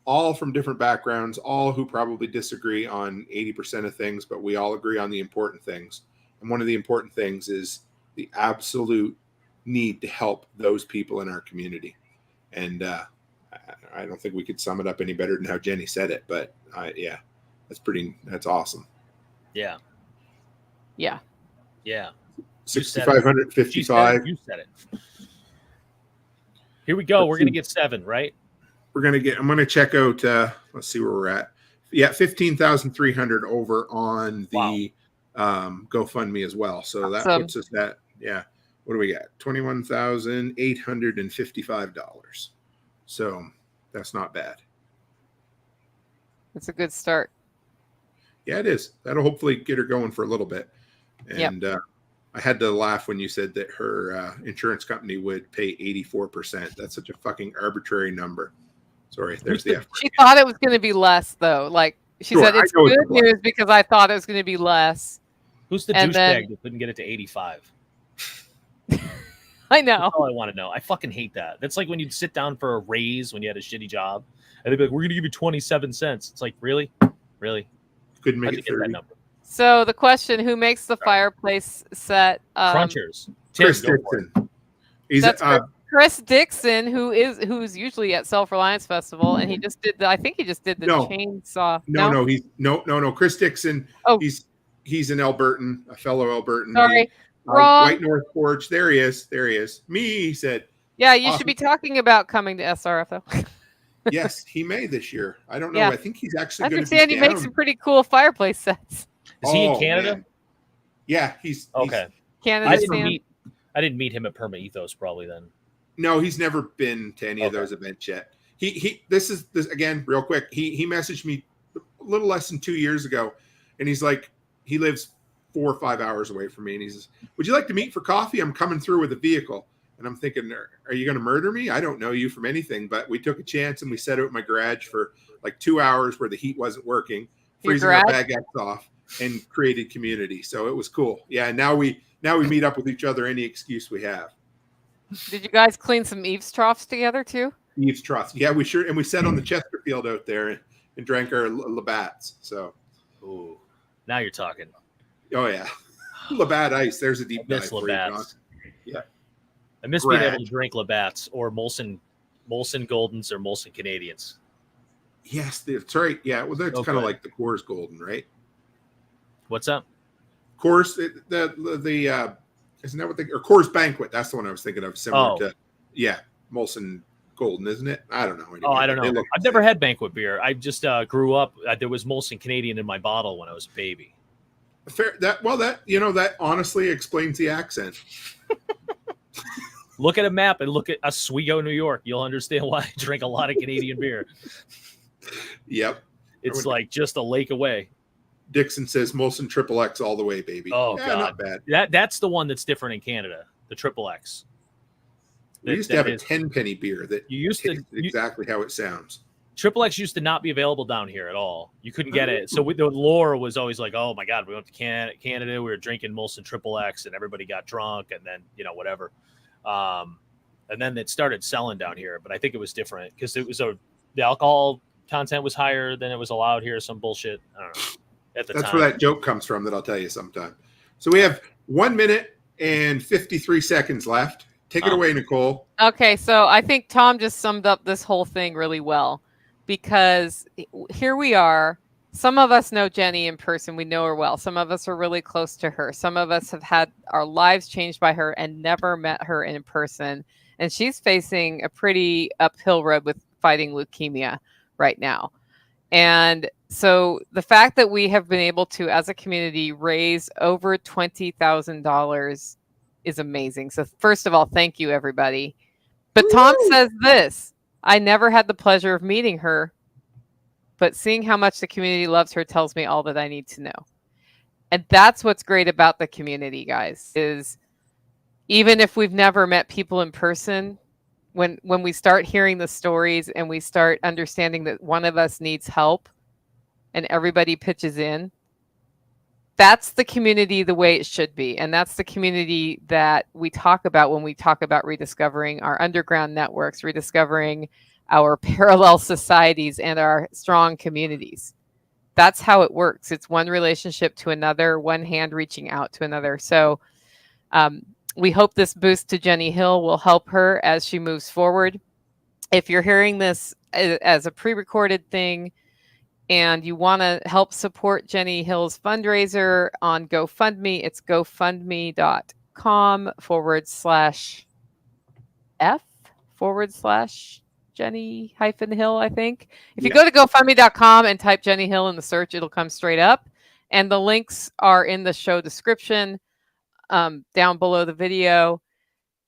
all from different backgrounds, all who probably disagree on 80% of things, but we all agree on the important things. And one of the important things is the absolute need to help those people in our community. And I don't think we could sum it up any better than how Jenni said it, but yeah, that's awesome. Yeah. Yeah. Yeah. 6,555. You said it. Here we go. We're going to get 7, right? I'm going to check out, let's see where we're at. Yeah, 15,300 over on the GoFundMe as well. So that puts us at, what do we got? $21,855. So that's not bad. That's a good start. Yeah, it is. That'll hopefully get her going for a little bit. And I had to laugh when you said that her insurance company would pay 84%. That's such a fucking arbitrary number. Sorry, there's the F. She thought it was going to be less, though. Like she said, it's good news because I thought it was going to be less. Who's the douchebag that couldn't get it to 85? I know. That's all I want to know. I fucking hate that. That's like when you'd sit down for a raise when you had a shitty job, and they'd be like, "We're going to give you 27 cents." It's like, really? Couldn't make it 30. That number? So the question: who makes the fireplace set? Crunchers. Chris Dixon. That's Chris Dixon, who's usually at Self-Reliance Festival, and he just did. I think he just did the chainsaw. No. Chris Dixon. Oh, he's an Albertan, a fellow Albertan. Sorry. Wrong. White North Porch. There he is. Me, he said. Yeah, you should be talking about coming to SRF though. Yes, he may this year. I don't know. Yeah. I think he's actually going to understand you make some pretty cool fireplace sets. Is he in Canada? Man. Yeah, he's okay. Canada. I didn't meet him at Perma Ethos probably then. No, he's never been to any of those events yet. This again, real quick. He messaged me a little less than 2 years ago, and he's like, he lives 4 or 5 hours away from me, and he says, "Would you like to meet for coffee? I'm coming through with a vehicle." And I'm thinking, are you going to murder me? I don't know you from anything, but we took a chance and we sat out in my garage for like 2 hours where the heat wasn't working, freezing our baguettes off, and created community. So it was cool. Yeah, now we meet up with each other any excuse we have. Did you guys clean some eaves troughs together too? Eaves troughs. Yeah, we sure. And we sat on the Chesterfield out there and drank our Labatts. So, ooh, now you're talking. Oh yeah, Labatt Ice. There's a deep dive for you, John. Yeah, I miss being able to drink Labatt's or Molson Goldens or Molson Canadians. Yes, that's right. Yeah, well, that's kind of like the Coors Golden, right? What's up? Coors, the isn't that what or Coors Banquet? That's the one I was thinking of. Similar to, Molson Golden, isn't it? I don't know. Anyway, I don't know. I've never had banquet beer. I just grew up. There was Molson Canadian in my bottle when I was a baby. Fair. That honestly explains the accent. Look at a map and look at Oswego, New York. You'll understand why I drink a lot of Canadian beer. Yep. It's like just a lake away. Dixon says Molson Triple X all the way, baby. Oh, God. Not bad. That's the one that's different in Canada, the Triple X. We used to have a 10-penny beer that you used to exactly how it sounds. Triple X used to not be available down here at all. You couldn't get it. So the lore was always like, oh, my God, we went to Canada. We were drinking Molson Triple X, and everybody got drunk, and then, whatever. And then it started selling down here, but I think it was different because it was the alcohol content was higher than it was allowed here. Some bullshit. I don't know. That's where that joke comes from that I'll tell you sometime. So we have 1 minute and 53 seconds left. Take it away, Nicole. Okay, so I think Tom just summed up this whole thing really well because here we are. Some of us know Jenni in person. We know her well. Some of us are really close to her. Some of us have had our lives changed by her and never met her in person. And she's facing a pretty uphill road with fighting leukemia right now. And so the fact that we have been able to, as a community, raise over $20,000 is amazing. So first of all, thank you, everybody. But Tom says this: I never had the pleasure of meeting her, but seeing how much the community loves her tells me all that I need to know. And that's what's great about the community, guys, is even if we've never met people in person, when we start hearing the stories and we start understanding that one of us needs help and everybody pitches in, that's the community the way it should be. And that's the community that we talk about when we talk about rediscovering our underground networks, rediscovering our parallel societies and our strong communities. That's how it works. It's one relationship to another, one hand reaching out to another. So we hope this boost to Jenni Hill will help her as she moves forward. If you're hearing this as a pre-recorded thing and you want to help support Jenni Hill's fundraiser on GoFundMe, it's gofundme.com/F/Jenni-Hill, I think. If you go to GoFundMe.com and type Jenni Hill in the search, it'll come straight up. And the links are in the show description down below the video.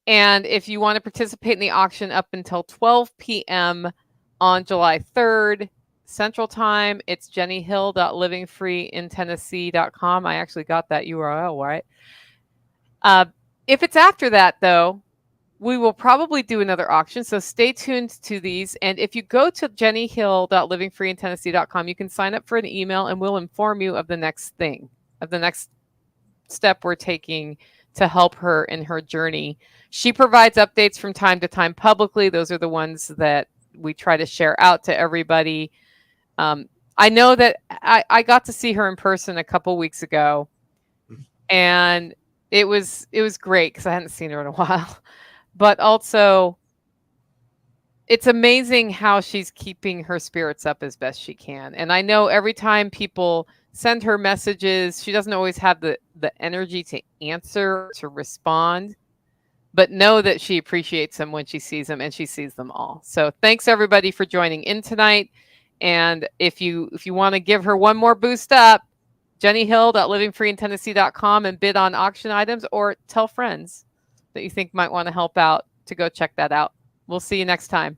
And if you want to participate in the auction up until 12 p.m. on July 3rd, Central Time, it's jennihill.livingfreeintennessee.com. I actually got that URL right. If it's after that, though, we will probably do another auction. So stay tuned to these. And if you go to jennihill.livingfreeintennessee.com, you can sign up for an email and we'll inform you of the next thing, of the next step we're taking to help her in her journey. She provides updates from time to time publicly. Those are the ones that we try to share out to everybody. I know that I got to see her in person a couple weeks ago, and it was great because I hadn't seen her in a while. But also, it's amazing how she's keeping her spirits up as best she can. And I know every time people send her messages, she doesn't always have the energy to answer, to respond, but know that she appreciates them when she sees them, and she sees them all. So thanks everybody for joining in tonight. And if you want to give her one more boost up, jennihill.livingfreeintennessee.com and bid on auction items, or tell friends that you think might want to help out to go check that out. We'll see you next time.